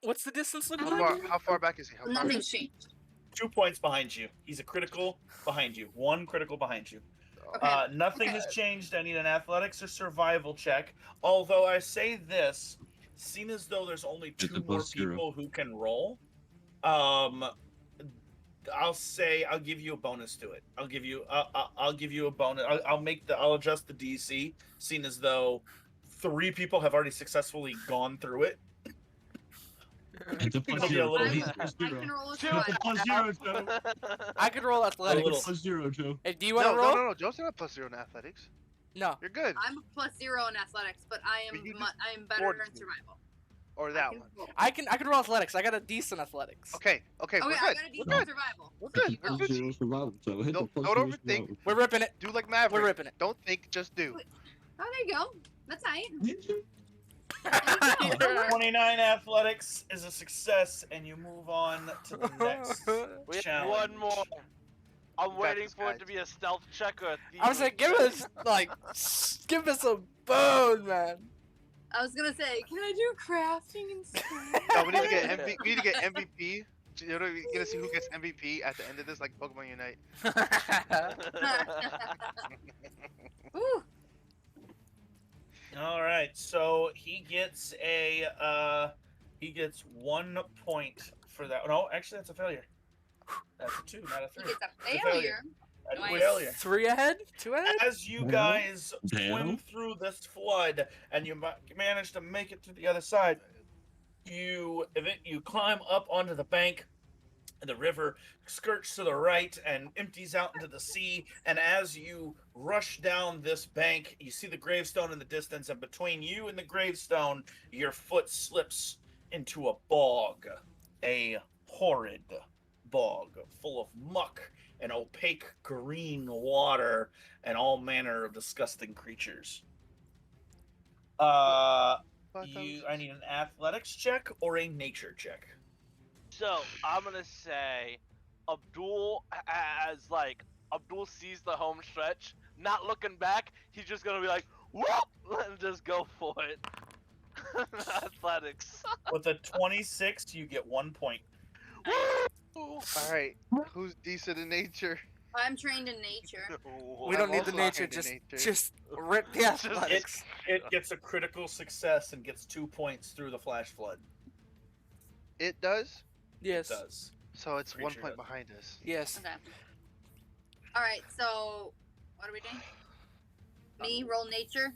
What's the distance look How like? far back is he? How far back? Nothing's changed. 2 points behind you. He's a critical behind you. 1 critical behind you. Okay. Nothing has changed. I need an athletics or survival check. Although I say this, seeing as though there's only It's 2 a more plus 0. people who can roll, I'll give you a bonus to it. I'll give you a bonus. I'll adjust the DC, seeing as though 3 people have already successfully gone through it. It's a plus It'll be a 0. little Joe. easier. Plus I 0. can roll a Two. It's a survival. plus 0, Joe. I could roll athletics. little. Plus 0, Joe. Hey, do you want to roll? No. Joe's not a plus 0 in athletics. No. You're good. I'm a plus 0 in athletics, but I am But you I am better fortitude. in survival. Or I that can one. roll. I could roll athletics. I got a decent athletics. Okay, Okay, we're I good. got a We're decent good. survival. We're There good. you We're go. Plus 0 survival, Joe. Hit the Don't- plus don't 0 overthink. survival. We're ripping it. Do like Maverick. We're ripping it. Don't think, just do. Oh, there you go. That's tight. 29 athletics is a success, and you move on to the next We have challenge. one more. I'm got waiting this, for it guys. to be a stealth check or a I was like, give us give us a bone, man. I was gonna say, can I do crafting instead? No, we need to get MVP. We need to get MVP. You know, we're gonna see who gets MVP at the end of this, like Pokemon Unite. Ooh. All right, so he gets 1 point for that. No, actually, that's a failure. That's a 2, not a He 3. gets a failure. failure. That's a Nice. failure. 3 ahead? 2 ahead? As you Damn. guys Damn. swim through this flood and you manage to make it to the other side, you climb up onto the bank. And the river skirts to the right and empties out into the sea. And as you rush down this bank, you see the gravestone in the distance. And between you and the gravestone, your foot slips into a bog, a horrid bog full of muck and opaque green water and all manner of disgusting creatures. I need an athletics check or a nature check. So I'm gonna say Abdul sees the home stretch, not looking back. He's just gonna be like, whoop, and just go for it. Athletics. With a 26, you get 1 point. All right, who's decent in nature? I'm trained in nature. We don't I'm need the also nature, trained in nature. just rip the athletics. It gets a critical success and gets 2 points through the flash flood. It does. Yes. It does. So it's 1 Creature point does. behind us. Yes. Okay. All right. So, what are we doing? Me roll nature.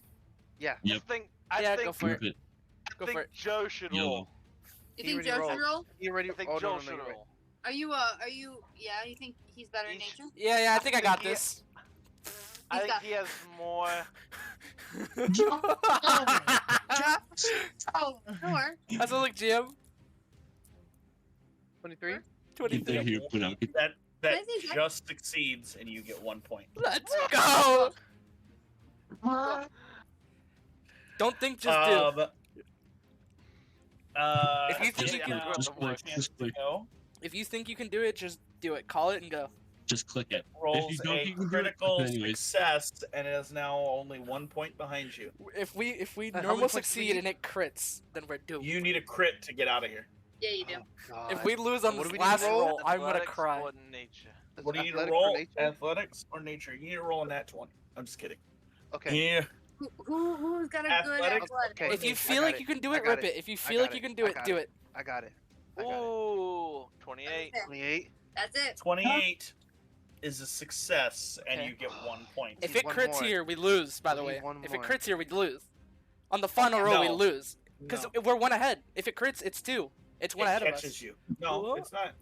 Yep. I think Yeah, go for Rip it. Go for it. Joe should Yellow. roll. You He think already Joe should rolled. roll? You already? I think Oh, Joe no, should you're right. roll. Are you? Yeah. You think he's better in He's- nature? Yeah, I think I got Yeah. this. I He's think got- he has more. Sure. That's a look, Jim. 23. Get 23. that hero point out. That Can I see that? just succeeds and you get 1 point. Let's go. Don't think, just do. If you think you yeah, can- now Just the click, chance just to click. go. If you think you can do it, just do it. Call it and go. Just click it. Rolls don't a think you can do it, critical anyways. success and is now only 1 point behind you. If we How many normal points do we succeed need? and it crits, then we're doomed. You need a crit to get out of here. Yeah, you do. God. If we lose on What this do we need to last roll? roll, I'm gonna Athletics cry. or nature. Is What do you need to athletic or roll? nature? Athletics or nature? You need to roll a nat 20. I'm just kidding. Okay. Yeah. Who's got a good Athletics? athletic? Okay. If you I feel got like it. you can do I it, got rip it. it. If you I feel got like it. you can do I it, got do it. it. I got it. I got it. Ooh, 28. 28. That's it. 28 is a success, and Okay. you get 1 point. If need it one crits more. here, we lose. By We the need way, one if it more. crits here, we lose. On the final roll, we No. lose because No, we're one ahead. If it crits, it's 2. It's one it ahead of catches us. you. No, What? it's not.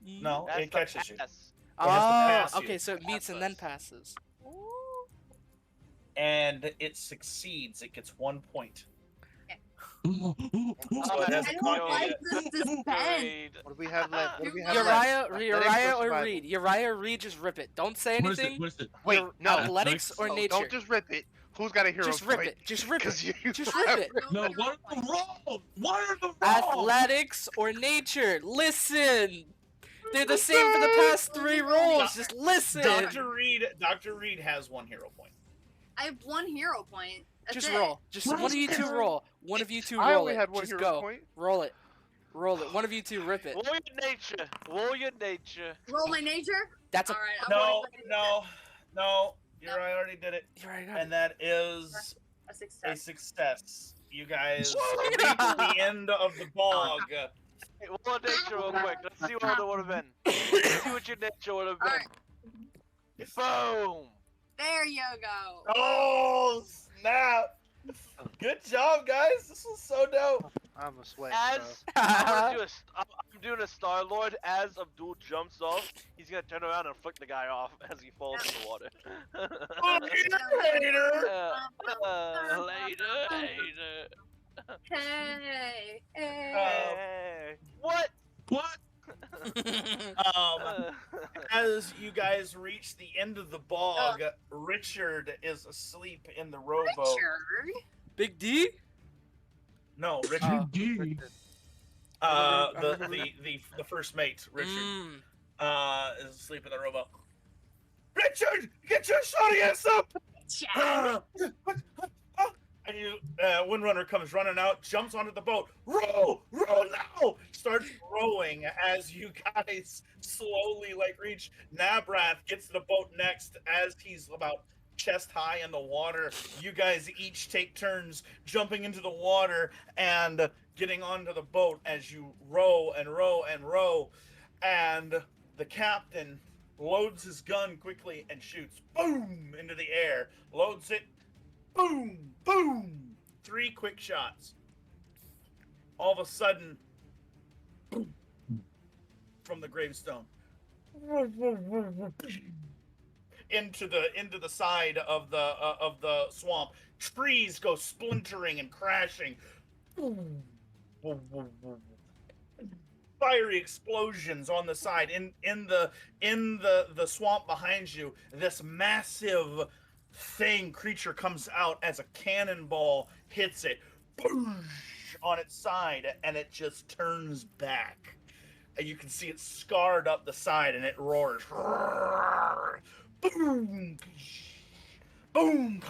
No, That's it the catches you. pass. It has to Oh, pass you. okay. So it meets Pass and then us. passes. And it succeeds. It gets 1 point. Oh, it that's hasn't I caught don't you like yet. the suspense. Grade. What do we have left? What do we have Uriah, left? Uriah Athletics or survival? Reed? Uriah or Reed, just rip it. Don't say What is it? anything. What is it? Wait, Your no. Athletics or No, nature? don't just rip it. Who's got a hero Just rip point? it. Just rip Because it. you Just I rip have it. No, hero what are the point. rolls? What are the rolls? Athletics or nature? Listen. They're the same for the past 3 rolls. Just listen. Dr. Reed has 1 hero point. I have 1 hero point. That's Just it. roll. Just one of you two roll. One of you two I roll only it. had 1 Just hero go. point. Roll it. Roll it. One of you two rip it. Roll your nature. Roll your nature. Roll my nature. That's a. All right. I'm No, rolling my nature. no. I already did it. You already got it. And that is A a success. success. You guys Woo! reach the end of the bog. Hey, roll your nature real quick. Let's see what it would have been. Let's see what your nature would have All been. right. Boom. There you go. Oh, snap. Good job, guys. This was so dope. I'm a sweat. As I'm doing a Star Lord. As Abdul jumps off, he's gonna turn around and flick the guy off as he falls in the water. Later. Later. Hey. Hey. Hey. What? What? As you guys reach the end of the bog, Richard is asleep in the rowboat. Richard. Big D? No, Richard. Oh. Gee. The first mate, Richard, Mm. is asleep in the rowboat. Richard, get your shorty ass up! Chad. And you, Windrunner comes running out, jumps onto the boat. Row now! Starts rowing as you guys slowly reach. Nabrath gets to the boat next as he's about chest high in the water. You guys each take turns jumping into the water and getting onto the boat as you row and row and row. And the captain loads his gun quickly and shoots. Boom! Into the air. Loads it. Boom! Boom! 3 quick shots. All of a sudden, boom, from the gravestone. Into the side of the swamp. Trees go splintering and crashing. Fiery explosions on the side. In the swamp behind you, this massive creature comes out as a cannonball hits it on its side, and it just turns back. And you can see it scarred up the side, and it roars. Boom! Boom!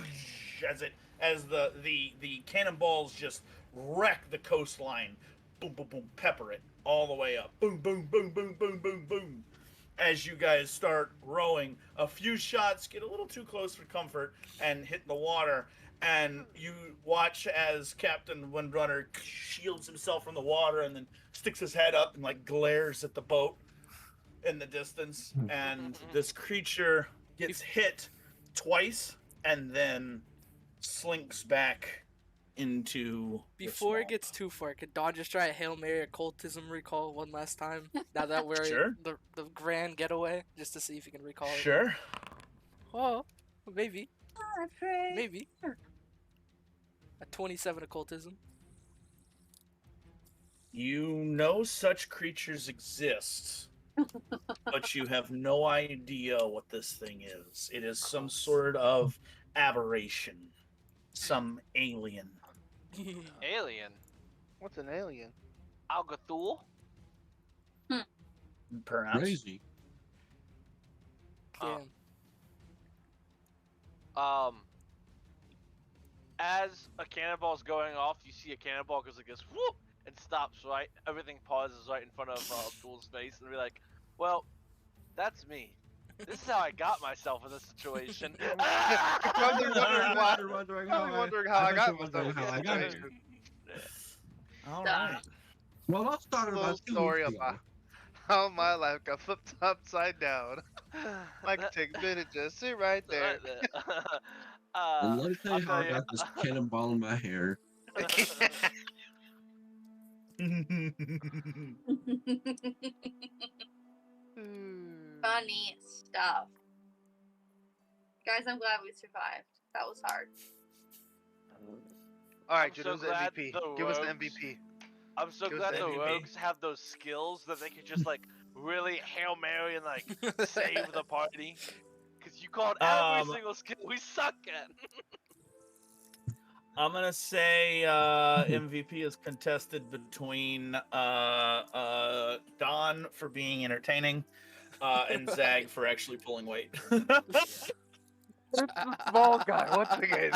As the cannonballs just wreck the coastline. Boom, boom, boom, pepper it all the way up. Boom, boom, boom, boom, boom, boom, boom. As you guys start rowing, a few shots get a little too close for comfort and hit the water, and you watch as Captain Windrunner shields himself from the water and then sticks his head up and glares at the boat in the distance. And this creature gets hit twice and then slinks back into the Before it swamp. gets too far, could Dawn just try a Hail Mary occultism recall one last time? Now that we're Sure. the grand getaway, just to see if you can recall it. Sure. Oh, maybe. I pray. Maybe. A 27 occultism. You know such creatures exist, but you have no idea what this thing is. It is some sort of aberration, some alien. Alien. What's an alien? Algathul. Perhaps. Crazy. Damn. As a cannonball's going off, you see a cannonball goes like this, whoop, and stops right. Everything pauses right in front of Abdul's face, and be like, "Well, that's me." This is how I got myself in this situation. You're probably wondering why. Wondering Probably wondering how I got myself in how this I got here. situation. All Duh. right. Well, that started Little about 2 story weeks ago. about how my life got flipped upside down. I can take a minute, just sit right there. And let me tell I'll you how I tell got this cannonball in my hair. Funny stuff. Guys, I'm glad we survived. That was hard. All right, I'm Jude, so who's the glad MVP? the Give us the rogues- MVP. I'm so Give us glad the the MVP. rogues have those skills that they can just like really Hail Mary and like save the party. Cause you called every single skill we suck at. I'm gonna say MVP is contested between Don for being entertaining and Zag for actually pulling weight. Small guy, once again.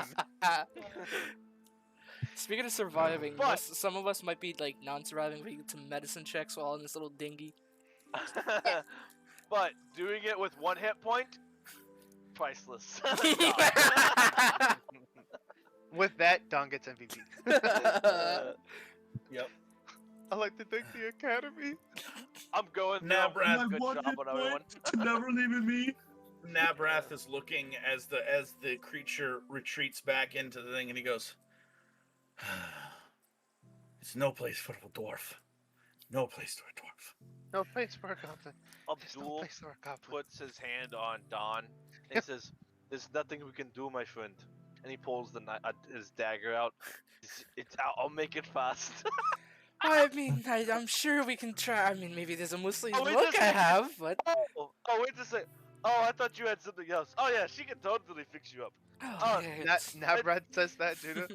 Speaking of surviving, But- some of us might be like non-surviving. We get some medicine checks while in this little dinghy. But doing it with 1 hit point, priceless. With that, Don gets MVP. Yep. I like to thank the Academy. I'm going through. Now, I'm Brad, doing a good job on everyone. Never leaving me. Nabrath is looking as the creature retreats back into the thing, and he goes, "It's no place for a dwarf. No place for a dwarf." No place for a goblin. There's no Abdul place for a goblin. puts his hand on Don and he says, "There's nothing we can do, my friend." And he pulls his dagger out. It's out. I'll make it fast. I mean, I'm sure we can try. I mean, maybe there's a Muslim Oh, wait, look this I is- have, but oh, wait a second. Oh, I thought you had something else. Oh yeah, she can totally fix you up. oh, yeah, it's- Now Brad says that, Judah.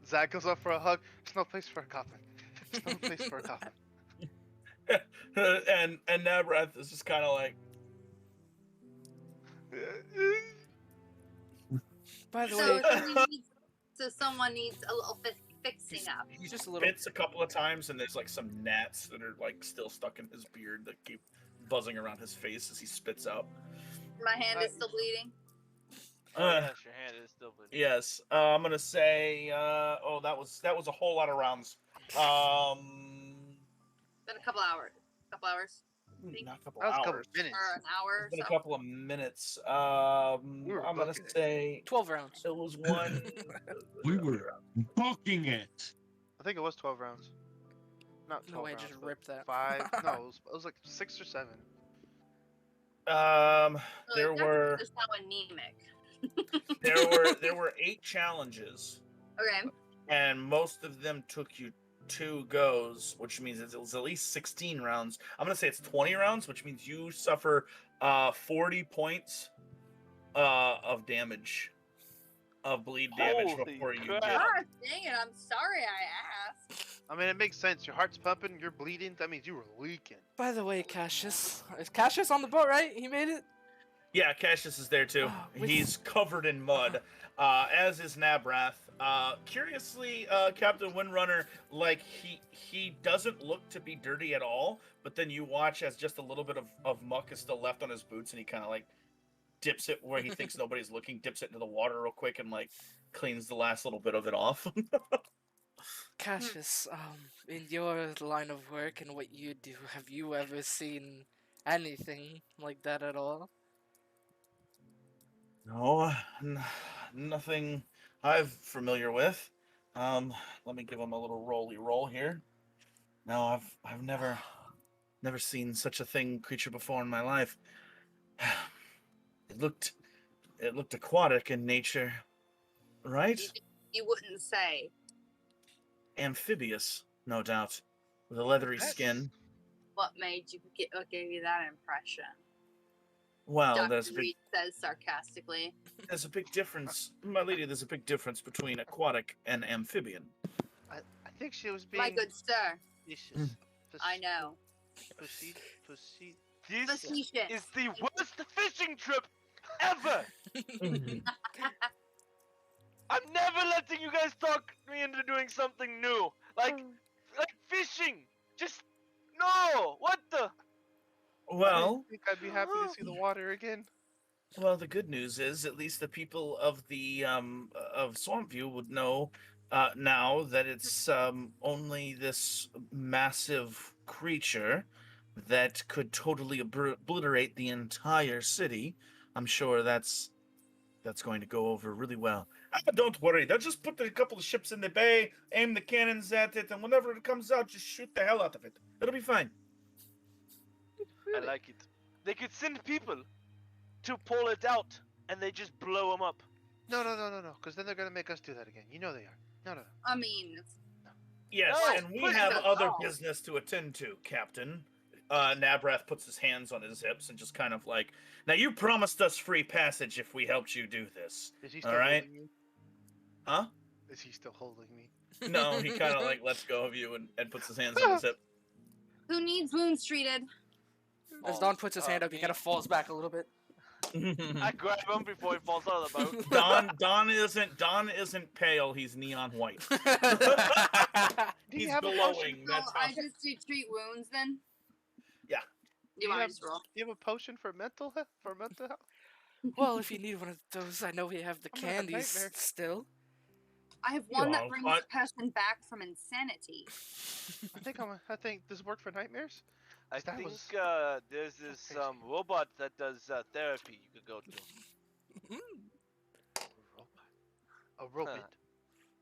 Zach goes up for a hug. There's no place for a goblin. There's no place for a goblin. and Nabrath is just kind of like, by the So, way, someone needs a little fixing up. he Just a little- spits a couple of times, and there's like some gnats that are like still stuck in his beard that keep buzzing around his face as he spits out. My hand is still bleeding. Oh yes, your hand is still bleeding. Yes, I'm gonna say. Oh, that was a whole lot of rounds. Been a couple hours. Not a couple That was a couple hours. minutes. Or an hour or It's been a so. couple of minutes. We were I'm gonna booking it. say 12 rounds. it was one. We were booking it. I think it was 12 rounds. Not 12 No way, rounds. just but rip that. 5. No, it was like 6 or 7. So There that's were just how anemic. there were 8 challenges, Okay. and most of them took you 2 goes, which means it was at least 16 rounds. I'm gonna say it's 20 rounds, which means you suffer 40 points of damage, of bleed damage Holy before you crap. get. Gosh dang it! I'm sorry I asked. I mean, it makes sense. Your heart's pumping, you're bleeding. That means you were leaking. By the way, Cassius. Is Cassius on the boat, right? He made it? Yeah, Cassius is there too. Oh, with- He's covered in mud, as is Nabrath. Curiously, Captain Windrunner, like he doesn't look to be dirty at all. But then you watch as just a little bit of muck is still left on his boots, and he kind of like dips it where he thinks nobody's looking, dips it into the water real quick, and like cleans the last little bit of it off. Cassius, in your line of work and what you do, have you ever seen anything like that at all? No, nothing I'm familiar with. Let me give him a little roll here. No, I've never seen such a creature before in my life. It looked aquatic in nature, right? You wouldn't say. Amphibious, no doubt, with a leathery Yes. skin. What gave you that impression? Well, Dr. there's Reed says sarcastically. a big difference, my lady. There's a big difference between aquatic and amphibian. I think she was being My good sir, facetious. I know. Facetious. This Facetious. is the worst fishing trip ever. I'm never letting you guys talk me into doing something new. Like fishing. Just no. What the? Well, think I'd be happy to see the water again. well, the good news is at least the people of the of Swampview would know now that it's only this massive creature that could totally obliterate the entire city. I'm sure that's going to go over really well. Don't worry, they'll just put a couple of ships in the bay, aim the cannons at it, and whenever it comes out, just shoot the hell out of it. It'll be fine. I like it. They could send people to pull it out, and they just blow them up. No, because then they're gonna make us do that again. You know they are. No. I mean, Yes, No, and we push have us other off. business to attend to, Captain. Nabrath puts his hands on his hips and just kind of like, now you promised us free passage if we helped you do this. Is he still All right? holding me? Huh? Is he still holding me? No, he kind of like lets go of you and puts his hands on his hip. who needs wounds treated? As Don puts his hand up, he kind of falls back a little bit. I grab him before he falls out of the boat. Don isn't pale, he's neon white. Do He's you have a glowing. potion? So That's how I just do treat wounds then. Yeah. You want have, to just roll? do you have a potion for mental health? Well, if you need one of those, I know we have the I'm gonna have candies nightmares. still. I have one that know, brings but- a person back from insanity. I think this worked for nightmares. I That think was- there's this crazy. robot that does therapy you could go to. A robot.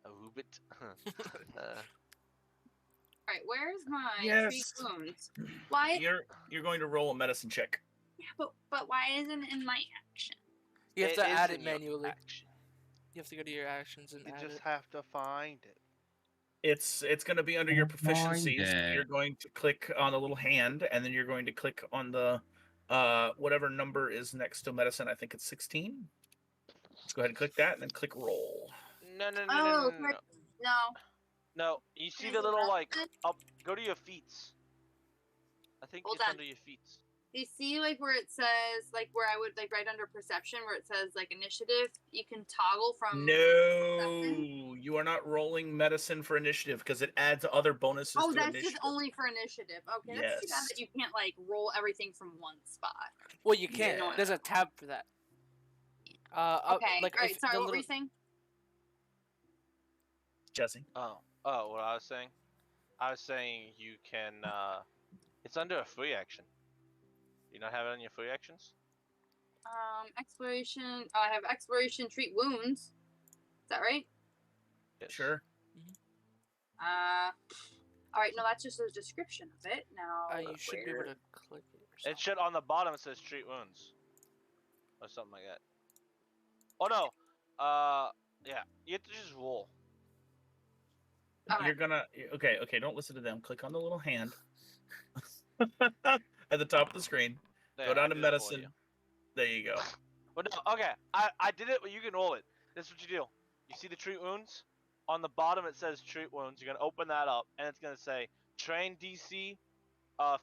A robot. All right, where's my Yes. treat wounds? Why? You're going to roll a medicine check. Yeah, but why isn't it in my action? You have to is add in it your manually. action. You have to go to your actions and You add just it. have to find it. It's going to be under your proficiencies. it. You're going to click on the little hand, and then you're going to click on the whatever number is next to medicine. I think it's 16. Let's go ahead and click that, and then click roll. No. Oh, no. No, you see Can the I do little that like then? up. Go to your feats. I think Hold it's on. under your feats. Do you see like where it says like where I would like right under perception where it says like initiative? You can toggle from. No, you are not rolling medicine for initiative because it adds other bonuses Oh, to that's initiative. just only for initiative. Okay, that's too bad Yes. that you can't like roll everything from one spot. Well, you can't. annoying. There's a tab for that. Okay, like all right. if Sorry, the what were you little- saying? Jesse. Oh, what I was saying? I was saying you can. It's under a free action. You not have it on your free actions? Exploration. Oh, I have exploration. Treat wounds. Is that right? Yes. Sure. All right. No, that's just a description of it. Now. You should be able where- to click it. Or It something. should on the bottom. It says treat wounds, or something like that. Oh no. Yeah. You have to just roll. Okay. You're gonna okay. Don't listen to them. Click on the little hand at the top of the screen. There, Go I down to did it for medicine. you. There you go. Well, no, okay. I did it, but you can roll it. This is what you do. You see the treat wounds? On the bottom it says treat wounds. You're gonna open that up, and it's gonna say train DC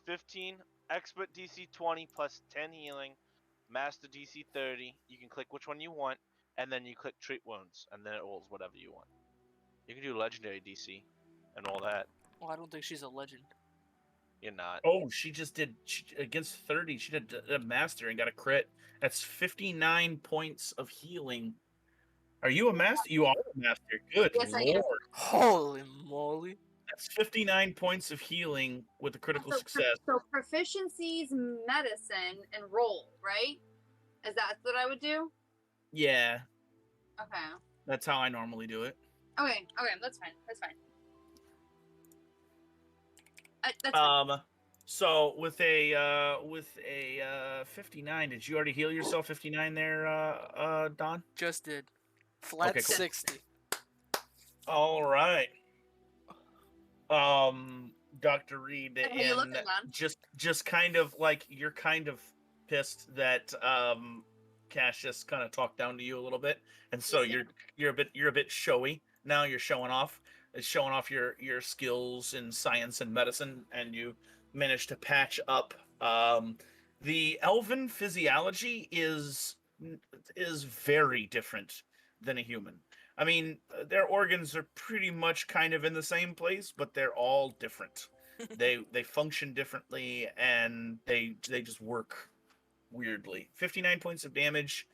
15, expert DC 20 plus 10 healing, master DC 30. You can click which one you want, and then you click treat wounds, and then it rolls whatever you want. You can do legendary DC and all that. Well, I don't think she's a legend. You're not. Oh, she just did against 30. She did a master and got a crit. That's 59 points of healing. Are you a master? You are a master. Good Yes, I am. lord. Holy moly! That's 59 points of healing with a critical So, success. So proficiencies, medicine, and roll. Right? Is that what I would do? Yeah, Okay. that's how I normally do it. Okay. That's fine. That's fine. That's fine. So with a 59, did you already heal yourself 59 there, Don? Just did. Flat Okay, cool. 60. All right. Dr. Reed, How you looking, and Don? just kind of like you're kind of pissed that Cassius kind of talked down to you a little bit, and so Yeah. you're a bit showy now. You're showing off your skills in science and medicine, and you managed to patch up. The elven physiology is very different than a human. I mean, their organs are pretty much kind of in the same place, but they're all different. They function differently, and they just work weirdly. 59 points of damage.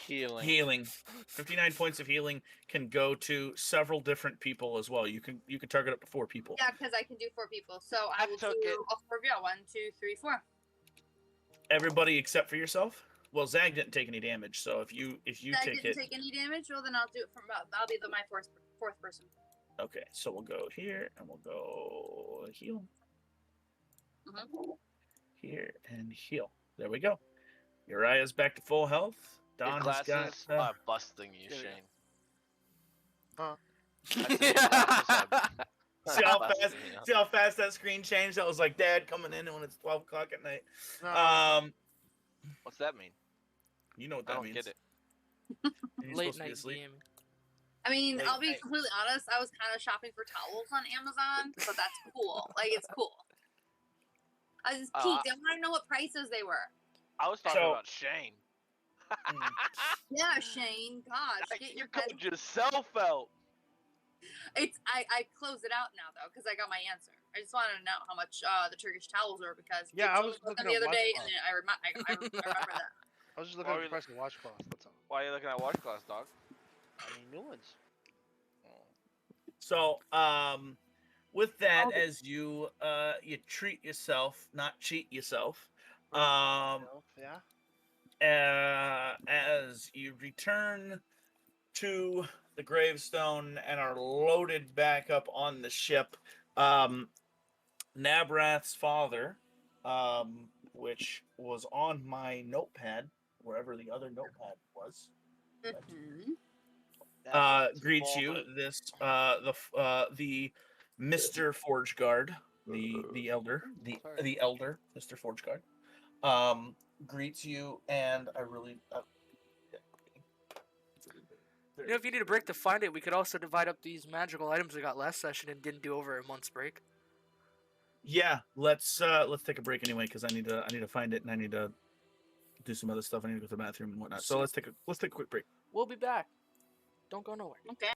Healing? Healing. 59 points of healing can go to several different people as well. You can target up to 4 people. Yeah, because I can do 4 people. So I will took do it. all 4 of you. 1, 2, 3, 4. Everybody except for yourself. Well, Zag didn't take any damage, so if you I take didn't it, take any damage. Well, then I'll do it from. I'll be my fourth person. okay. So we'll go here and we'll go heal Mhm. here and heal. There we go. Uriah's back to full health. Your Don has got. glasses are busting you, There we go. Shane. Huh? I said your glasses are See how busting fast? you. See how fast that screen changed? That was like Dad coming in when it's 12 o'clock at night. No, What's that mean? You know what I that don't means. get it. You're Late supposed to be night asleep. gaming. I mean, Wait, I'll be I- completely honest. I was kind of shopping for towels on Amazon, but that's cool. Like, it's cool. I just peeked. I want to know what prices they were. I was talking So- about Shane. Mm. Yeah, Shane. Gosh, get You your head. called yourself out. I closed it out now though because I got my answer. I just wanted to know how much the Turkish towels were because Yeah, Jake I told was me about them looking the at other day, washcloth. and I remember that. I was just looking Why at the we- price of washcloth. That's all. Why are you looking at washcloths, dog? I mean, new ones. So, with that, Oh. as you you treat yourself, not cheat yourself, Yeah. as you return to the gravestone and are loaded back up on the ship, Nabrath's father, which was on my notepad, wherever the other notepad was, Mhm. greets you. This the Mr. Forge Guard, the elder, Sorry. the elder, Mr. Forge Guard, greets you, and I really. You know, if you need a break to find it, we could also divide up these magical items we got last session and didn't do over a month's break. Yeah, let's take a break anyway because I need to find it and I need to do some other stuff. I need to go to the bathroom and whatnot. So let's take a quick break. We'll be back. Don't go nowhere. Okay.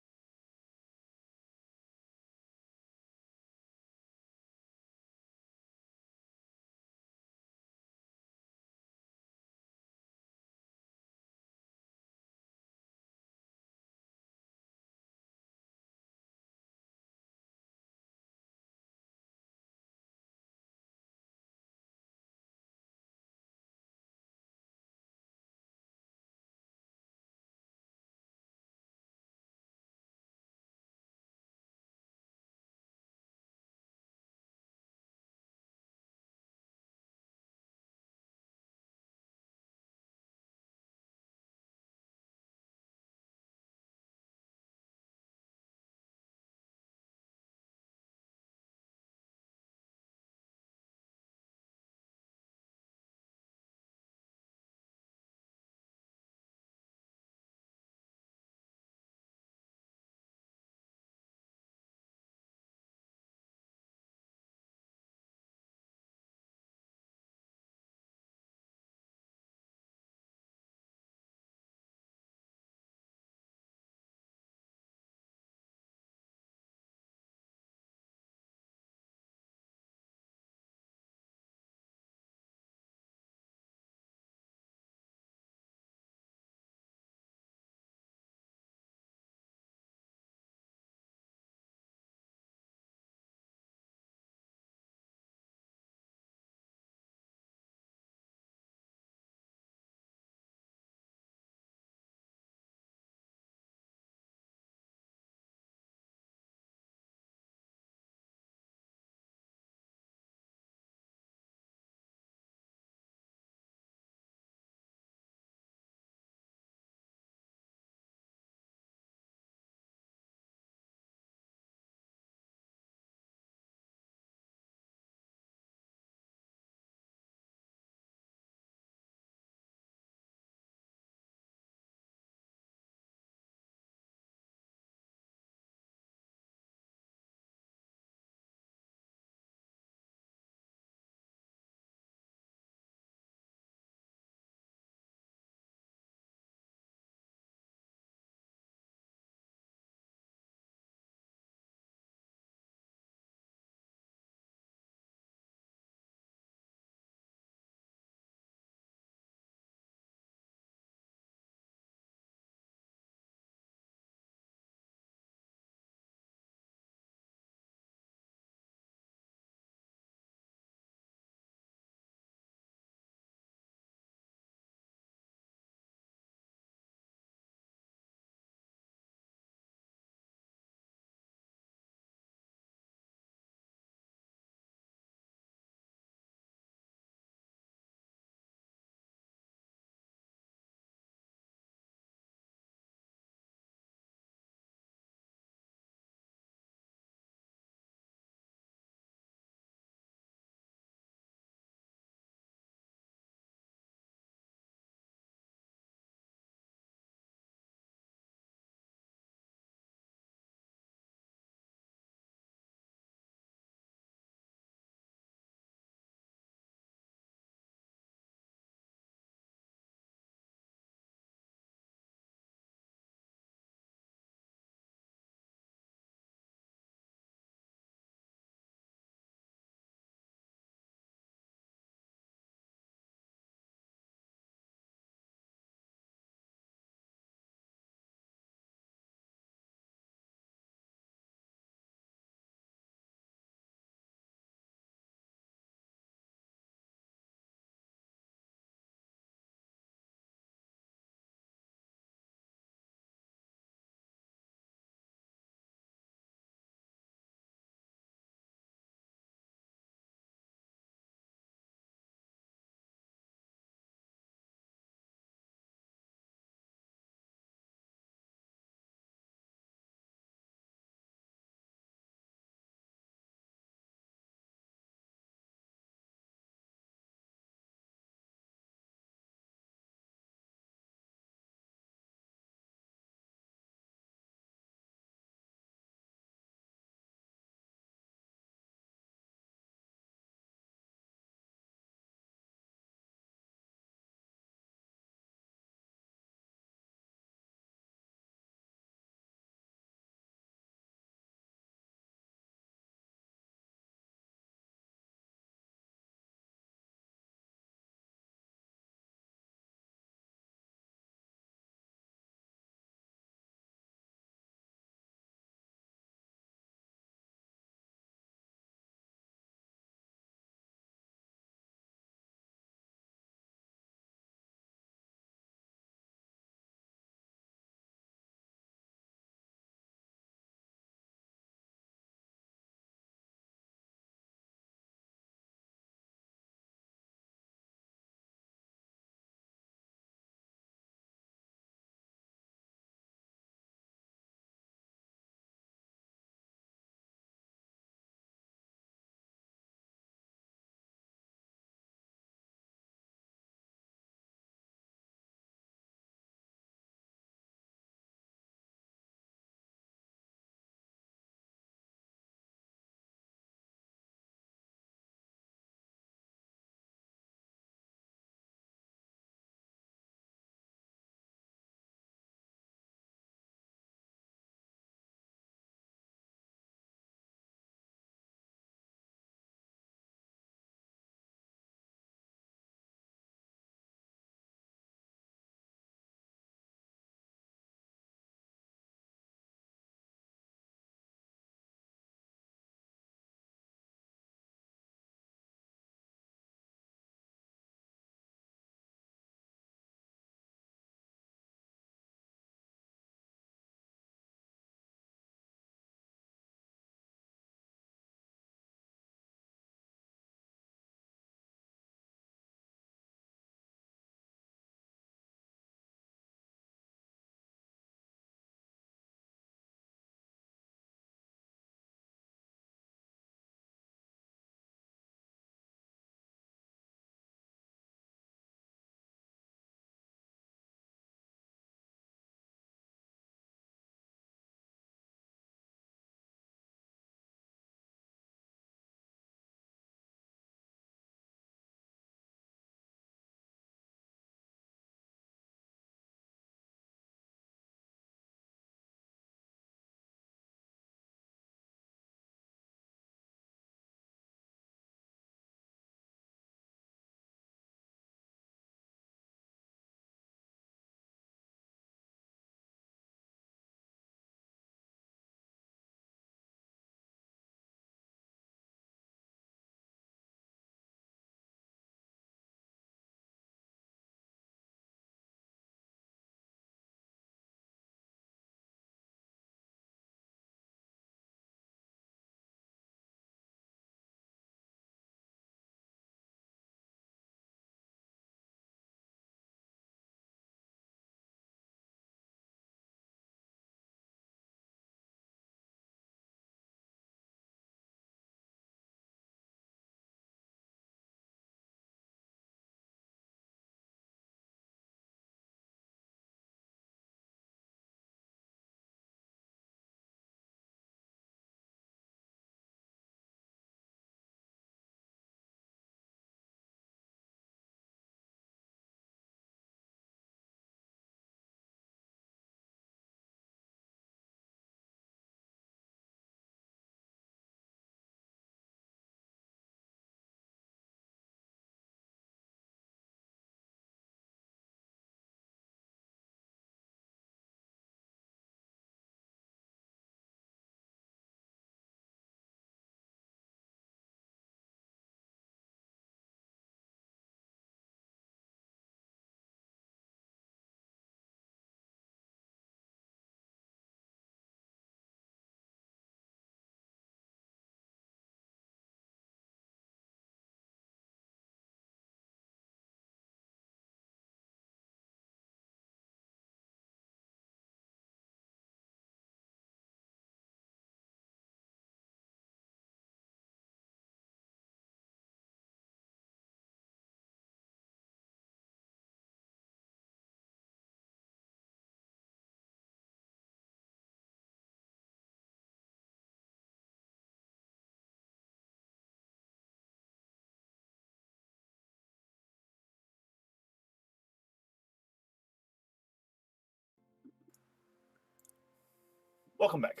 Welcome back.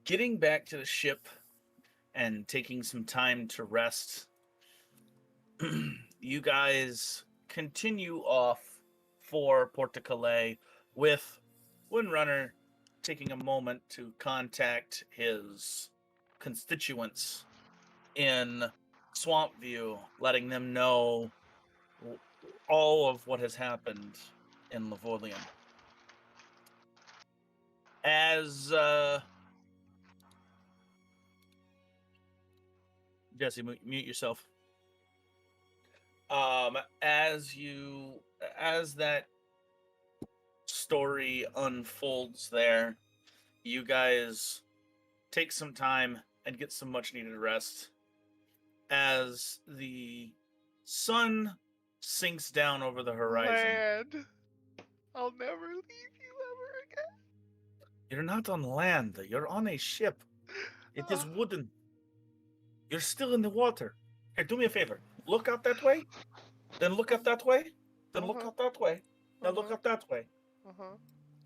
Getting back to the ship and taking some time to rest, you guys continue off for Porto Calais with Windrunner taking a moment to contact his constituents in Swampview, letting them know all of what has happened in Lavolian. As Jesse, mute yourself. As that story unfolds there, you guys take some time and get some much needed rest as the sun sinks down over the horizon. Land. I'll never leave you ever again. You're not on land, you're on a ship. It is wooden. You're still in the water. Here, do me a favor. Look out that way. Then look up that way. Then look up that way. Then look up that way.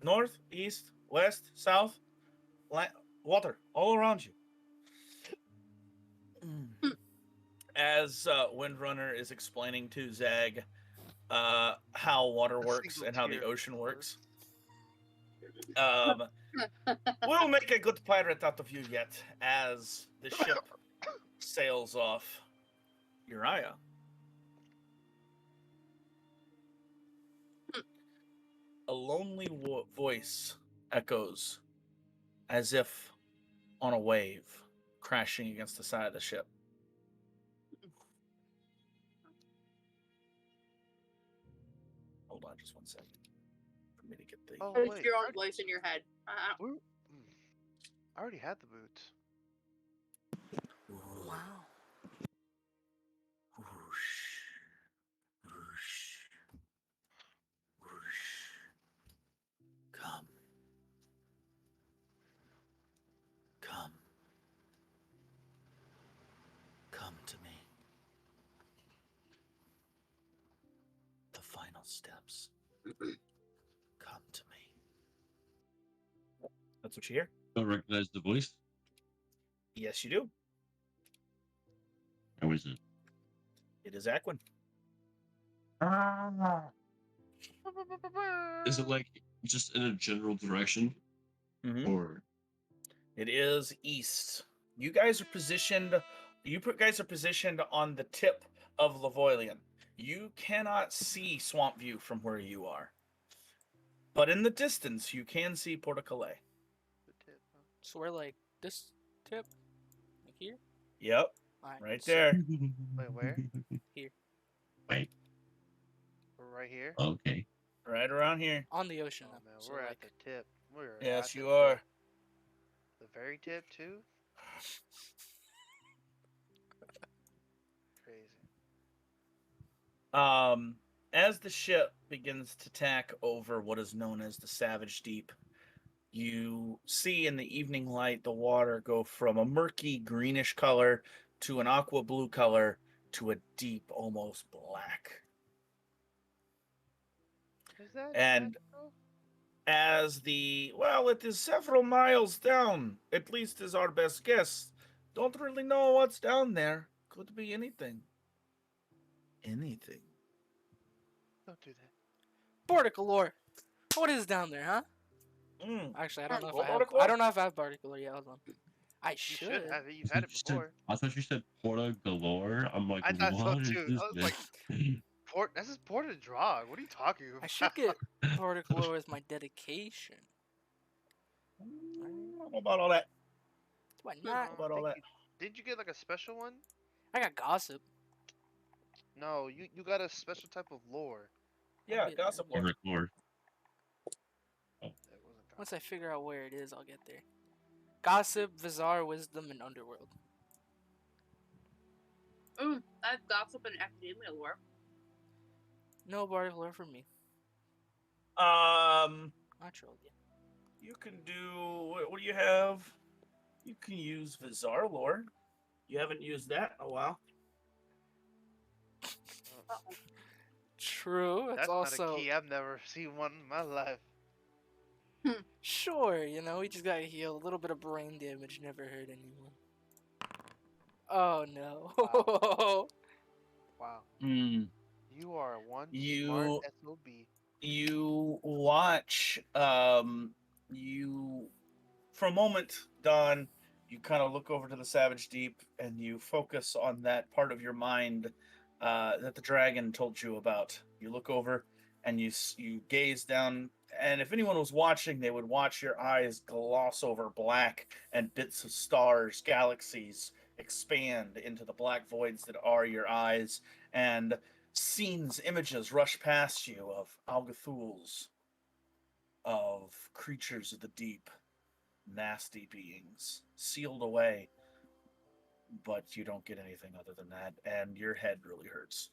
North, east, west, south, water all around you. As Windrunner is explaining to Zag how water works and how the ocean works, we'll make a good pirate out of you yet as the ship sails off Uriah. A lonely voice echoes as if on a wave crashing against the side of the ship. Hold on just one second for me to get the... Oh, It's wait. your own voice in your head. I already had the boots. Wow. Whoosh, whoosh, whoosh. Come. Come. Come to me. The final steps. Come to me. That's what you hear? Don't recognize the voice. Yes, you do. How is it? It is Aquin. Is it like just in a general direction, or It is east. You guys are positioned. Guys are positioned on the tip of Lavoilian. You cannot see Swampview from where you are, but in the distance, you can see Porto Calais. So we're like this tip, like here. Yep, Alright, right so- there. Wait, where? Here. Wait. We're right here. Okay. Right around here. on the ocean. Oh, man, so we're like, at the tip. We're Yes, at you the are. tip. The very tip too. Crazy. As the ship begins to tack over what is known as the Savage Deep, you see in the evening light the water go from a murky greenish color to an aqua blue color to a deep, almost black. Is that And natural? as it is several miles down, at least is our best guess. Don't really know what's down there. Could be anything. Anything. Don't do that. Bardicolore. What is down there, huh? Mm. Actually, I don't know if Well, I have. Bardicolore? I don't know if I have Bardicolore yet. Hold on. I You should. should have it. You've had it before. I thought you said Porta Galore. I'm like, I thought so what is too. this? I was like, This is Porta Drog. What are you talking about? I should get Bardicolore with my dedication. I don't know about all that. Why No, not? about all think that? Didn't you get like a special one? I got gossip. No, you got a special type of lore. Yeah, get gossip that. lore. Bardicolore. That wasn't Once I figure out where it is, I'll get there. Gossip, Vizar, Wisdom, and Underworld. That's gossip and academia lore. No Bardicolore for me. I trolled you. You can do. What do you have? You can use Vizar lore. You haven't used that in a while. True. It's That's also not a key. I've never seen one in my life. Sure, we just got healed. A little bit of brain damage never hurt anyone. Oh no. Wow. Hmm. You are one smart You SOB. you watch you for a moment, Don, you kind of look over to the Savage Deep and you focus on that part of your mind that the dragon told you about. You look over and you gaze down, and if anyone was watching, they would watch your eyes gloss over black, and bits of stars, galaxies expand into the black voids that are your eyes, and scenes, images rush past you of Algathuls, of creatures of the deep, nasty beings sealed away, but you don't get anything other than that, and your head really hurts.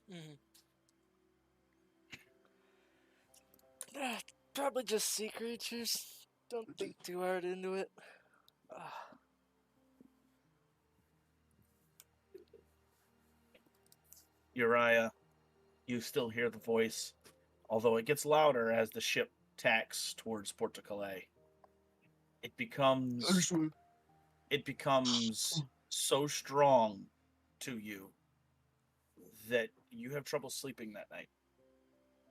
Probably just sea creatures. Don't think too hard into it. Uriah, you still hear the voice, although it gets louder as the ship tacks towards Port Calais. It becomes so strong to you that you have trouble sleeping that night.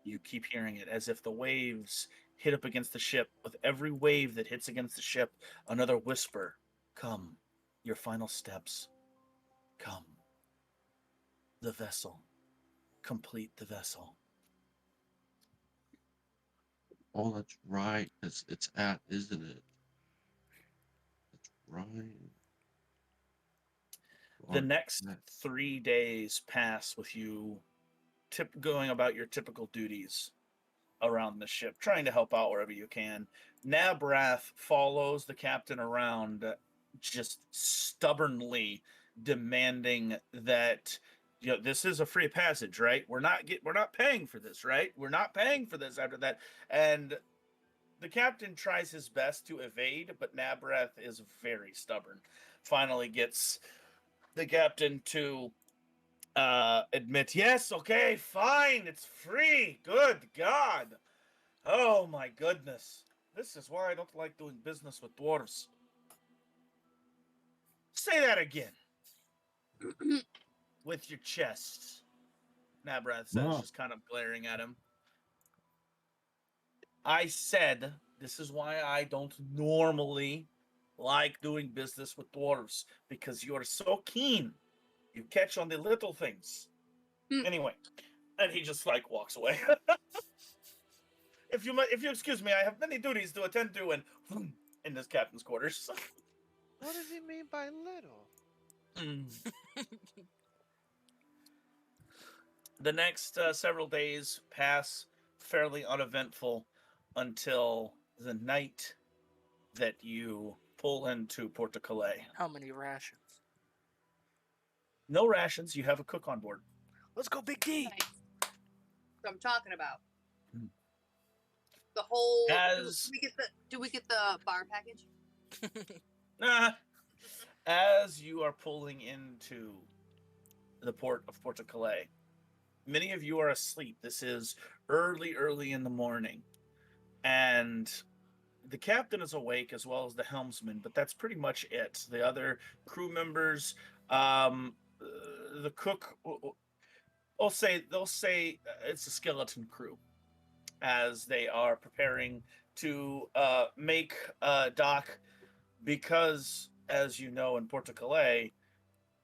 You keep hearing it as if the waves hit up against the ship. With every wave that hits against the ship, another whisper. Come, your final steps. Come. The vessel. Complete the vessel. Oh, that's right. It's at, isn't it? That's right. The next 3 days pass with you going about your typical duties around the ship, trying to help out wherever you can. Nabrath follows the captain around, just stubbornly demanding that this is a free passage, right? We're not paying for this, right? We're not paying for this after that. And the captain tries his best to evade, but Nabrath is very stubborn. Finally gets the captain to admit, yes, okay, fine, it's free. Good God. Oh my goodness. This is why I don't like doing business with dwarves. Say that again. With your chest. Nabrath says, No. just kind of glaring at him. I said, this is why I don't normally like doing business with dwarves, because you are so keen. You catch on the little things. Anyway, and he just walks away. If you excuse me, I have many duties to attend to, and in this captain's quarters. What does he mean by little? The next several days pass fairly uneventful until the night that you pull into Port Calais. How many rations? No rations. You have a cook on board. Let's go, Big D. Nice. That's what I'm talking about. The whole. As Do we get the bar package? as you are pulling into the port of Port Calais, many of you are asleep. This is early in the morning, and the captain is awake as well as the helmsman, but that's pretty much it. The other crew members, the cook, they'll say it's a skeleton crew, as they are preparing to make dock, because, as you know, in Port Calais,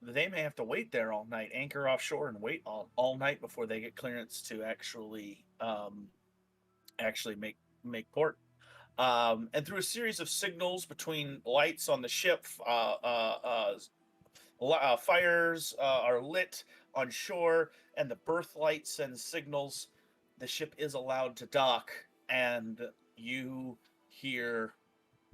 they may have to wait there all night, anchor offshore, and wait all night before they get clearance to actually make port. And through a series of signals between lights on the ship, fires are lit on shore, and the berth light sends signals. The ship is allowed to dock, and you hear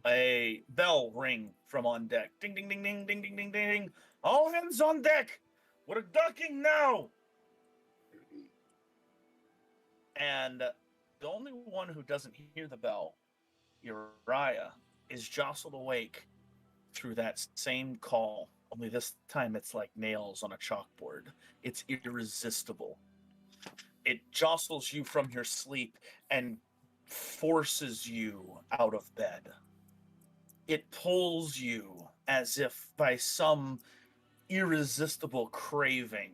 a bell ring from on deck. Ding, ding, ding, ding, ding, ding, ding, ding. All hands on deck. We're docking now. And the only one who doesn't hear the bell, Uriah, is jostled awake through that same call. Only this time it's like nails on a chalkboard. It's irresistible. It jostles you from your sleep and forces you out of bed. It pulls you as if by some irresistible craving.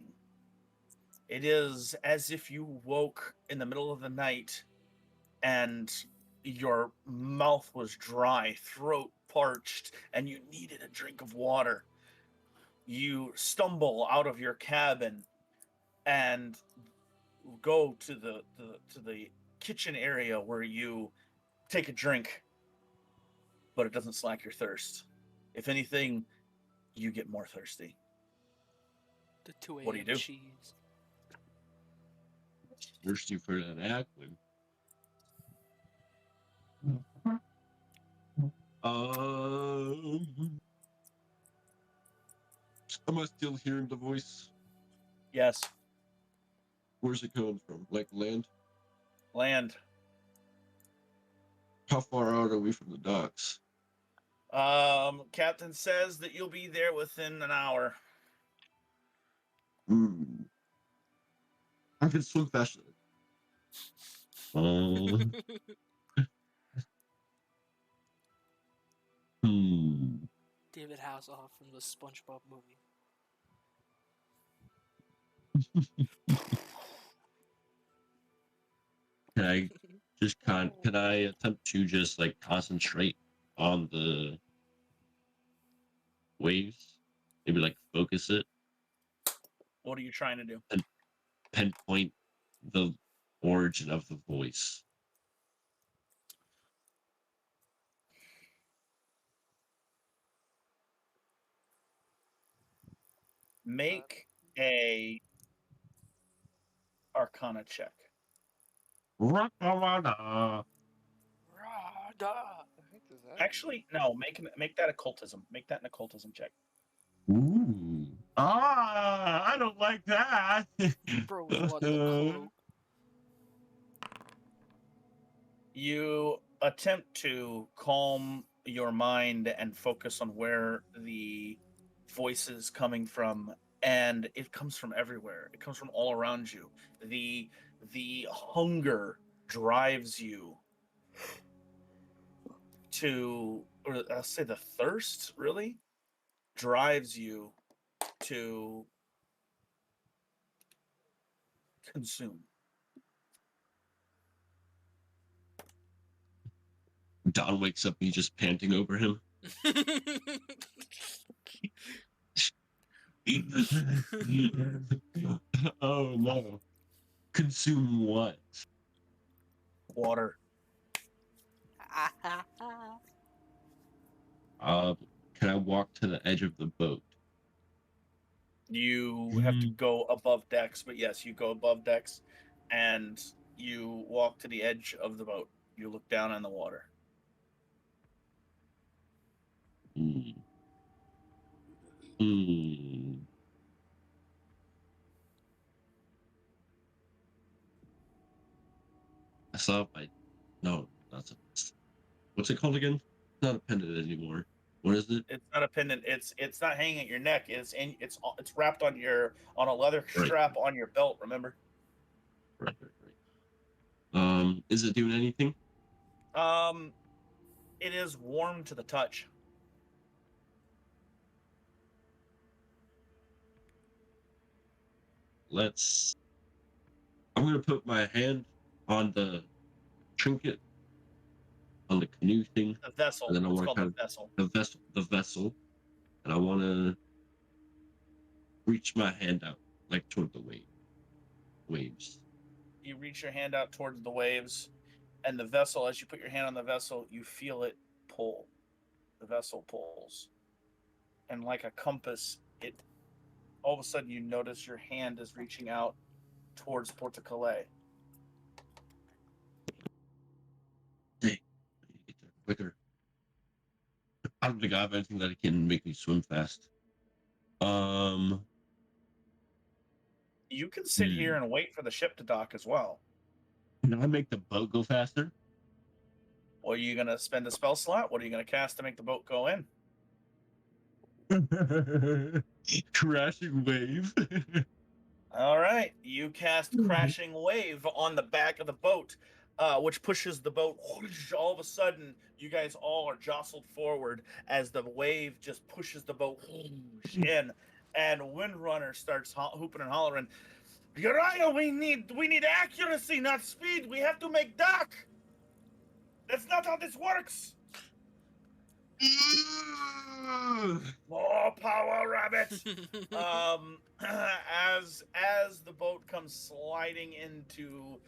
It is as if you woke in the middle of the night and your mouth was dry, throat parched, and you needed a drink of water. You stumble out of your cabin and go to the kitchen area where you take a drink, but it doesn't slack your thirst. If anything, you get more thirsty. The 2 a.m. What do you do? cheese. Thirsty for that acid. Am I still hearing the voice? Yes, Where's it coming from? Like land? land. How far out are we from the docks? Captain says that you'll be there within an hour. I can swim faster. Hmm. David Hasselhoff from the SpongeBob movie. Can I can I attempt to just like concentrate on the waves? Maybe like focus it, What are you trying to do? pinpoint the origin of the voice. Make a Arcana check. Rah-da-rah-da. I think does that Actually, no. Make that occultism. Make that an occultism check. Ooh. I don't like that. Bro, what the cloak? You attempt to calm your mind and focus on where the voice is coming from, and it comes from everywhere. It comes from all around you. The hunger drives you to, or I'll say the thirst really drives you to consume. Don wakes up and he's just panting over him. Oh no. Consume what? Water. Can I walk to the edge of the boat? You have to go above decks, but yes, you go above decks and you walk to the edge of the boat. You look down on the water. I saw my no, that's a, what's it called again? It's not a pendant anymore. What is it? It's not a pendant. It's not hanging at your neck. It's wrapped on a leather Right. strap on your belt. Remember? Right. Is it doing anything? It is warm to the touch. I'm gonna put my hand on the trinket on the canoe thing, The vessel. and then I It's want called to the kind of vessel. the vessel, and I want to reach my hand out like toward the waves. You reach your hand out towards the waves, and the vessel. As you put your hand on the vessel, you feel it pull. The vessel pulls, and like a compass, it. All of a sudden, you notice your hand is reaching out towards Port Calais. Dang, I need to get there quicker. I don't think I have anything that can make me swim fast. You can sit here and wait for the ship to dock as well. Can I make the boat go faster? Or are you going to spend a spell slot? What are you going to cast to make the boat go in? Crashing wave. All right. You cast Crashing Wave on the back of the boat. which pushes the boat. All of a sudden, you guys all are jostled forward as the wave just pushes the boat in, and Windrunner starts hooping and hollering, "Uriah, we need accuracy, not speed. We have to make dock. That's not how this works. More power, rabbit." As the boat comes sliding into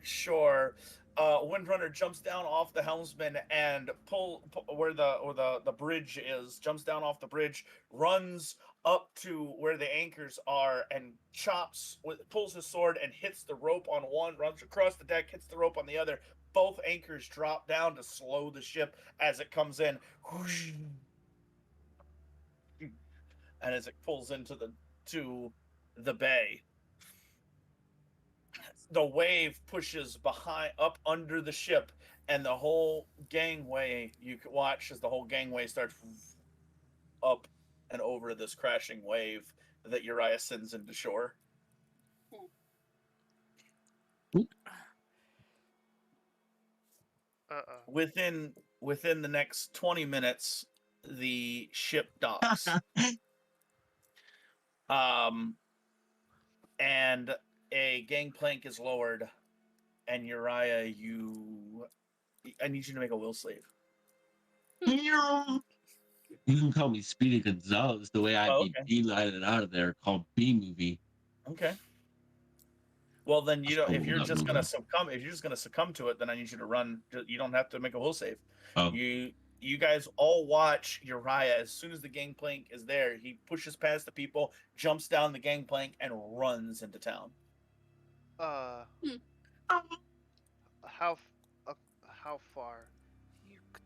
shore, Windrunner jumps down off the helmsman and pull where the bridge is. Jumps down off the bridge, runs up to where the anchors are, and pulls his sword and hits the rope on one. Runs across the deck, hits the rope on the other. Both anchors drop down to slow the ship as it comes in. And as it pulls into the bay, the wave pushes up under the ship, and the whole gangway, you can watch as the whole gangway starts up and over this crashing wave that Uriah sends into shore. Within the next 20 minutes, the ship docks. And a gangplank is lowered, and Uriah, I need you to make a will save. You can call me Speedy Gonzalez the way I'd be beelining out of there, called B-movie. Okay. Well, then if you're just gonna succumb to it, then I need you to run. You don't have to make a will save. Oh. You guys all watch Uriah. As soon as the gangplank is there, he pushes past the people, jumps down the gangplank, and runs into town. How far? You could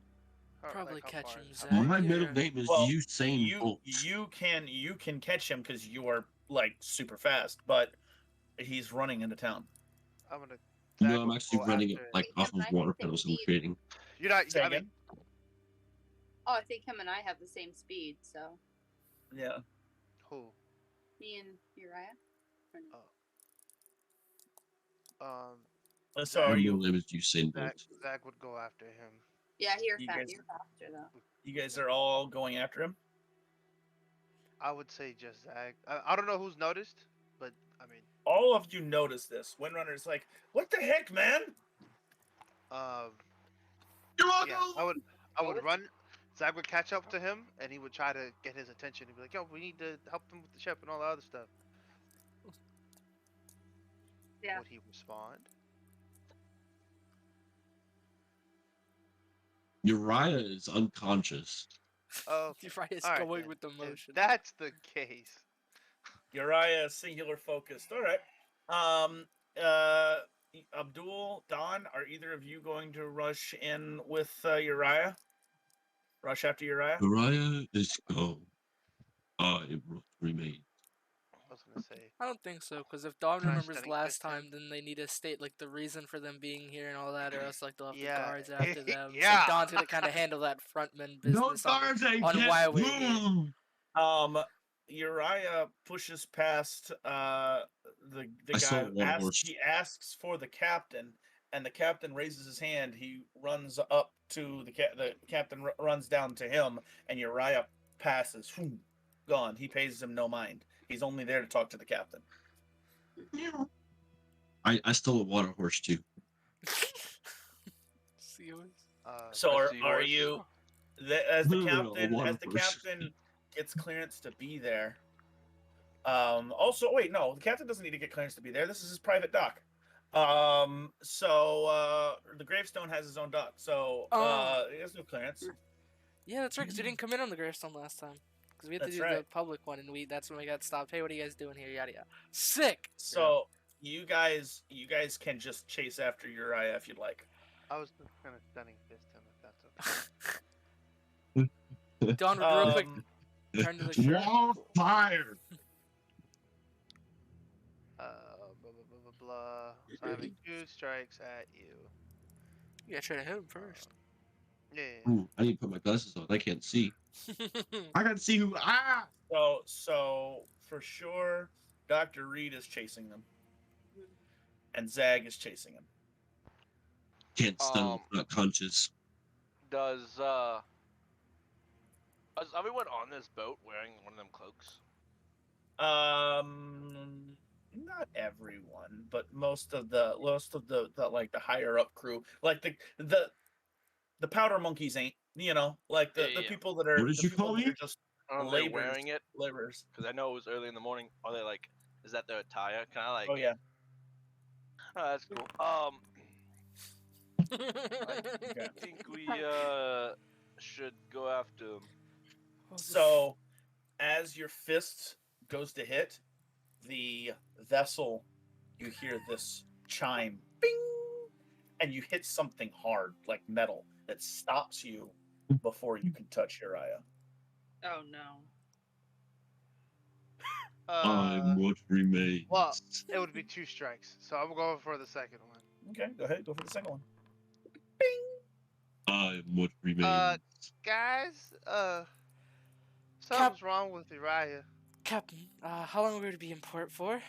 probably catch him, Zach. My middle name is Usain Bolt. You can catch him because you are like super fast, but he's running into town. I'm actually running like off of water pedals and creating. You're not. Say again? Oh, I think him and I have the same speed, so. Yeah. Who? Me and Uriah. So My are middle you? name is Usain Bolt. Zach would go after him. Yeah, you're You faster guys- though. You guys are all going after him. I would say just Zach. I don't know who's noticed, but I mean, All of you notice this. Windrunner's like, "What the heck, man?" yeah, I would run. Zach would catch up to him, and he would try to get his attention. He'd be like, "Yo, we need to help them with the ship and all the other stuff." Yeah. Would he respond? Uriah is unconscious. Oh, Uriah's all right going then. with the If motion. that's the case. Uriah singular focused. All right. Abdul, Don, are either of you going to rush in with Uriah? Rush after Uriah? Uriah is gone. I remain. I was gonna say. I don't think so, because if Dawn Gosh, remembers Danny, last 15. time, then they need to state like the reason for them being here and all that, or else like they'll have Yeah. the guards after them. Yeah. So Dawn's gonna kind of handle that frontman No business on guards ain't on get why we're here. boom. Uriah pushes past the I saw guy. one horse. He asks for the captain, and the captain raises his hand. He runs up to the captain runs down to him, and Uriah passes. Gone. He pays him no mind. He's only there to talk to the captain. I stole a water horse too. Seals. So I see are yours. you as the No, a captain water horse. gets clearance to be there? Also, wait, no, the captain doesn't need to get clearance to be there. This is his private dock. So the gravestone has his own dock. So he has no clearance. Yeah, that's right. Because we didn't come in on the gravestone last time. Because we had to That's do the right. public one, and that's when we got stopped. Hey, what are you guys doing here? Yada yada. Sick. So you guys can just chase after Uriah if you'd like. I was kind of stunning fist him if that's okay. Dawn, real quick, turn to the shirt. Wall fire. Blah blah blah blah blah. So I have 2 strikes at you. You gotta try to hit him first. Yeah. Ooh, I need to put my glasses on. I can't see. I gotta see who. So for sure, Dr. Reed is chasing them, and Zag is chasing him. Can't stun without conscious. Does everyone on this boat wearing one of them cloaks? Not everyone, but most of the like the higher up crew, like the powder monkeys ain't, like the Yeah. people that are What did the you people call that me? are just Are they laborers. wearing it? Laborers. Because I know it was early in the morning. Are they like? Is that their attire? Can I like? Oh yeah. Oh, that's cool. Okay. I think we should go after him. So, as your fist goes to hit the vessel, you hear this chime, bing, and you hit something hard, like metal, that stops you before you can touch Uriah. Oh no. I'm what remains. Well, it would be 2 strikes, so I'm going for the second one. Okay, go ahead, go for the second one. I'm what remains. Guys, something's wrong with Uriah. Captain, how long are we to be in port for?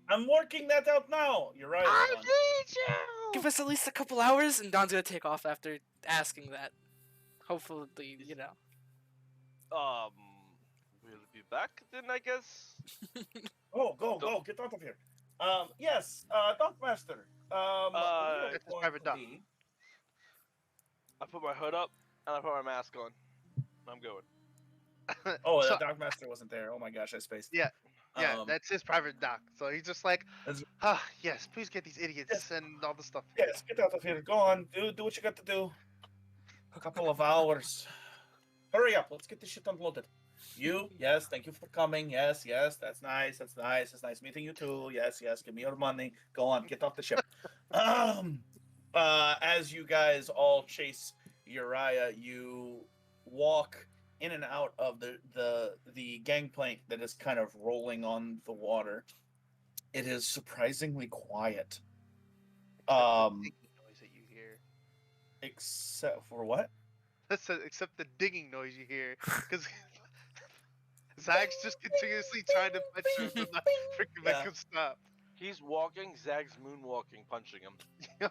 I'm working that out now. Uriah's gone. Give us at least a couple hours, and Don's gonna take off after asking that. Hopefully, We'll be back then, I guess. Go, get out of here. Yes, Dockmaster. That's his private dock. I put my hood up and I put my mask on. I'm going. Oh, So- the Dockmaster wasn't there. Oh my gosh, I spaced. Yeah, Um, that's his private dock. So he's just like, That's- yes, please get these idiots Yes. and all the stuff. Yes, get out of here. Go on, do what you got to do. A couple of hours. Hurry up, let's get this shit unloaded. You, yes, thank you for coming. Yes, that's nice. It's nice meeting you too. Yes, give me your money. Go on, get off the ship. As you guys all chase Uriah, you walk in and out of the gangplank that is kind of rolling on the water. It is surprisingly quiet. Digging noise that you hear. Except for what? Except the digging noise you hear, because Zach's just continuously trying to punch him and not freaking make Yeah. him stop. He's walking, Zag's moonwalking, punching him.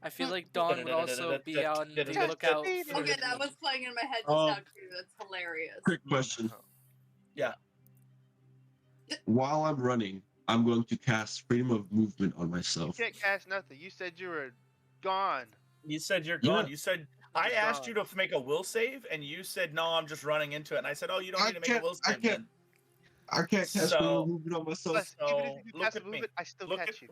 I feel like Dawn would also be on the lookout. Okay, that was playing in my head just Um, now too. That's hilarious. Quick question. Yeah. While I'm running, I'm going to cast freedom of movement on You myself. can't cast nothing. You said you were gone. You said you're gone. Yeah. You said I You're asked gone. you to make a will save, and you said no. I'm just running into it. And I said, oh, you don't I need to make a can't- will I save. can't- Then. I can't cast So- freedom of movement on myself. Plus, even So, if you do look cast a at me. movement, I still Look catch you.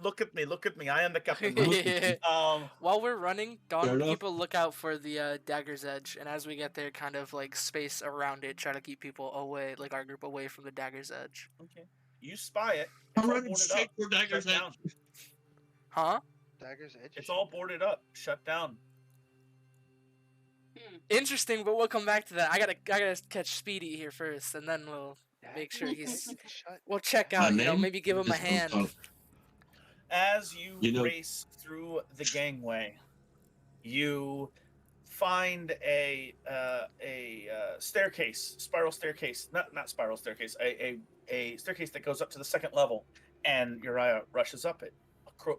at me. I am the captain. While we're running, Dawn Fair will enough. keep a lookout for the Dagger's Edge, and as we get there, kind of like space around it, try to keep people away, like our group away from the Dagger's Edge. Okay. You spy it. I'm It's all running boarded straight up. for Dagger's Shut Edge. down. Huh? Dagger's Edge. It's all boarded up. Shut down. Interesting, but we'll come back to that. I gotta catch Speedy here first, and then we'll make sure he's. Shut. We'll check My out. name Maybe give him a is hand. Puff. As you, You know- race through the gangway, you find a staircase, spiral staircase, not spiral staircase, a staircase that goes up to the second level, and Uriah rushes up it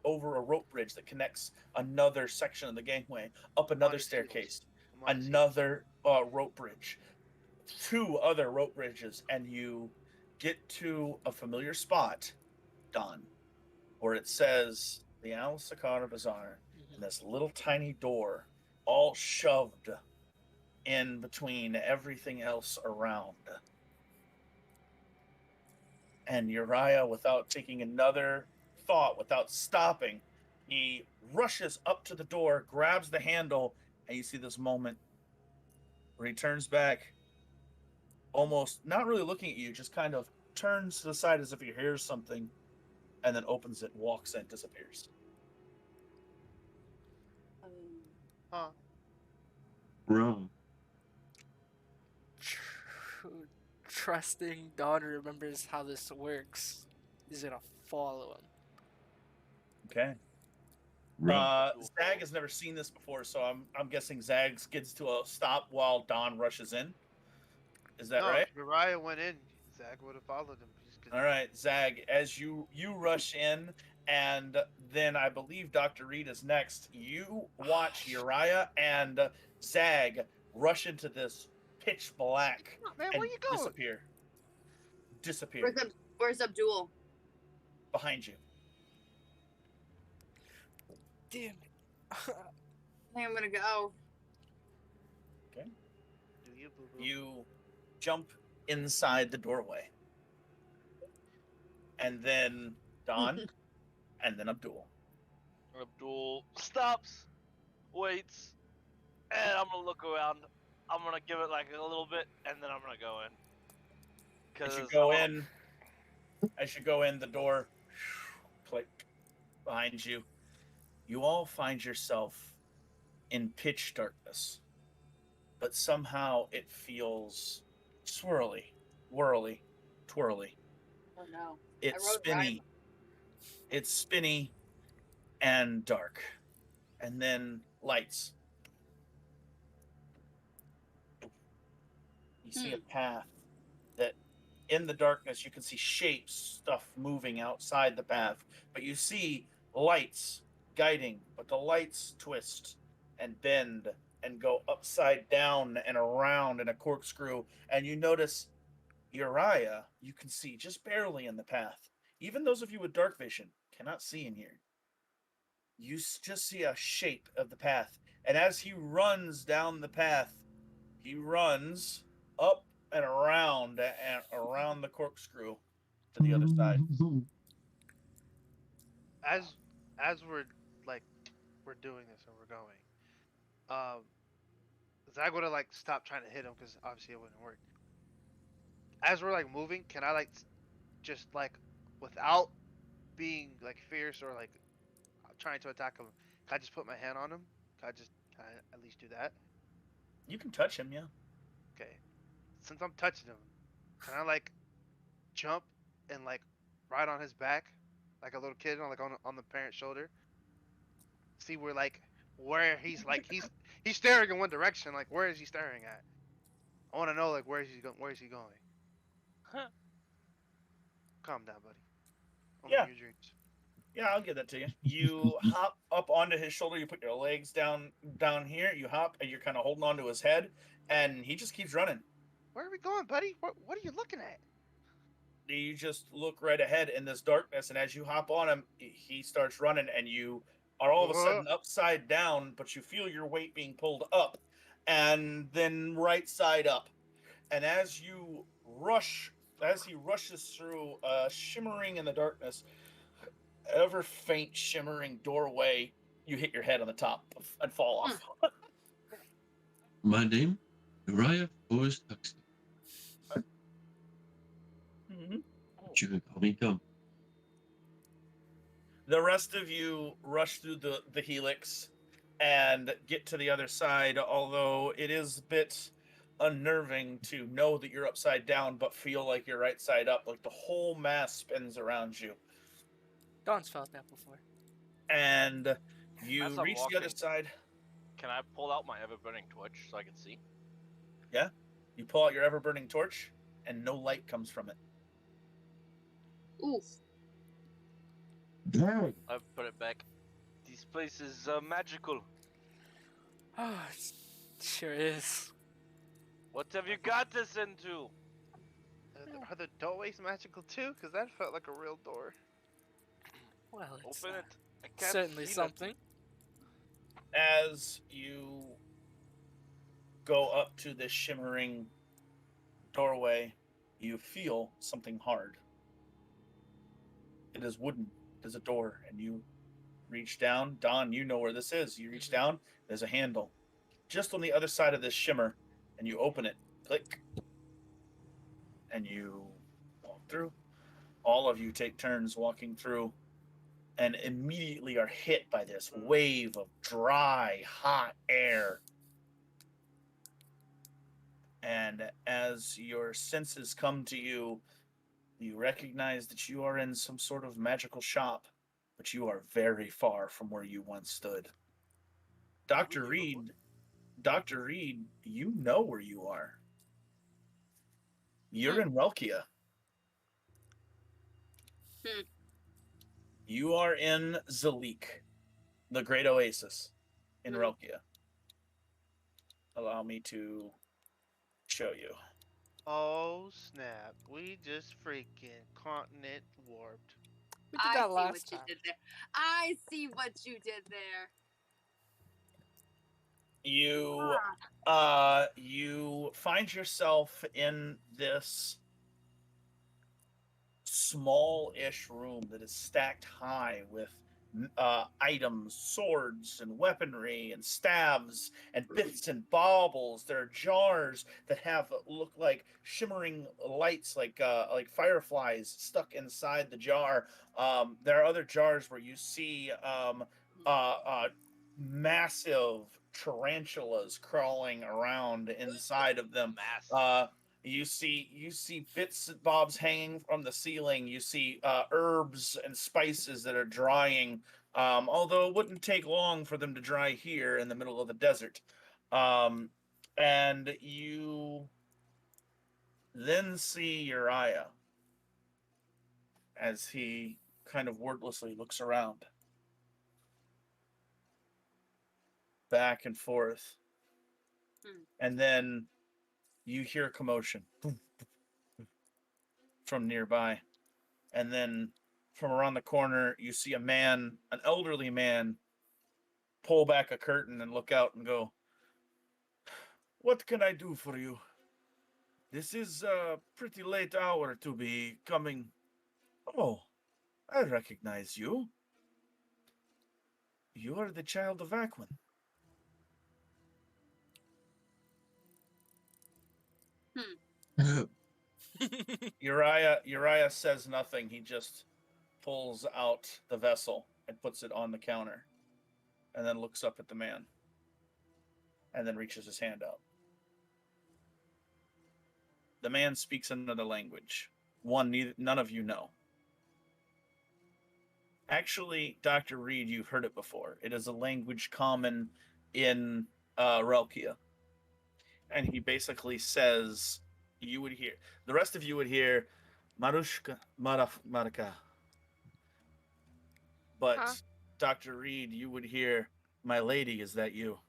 over a rope bridge that connects another section of the gangway, up another Minus staircase, I'm on his another rope bridge, 2 other rope bridges, and you get to a familiar spot, Don, where it says the Al Sakara Bazaar, and this little tiny door, all shoved in between everything else around. And Uriah, without taking another thought, without stopping, he rushes up to the door, grabs the handle, and you see this moment where he turns back, almost not really looking at you, just kind of turns to the side as if he hears something, and then opens it, walks in, disappears. Huh. Bro. Trusting Dawn remembers how this works. He's gonna follow him. Okay. Bro. Zag has never seen this before, so I'm guessing Zag skids to a stop while Don rushes in. Is that no, right? if Uriah went in, Zach would have followed him. He's good. All right, Zag, as you rush in and then I believe Dr. Reed is next. You watch Uriah and Zag rush into this pitch black Oh, man, and where you going? disappear Where's Abdul? behind you. Damn it. I think I'm gonna go. Do you, boo-boo? You jump inside the doorway, and then Don, and then Abdul. Abdul stops, waits, and I'm gonna look around. I'm gonna give it like a little bit, and then I'm gonna go in. As you go in, the door click behind you. You all find yourself in pitch darkness, but somehow it feels swirly, whirly, twirly. Oh no. It's I wrote spinny. It's spinny and dark, and then lights. You see a path that, in the darkness, you can see shapes, stuff moving outside the path, but you see lights guiding, but the lights twist and bend and go upside down and around in a corkscrew, and you notice Uriah, you can see just barely in the path. Even those of you with dark vision cannot see in here. You just see a shape of the path, and as he runs down the path, he runs up and around the corkscrew to the other side. As we're like we're doing this and we're going, Zag would have like stopped trying to hit him because obviously it wouldn't work. As we're like moving, can I like just like without being like fierce or like trying to attack him, can I just put my hand on him? Can I at least do that? You can touch him, yeah. Okay. Since I'm touching him, can I like jump and like ride on his back like a little kid on the parent's shoulder? See where he's like he's staring in one direction. Like where is he staring at? I want to know like where is he going? Huh. Calm down, buddy. Yeah. Your dreams. Yeah, I'll give that to you. You hop up onto his shoulder. You put your legs down here. You hop, and you're kind of holding onto his head, and he just keeps running. Where are we going, buddy? What are you looking at? You just look right ahead in this darkness, and as you hop on him, he starts running, and you are all of a sudden upside down, but you feel your weight being pulled up, and then right side up. And as he rushes through, shimmering in the darkness, ever faint shimmering doorway, you hit your head on the top and fall off. My name, Uriah Forrest Huxley. Mm-hmm. You can call me Gum. The rest of you rush through the helix and get to the other side, although it is a bit unnerving to know that you're upside down but feel like you're right side up, like the whole mass spins around you. Dawn's felt that before. And you As I'm reach the other walking- side. Can I pull out my ever-burning torch so I can see? Yeah. You pull out your ever-burning torch, and no light comes from it. Oof. I put it back. This place is magical. Oh, it sure is. What have you got us into? Are the doorways magical too? Because that felt like a real door. Well, it's Open it. I can't certainly feel it. something. As you go up to this shimmering doorway, you feel something hard. It is wooden. There's a door, and you reach down. Don, you know where this is. You reach down, there's a handle. Just on the other side of this shimmer, and you open it. Click. And you walk through. All of you take turns walking through, and immediately are hit by this wave of dry, hot air. And as your senses come to you, you recognize that you are in some sort of magical shop, but you are very far from where you once stood. Dr. Reed, you know where you are. You're in Welkia. You are in Zalik, the Great Oasis in Mhm. Relkia. Allow me to show you. Oh snap! We just freaking continent warped. We did I that see last what you time. did there. I see what you did there. You find yourself in this small-ish room that is stacked high with items, swords and weaponry and staves and bits and baubles. There are jars that have look like shimmering lights, like fireflies stuck inside the jar. There are other jars where you see massive tarantulas crawling around inside of them. Massive. You see bits and bobs hanging from the ceiling. You see herbs and spices that are drying. Although it wouldn't take long for them to dry here in the middle of the desert. And you then see Uriah as he kind of wordlessly looks around, back and forth, and then you hear commotion from nearby. And then from around the corner, you see a man, an elderly man, pull back a curtain and look out and go, "What can I do for you? This is a pretty late hour to be coming. Oh, I recognize you. You are the child of Aquin." Uriah says nothing. He just pulls out the vessel and puts it on the counter, and then looks up at the man, and then reaches his hand out. The man speaks another language, none of you know. Actually, Dr. Reed, you've heard it before. It is a language common in Relkia. And he basically says, you would hear, the rest of you would hear, Marushka, Maraka. But Huh? Dr. Reed, you would hear, "My lady, is that you?"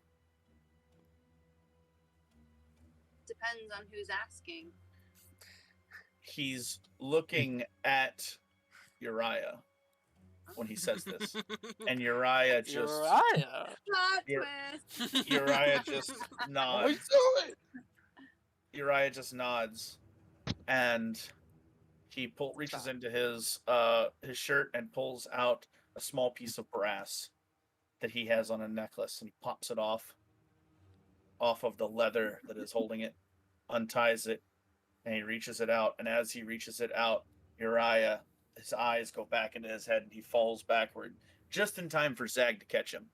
Depends on who's asking. He's looking at Uriah when he says this. And Uriah just Uriah. Plot Ur- twist. Uriah just nods. Uriah just nods, and he reaches into his shirt and pulls out a small piece of brass that he has on a necklace, and he pops it off of the leather that is holding it, unties it, and he reaches it out. And as he reaches it out, Uriah, his eyes go back into his head, and he falls backward just in time for Zag to catch him.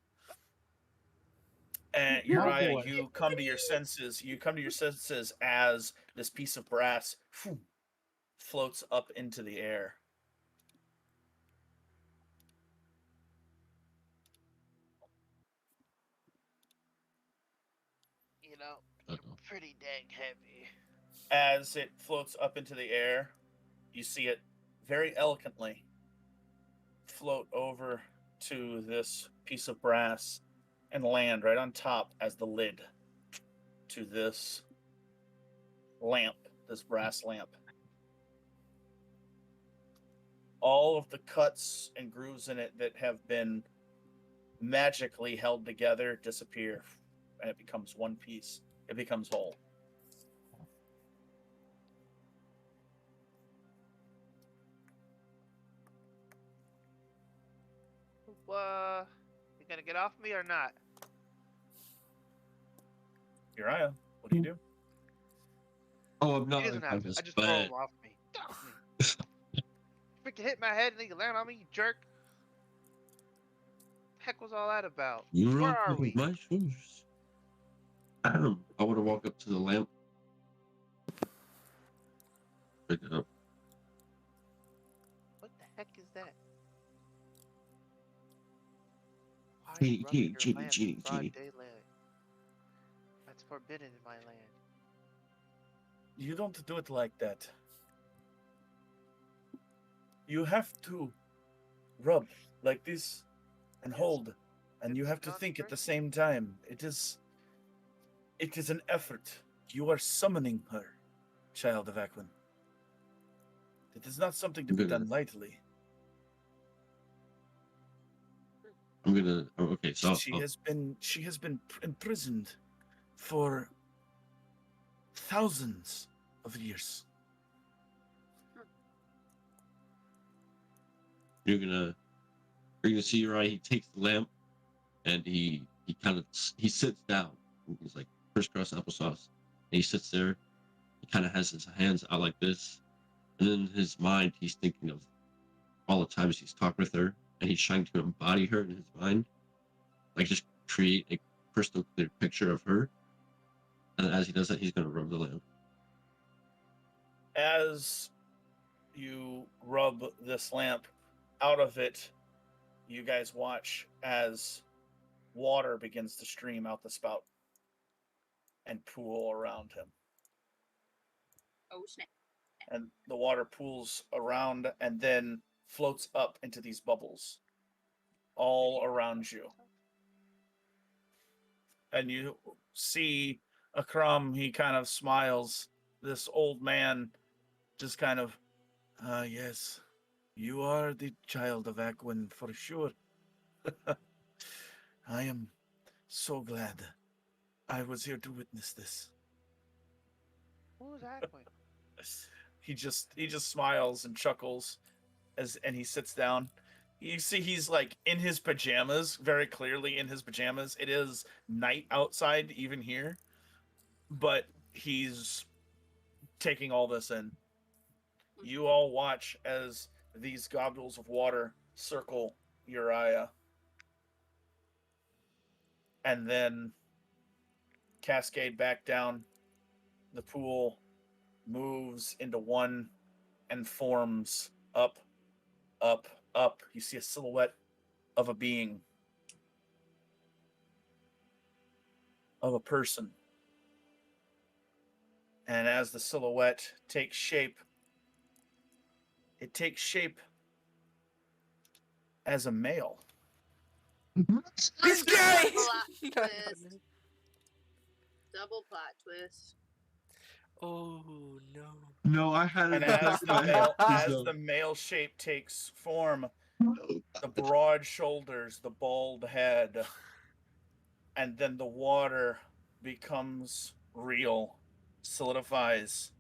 And Uriah, boy. you come to your senses. You come to your senses as this piece of brass floats up into the air. You know, you're pretty dang heavy. As it floats up into the air, you see it very elegantly float over to this piece of brass and land right on top as the lid to this lamp, this brass lamp. All of the cuts and grooves in it that have been magically held together disappear, and it becomes one piece. It becomes whole. You gonna get off me or not? Uriah, what do you do? Oh, I'm not He doesn't have to. unconscious, I just throw but him off me. Get off me. Freaking hit my head and then you land on me, you jerk. The heck was all that about? you're Where on are top we? of my shoulders. I want to walk up to the lamp. Pick it up. What the heck is that? Why Genie, rubbing your Genie, lamp Genie, in broad Genie. daylight? That's forbidden in my land. You don't do it like that. You have to rub like this and hold, and you have to think at the same time. It is an effort. You are summoning her, child of Akwin. It is not something to be done lightly. I'm gonna. Okay, so She has been imprisoned for thousands of years. you're gonna see Uriah. He takes the lamp and he sits down. He's like crisscross applesauce. And he sits there. He kind of has his hands out like this, and in his mind, he's thinking of all the times he's talked with her, and he's trying to embody her in his mind, like just create a crystal clear picture of her. And as he does that, he's gonna rub the lamp. As you rub this lamp, out of it, you guys watch as water begins to stream out the spout and pool around him. Oh snap! And the water pools around and then floats up into these bubbles all around you. And you see Akram, he kind of smiles. This old man just kind of, yes, you are the child of Akwin for sure. I am so glad I was here to witness this. Who's Akwin? He just smiles and chuckles and he sits down. You see he's like in his pajamas, very clearly in his pajamas. It is night outside even here, but he's taking all this in. You all watch as these goblets of water circle Uriah and then cascade back down. The pool moves into one and forms up, up, up. You see a silhouette of a being, of a person. And as the silhouette takes shape, it takes shape as a male. He's gay! Plot twist. Double plot twist. Oh no. No, I had And it. as the male shape takes form, the broad shoulders, the bald head, and then the water becomes real, solidifies.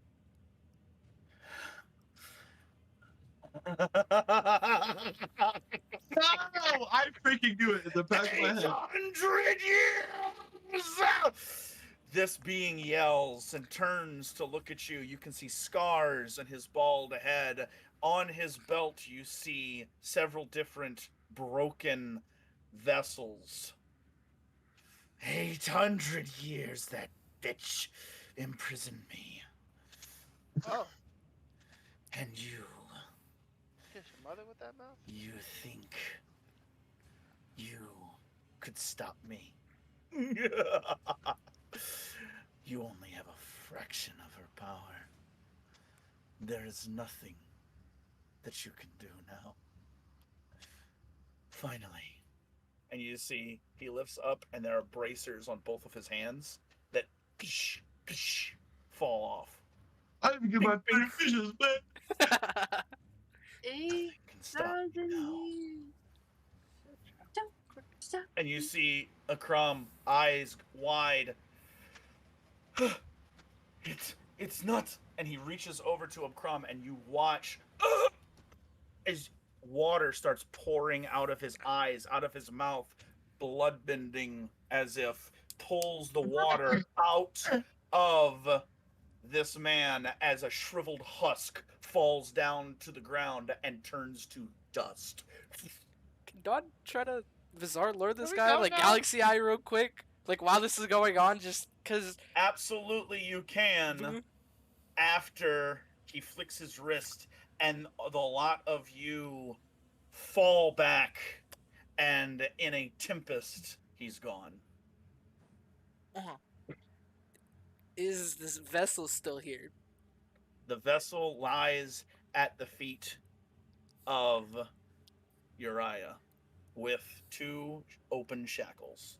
No, I freaking knew it in the back of my head. 800 years! This being yells and turns to look at you. You can see scars on his bald head. On his belt, you see several different broken vessels. 800 years that bitch imprisoned me. Oh, And you kiss your mother with that mouth? You think you could stop me? You only have a fraction of her power. There is nothing that you can do now. Finally. And you see he lifts up and there are bracers on both of his hands that fall off. I didn't get my 30 fishes, man. 8,000 Can stop you now. years. Don't stop. And you see Akram, eyes wide. It's not. And he reaches over to Akram, and you watch as water starts pouring out of his eyes, out of his mouth, blood bending as if pulls the water out of this man as a shriveled husk falls down to the ground and turns to dust. Can Dawn try to Vizar lure this we guy? go Like now? Galaxy Eye real quick? Like while this is going on, just cause Absolutely, you can. Mhm. After he flicks his wrist, and the lot of you fall back, and in a tempest, he's gone. is this vessel still here? The vessel lies at the feet of Uriah with 2 open shackles.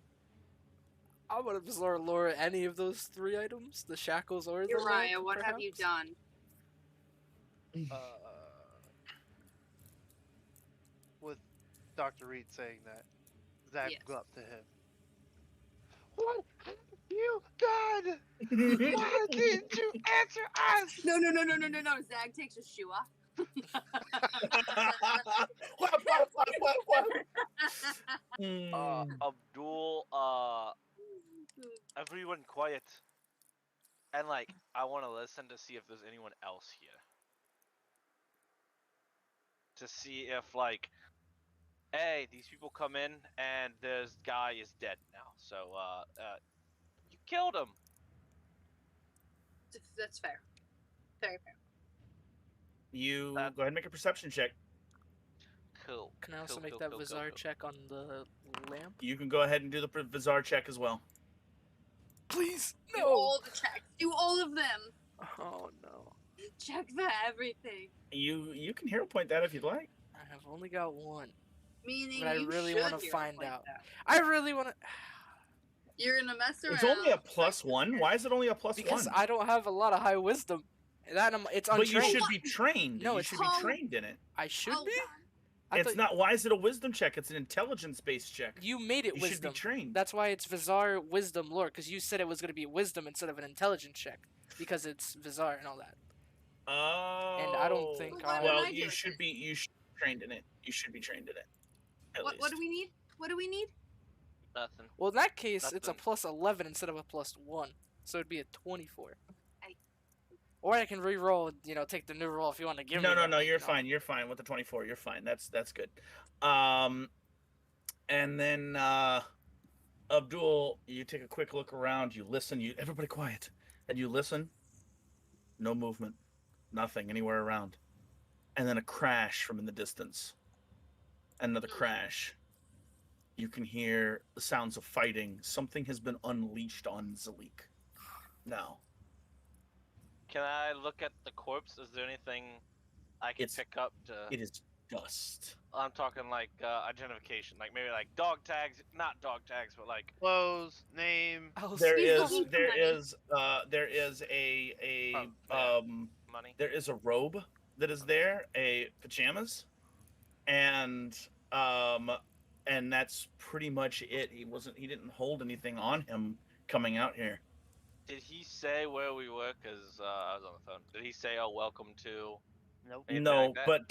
I would absorb Laura any of those 3 items, the shackles or the Uriah, lamp, what have you perhaps? done? With Dr. Reed saying that, Zach Yes. will go up to him. What have you done? Why didn't you answer us? No. Zag takes his shoe off. What? Mm. Abdul, everyone quiet. And like, I want to listen to see if there's anyone else here. To see if like, hey, these people come in and this guy is dead now. So, you killed him. That's fair. Very fair. You That- go ahead and make a perception check. Cool. Can I also cool, make cool, that cool, cool, Vizar cool. check on the lamp? You can go ahead and do the Vizar check as well. Please, Do no! all the checks. Do all of them. Oh no. Check for everything. You can hero point that if you'd like. I have only got 1. Meaning But I you really should wanna hero find point out. that. I really want to. You're gonna mess around. It's only a +1. Why is it only a +1? Because I don't have a lot of high wisdom. It's But you untrained. should be trained. No, you it's should be how- trained in it. I should Hold be? on. I It's thought not. Why is it a wisdom check? It's an intelligence-based check. You made it You should wisdom. be trained. That's why it's Vizar Wisdom Lore, because you said it was going to be wisdom instead of an intelligence check, because it's Vizar and all that. Oh. And I don't think Well, what I. would Well, I do you with should it? be. You should be trained in it. You should be trained in it. At What least. do we need? What do we need? Nothing. Well, in that case, it's a Nothing. plus 11 instead of a plus 1, so it'd be a 24. I- Or I can re-roll, take the new roll if you want to give me. No, that, you're fine. You're fine with the 24. You're fine. That's good. And then Abdul, you take a quick look around. You listen. Everybody quiet, and you listen. No movement, nothing anywhere around, and then a crash from in the distance. Another crash. You can hear the sounds of fighting. Something has been unleashed on Zalik. Now. Can I look at the corpse? Is there anything I can It's- pick up to? It is dust. I'm talking like identification, like maybe like dog tags, not dog tags, but like Clothes, name. There He's is looking for there money. is there is a Oh, yeah. money. there is a robe that is there, a pajamas, and that's pretty much it. He didn't hold anything on him coming out here. Did he say where we were? Cause I was on the phone. Did he say, "Oh, welcome to"? Nope. Anything No, like that? but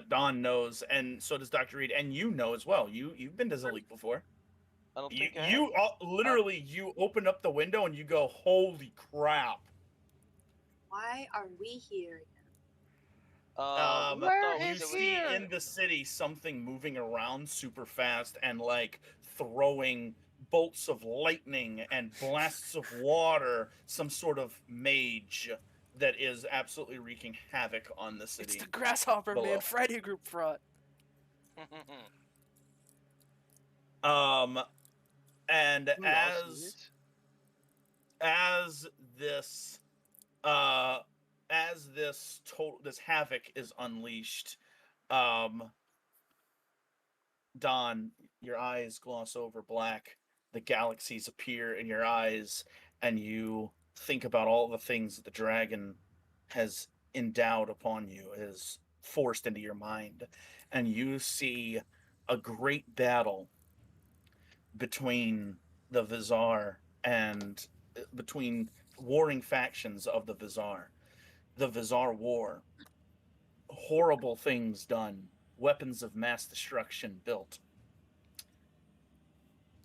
Don knows, and so does Dr. Reed, and you know as well. You've been to Zalik before. I don't You think I you literally you open up the window and you go, holy crap. Why are we here? Where You is see here? in the city something moving around super fast and like throwing bolts of lightning and blasts of water, some sort of mage that is absolutely wreaking havoc on the It's city. the Grasshopper below. Man Friday group fraud. And Who else as this this havoc is unleashed, Don, your eyes gloss over black, the galaxies appear in your eyes, and you think about all the things that the dragon has endowed upon you, has forced into your mind, and you see a great battle between the Vizar and between warring factions of the Vizar. The Vizar War. Horrible things done. Weapons of mass destruction built.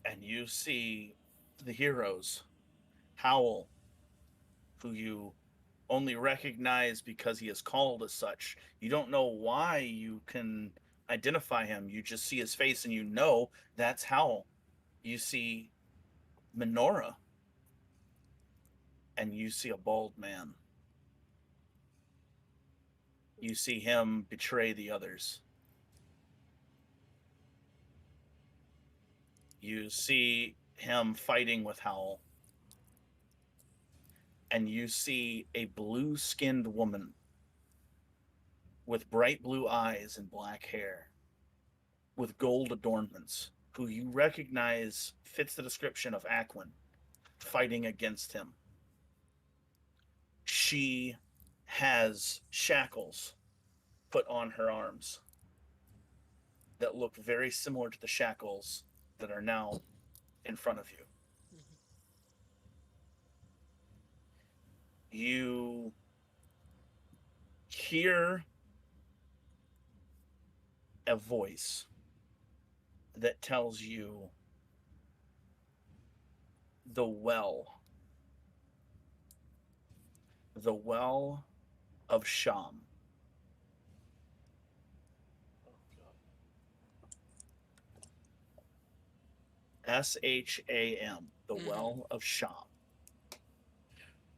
And you see the heroes. Howl, who you only recognize because he is called as such. You don't know why you can identify him. You just see his face and you know that's Howl. You see Menorah. And you see a bald man. You see him betray the others. You see him fighting with Howl. And you see a blue-skinned woman with bright blue eyes and black hair. with gold adornments, who you recognize fits the description of Aquin, fighting against him. She has shackles put on her arms that look very similar to the shackles that are now in front of you. You hear a voice that tells you the well of Sham. Sham, the well of Sham.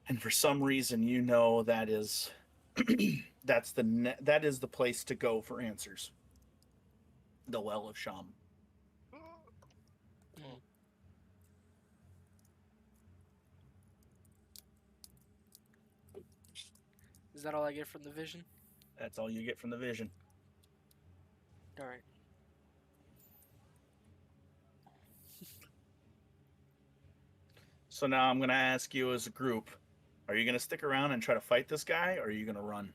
And for some reason, you know that is that is the place to go for answers. The well of Sham. Is that all I get from the vision? That's all you get from the vision. All right. So now I'm going to ask you as a group, are you going to stick around and try to fight this guy, or are you going to run?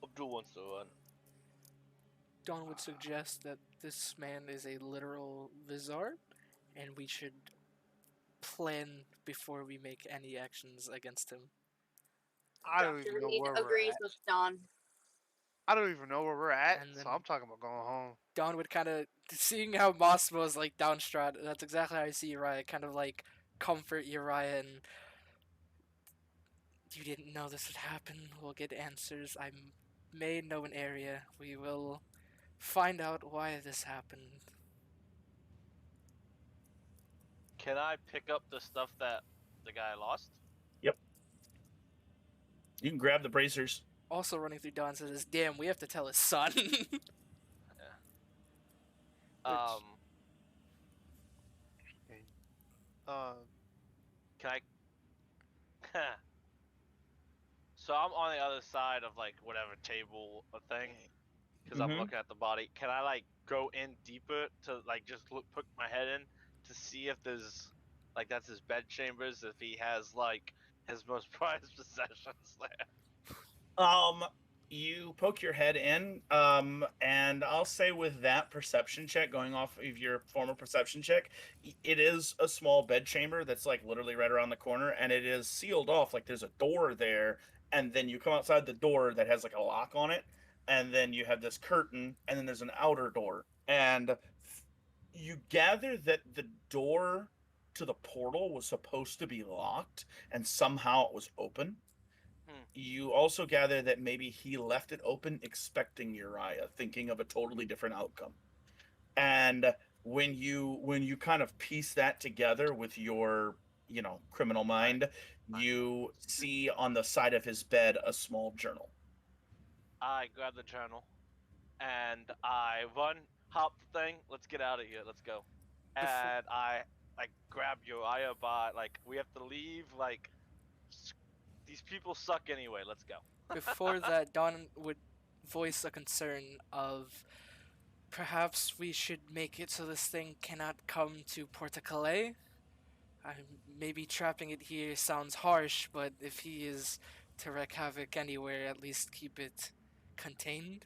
Abdul wants to run. Dawn would suggest that this man is a literal Vizard, and we should plan before we make any actions against him. I don't even know where we're agrees at. with Don. I don't even know where we're at, And so then- I'm talking about going home. Dawn would kind of, seeing how Mossimo is like downstraught, that's exactly how I see Uriah, kind of like comfort Uriah and you didn't know this would happen. We'll get answers. I may know an area. We will find out why this happened. Can I pick up the stuff that the guy lost? You can grab the bracers. Also running through Dawn says, damn, we have to tell his son. Can I? So I'm on the other side of like whatever table thing, because I'm Mhm. looking at the body. Can I like go in deeper to like just put my head in to see if there's like that's his bed chambers, if he has like his most prized possessions there? You poke your head in, and I'll say with that perception check, going off of your former perception check, it is a small bed chamber that's like literally right around the corner, and it is sealed off. Like there's a door there, and then you come outside the door that has like a lock on it, and then you have this curtain, and then there's an outer door, and you gather that the door to the portal was supposed to be locked, and somehow it was open. You also gather that maybe he left it open expecting Uriah, thinking of a totally different outcome. And when you kind of piece that together with your, criminal mind, you see on the side of his bed a small journal. I grab the journal, and I run, hop the thing. Let's get out of here. Let's go. And I grab Uriah by we have to leave. These people suck anyway. Let's go. Before that, Dawn would voice a concern of perhaps we should make it so this thing cannot come to Port-a-Calais. Maybe trapping it here sounds harsh, but if he is to wreak havoc anywhere, at least keep it contained.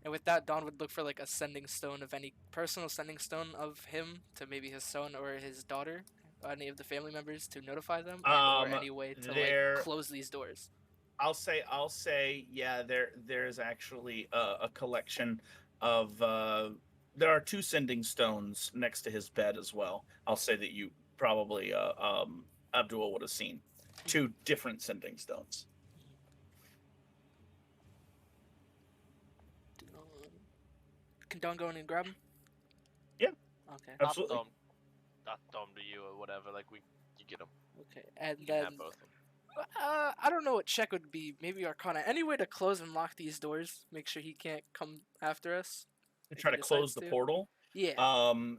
And with that, Dawn would look for a sending stone of any personal sending stone of him to maybe his son or his daughter, any of the family members, to notify them, or any way to close these doors. I'll say, yeah. There's actually a collection of. There are 2 sending stones next to his bed as well. I'll say that you probably Abdul would have seen 2 different sending stones. Can Dawn go in and grab him? Yeah. Okay. Absolutely. I'll throw him to you or whatever. You get him. Okay, and You can then have both of them. I don't know what check would be. Maybe Arcana. Any way to close and lock these doors? Make sure he can't come after us. To try to he close decides the to. portal. Yeah.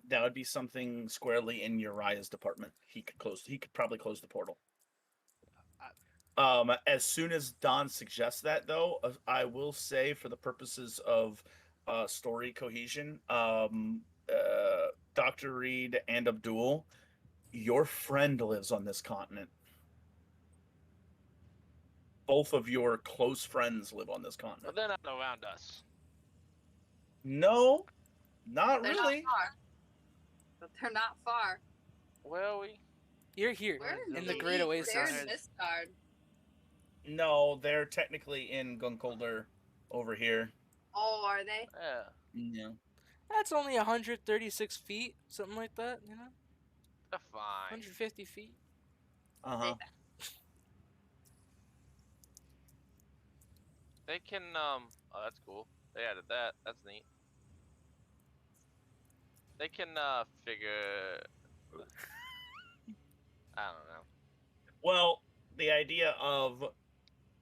That would be something squarely in Uriah's department. He could probably close the portal. As soon as Don suggests that, though, I will say, for the purposes of story cohesion, Dr. Reed and Abdul, your friend lives on this continent. Both of your close friends live on this But continent. they're not around us. No, not They're really. not far. But they're not far. Where are we? You're here We're in the Lee. Great Oasis. They're in Mistard. No, they're technically in Gunkolder over here. Oh, are they? Yeah, Yeah. That's only 136 feet, something like that. You know, they're fine. 150 feet. Uh-huh. They can, oh, that's cool. They added that. That's neat. They can, figure... I don't know. Well, the idea of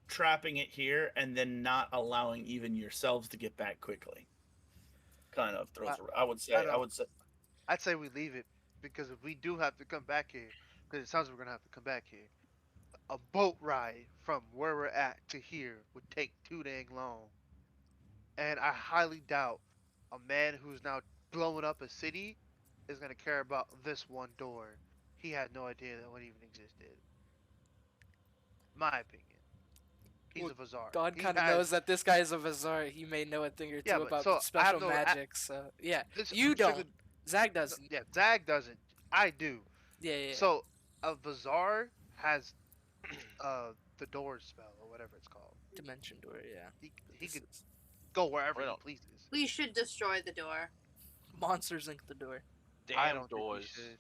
trapping it here and then not allowing even yourselves to get back quickly kind of throws. I would say. I'd say we leave it, because if we do have to come back here, because it sounds like we're gonna have to come back here, a boat ride from where we're at to here would take too dang long. And I highly doubt a man who's now blowing up a city is gonna care about this one door. He had no idea that one even existed. My opinion. He's Well, a Vazar. Don He kind of has- knows that this guy is a Vazar. He may know a thing or two Yeah, but about so I special have no- magic. So yeah, this- you I'm sure don't. that- Zag doesn't. Yeah, Zag doesn't. I do. Yeah. So a Vazar has the door spell or whatever it's called. Dimension door. Yeah. He This could is- go wherever We he don't- pleases. We should destroy the door. Monsters ink the door. Damn I don't doors. think we should.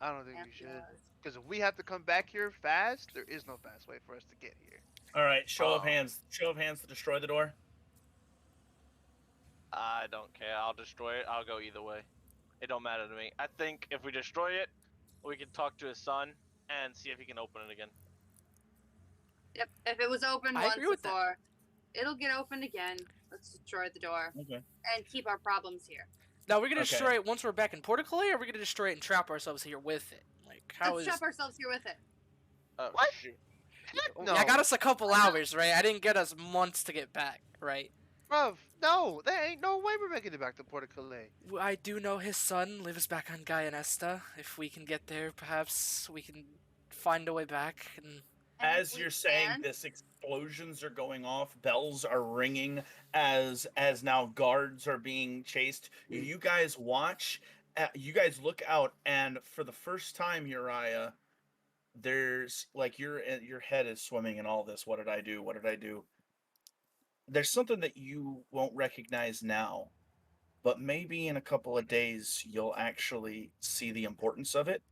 I don't think Damn we should. doors. Because if we have to come back here fast, there is no fast way for us to get here. All right, show of Oh. hands. Show of hands to destroy the door. I don't care. I'll destroy it. I'll go either way. It don't matter to me. I think if we destroy it, we can talk to his son and see if he can open it again. Yep. If it was open I once agree with that. before, it'll get opened again. Let's destroy the door Okay. and keep our problems here. Now we're gonna Okay. destroy it once we're back in Porticale, or we're gonna destroy it and trap ourselves here with it. Like how Let's is? trap ourselves here with it. Oh, What? shoot. No, I got us a couple hours, right? I didn't get us months to get back, right? bruv, no, there ain't no way we're making it back to Porticale. I do know his son lives back on Gaianesta. If we can get there, perhaps we can find a way back. And And if As we you're saying can- this, explosions are going off, bells are ringing as now guards are being chased. You guys watch, you guys look out, and for the first time, Uriah, there's like your head is swimming in all this. What did I do? What did I do? There's something that you won't recognize now, but maybe in a couple of days you'll actually see the importance of it.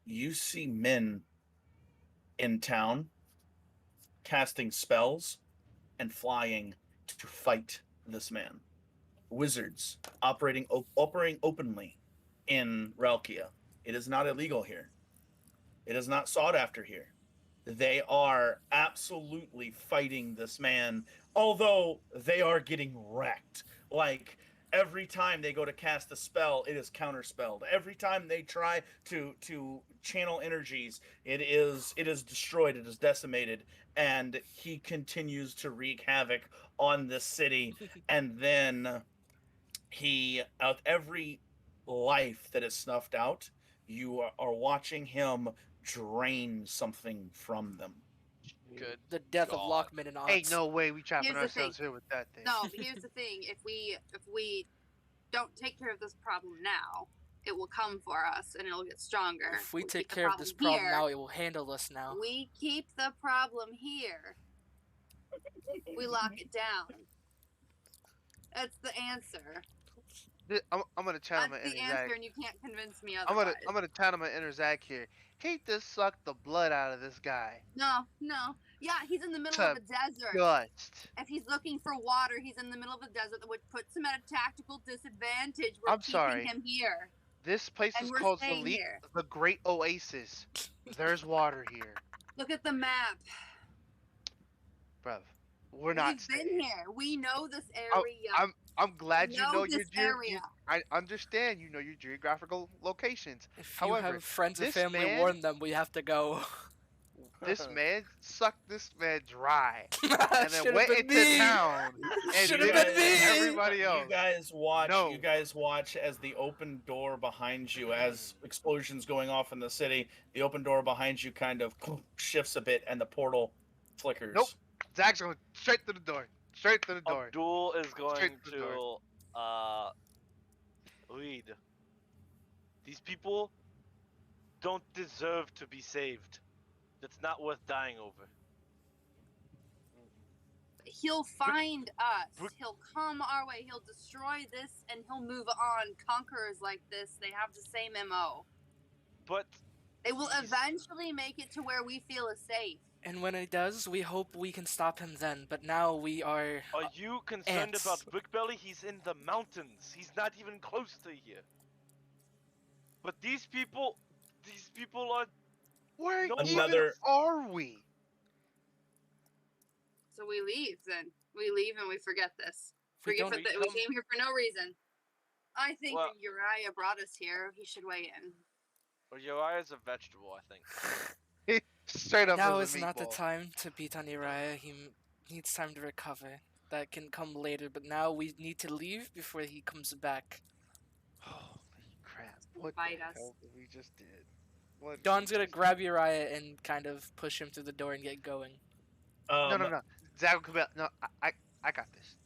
You see men in town casting spells and flying to fight this man. Wizards operating openly in Relkia. It is not illegal here. It is not sought after here. They are absolutely fighting this man, although they are getting wrecked. Like every time they go to cast a spell, it is counterspelled. Every time they try to channel energies, it is destroyed, it is decimated, and he continues to wreak havoc on this city. And then he, out every life that is snuffed out, you are watching him drain something from them. Good. the death God. of Lockman and Ox. Ain't no way we trapping Here's the ourselves thing. here with that thing. No, but here's the thing: if we don't take care of this problem now, it will come for us and it'll get stronger. If we keep take the care of this problem here, now, it will handle us now. we keep the problem here. We lock it down. That's the answer. I'm gonna channel That's my the inner answer, Zag. and you can't convince me I'm otherwise. gonna channel my inner Zag here. He just sucked the blood out of this guy. No. Yeah, he's in the middle To of a desert. Gust. If he's looking for water, he's in the middle of a desert, which puts him at a tactical disadvantage. We're I'm keeping sorry. him here. This place And is we're called staying here. the Great Oasis. There's water here, Look at the map. bruv. We're not We've been staying. here. We know this Oh, area. I'm glad you know your this area. I understand you know your geographical locations. If you However, have friends or this family, man- warn them we have to go. This man sucked this man dry, and then Should've went been into me. town and Should've did been it to me. everybody else. You guys watch. No. You guys watch as the open door behind you, as explosions going off in the city. The open door behind you kind of shifts a bit, and the portal flickers. Nope. Zach's going straight through the door. Straight through the door. Abdul is going Straight to the to lead. These people don't deserve to be saved. That's not worth dying over. He'll find us. But- He'll come our way. He'll destroy this, and he'll move on. Conquerors like this, they have the same MO. But They will Jeez. eventually make it to where we feel is safe. And when it does, we hope we can stop him then. But now we are. are you concerned ants. about Brickbelly? He's in the mountains. He's not even close to here. But these people are. Where No, even another- are we? So we leave then. We leave and we forget this. We Forget don't we came here for no reason. I think Well- Uriah brought us here. He should weigh in. Well, Uriah's a vegetable, I think. Straight up. Now as is a not the meatball. time to beat on Uriah. He needs time to recover. That can come later, but now we need to leave before he comes back. Holy crap! What Bite the us. hell did we just did? What Dawn's we gonna just- grab Uriah and kind of push him through the door and get going. No. Zach will come out. No, I got this.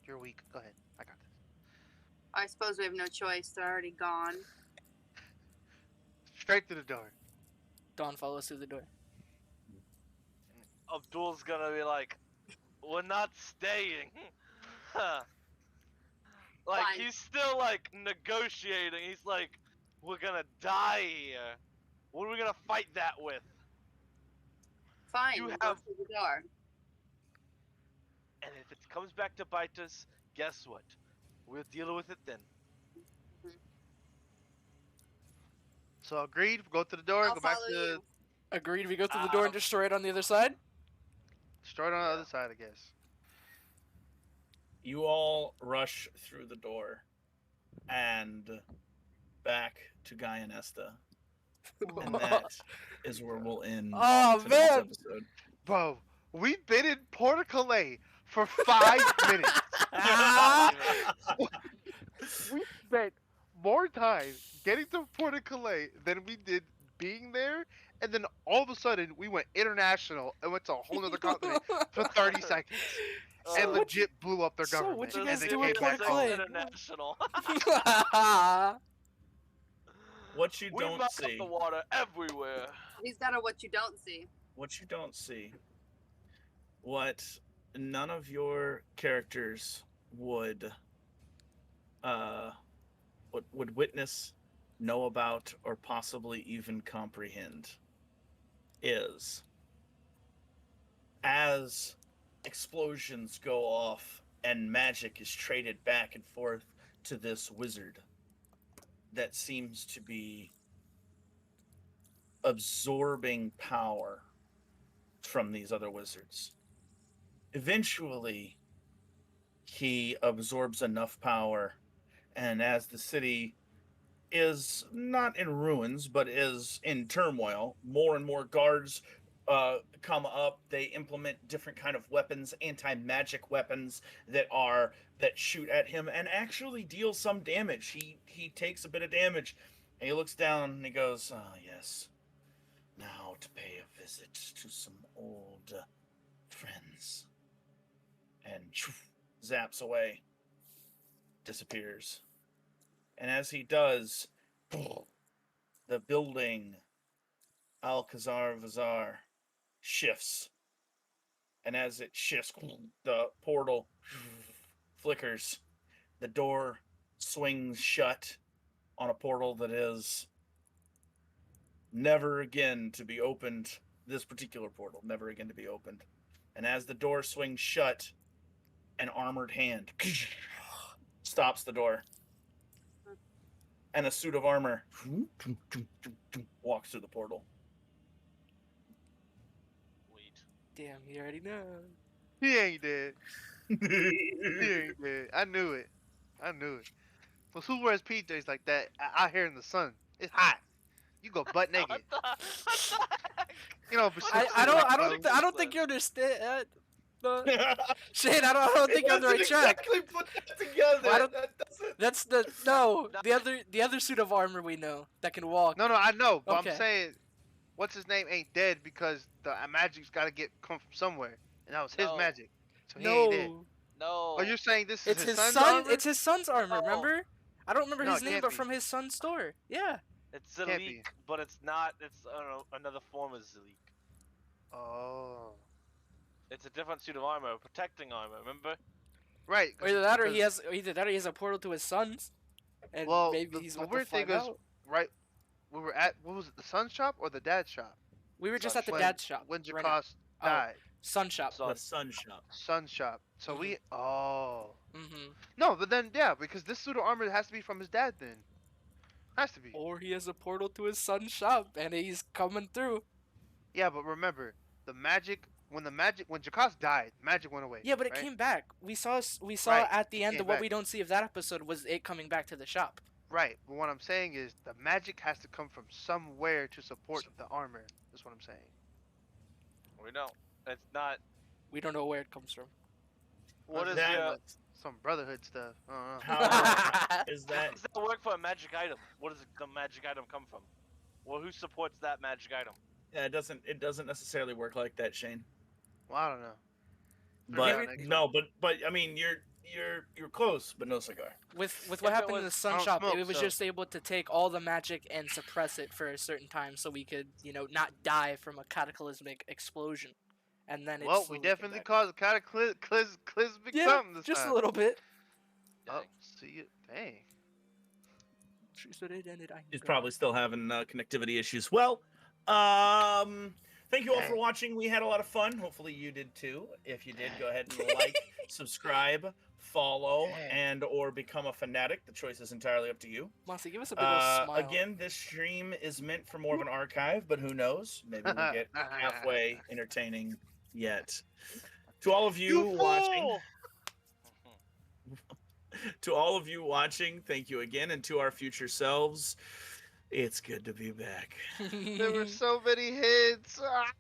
You're weak. Go ahead. I got this. I suppose we have no choice. They're already gone. Straight through the door. Dawn follows through the door. Abdul's gonna be like, "We're not staying." Like Fine. he's still like negotiating. He's like, "We're gonna die here. What are we gonna fight that with?" Fine. You we'll have- go through the door. And if it comes back to bite us, guess what? We'll deal with it then. So agreed. Go to the door. I'll Go back follow to you. Agreed. We go through the door and destroy it on the other side. straight on the other side, I guess. You all rush through the door and back to Gaia Nesta. And that is where we'll end Oh, today's man. episode. Bro, we've been in Port Calais for 5 minutes. We spent more time getting to Port Calais than we did being there, and then all of a sudden we went international and went to a whole other continent for 30 seconds and Uh, legit blew up their so government. what'd you and guys then do came in back Port home. Calais? International. What you we don't messed up see, the water everywhere. He's got a what you don't see. what you don't see, what none of your characters would witness, know about, or possibly even comprehend is as explosions go off and magic is traded back and forth to this wizard that seems to be absorbing power from these other wizards. Eventually, he absorbs enough power, and as the city is not in ruins but is in turmoil, more and more guards come up. They implement different kind of weapons, anti-magic weapons that shoot at him and actually deal some damage. He takes a bit of damage, and he looks down and he goes, "Ah, yes. Now to pay a visit to some old friends." And zaps away, disappears. And as he does, the building Alcazar Vazar shifts. And as it shifts, the portal flickers. The door swings shut on a portal that is never again to be opened. This particular portal, never again to be opened. And as the door swings shut, an armored hand stops the door. And a suit of armor walks through the portal. Wait. Damn, you already know. He ain't dead. He ain't dead. I knew it. I knew it. But who wears PJs like that out here in the sun? It's hot. You go butt naked. What the heck? You know, but I, shit's I don't like, I don't I don't think you understand. Shane, I don't think you're on the right track. Exactly put that together. I don't- That doesn't- That's the other suit of armor we know that can walk. No, I know, but Okay. I'm saying, what's his name ain't dead because the magic's got to come from somewhere, and that was his No. magic. So he ain't dead. No, No. Oh, you're saying this is it's his his son's son. armor? It's his son's armor. No. Remember? I don't remember No, his it name, can't but be. from his son's store. Yeah. It's Can't Zalik, be. but it's not. It's another form of Zalik. Oh, It's a different suit of armor, protecting armor. Remember? right. Or either that, or because- he has a portal to his sons, and Well, maybe the- he's the about weird to thing find is- out. right. We were at, what was it, the son's shop or the dad's shop? We were just Son at the when- dad's shop. When right now. Jacost Oh. died. Sun shop. So The sun shop. Son's shop. So we, oh. Mm-hmm. No, but then, yeah, because this suit of armor has to be from his dad then. Has to be. Or he has a portal to his son's shop, and he's coming through. Yeah, but remember, when Jacost died, magic went away. Yeah, but it right? came back. We saw Right, at the it end came of what back. we don't see of that episode was it coming back to the shop. Right, but what I'm saying is the magic has to come from somewhere to support the armor. That's what I'm saying. we don't. It's not. We don't know where it comes from. What is that- your? Some brotherhood stuff. I don't know. How is How that? does that work for a magic item? What does the magic item come from? Well, who supports that magic item? Yeah, it doesn't necessarily work like that, Shane. Well, I don't know. But Maybe- no, but I mean, you're close, but no cigar. With If what it happened in the was- sun I don't shop, smoke, it was so- just able to take all the magic and suppress it for a certain time, so we could, not die from a cataclysmic explosion. And then it Well, we slowly came definitely back. caused a cataclysmic Yeah, something this just time. a little bit. Oh, Dang. see it. Dang. She said it ended, I He's know. probably still having connectivity issues. Well, thank you all for Dang. watching. We had a lot of fun. Hopefully you did too. If you did, go ahead and like, subscribe, follow, Dang. and or become a fanatic. The choice is entirely up to you. Mossy, give us a big old smile. Again, this stream is meant for more of an archive, but who knows? Maybe we'll get halfway entertaining yet. To all of you watching, fool! to all of you watching, thank you again, and to our future selves, it's good to be back. There were so many hits. Ah.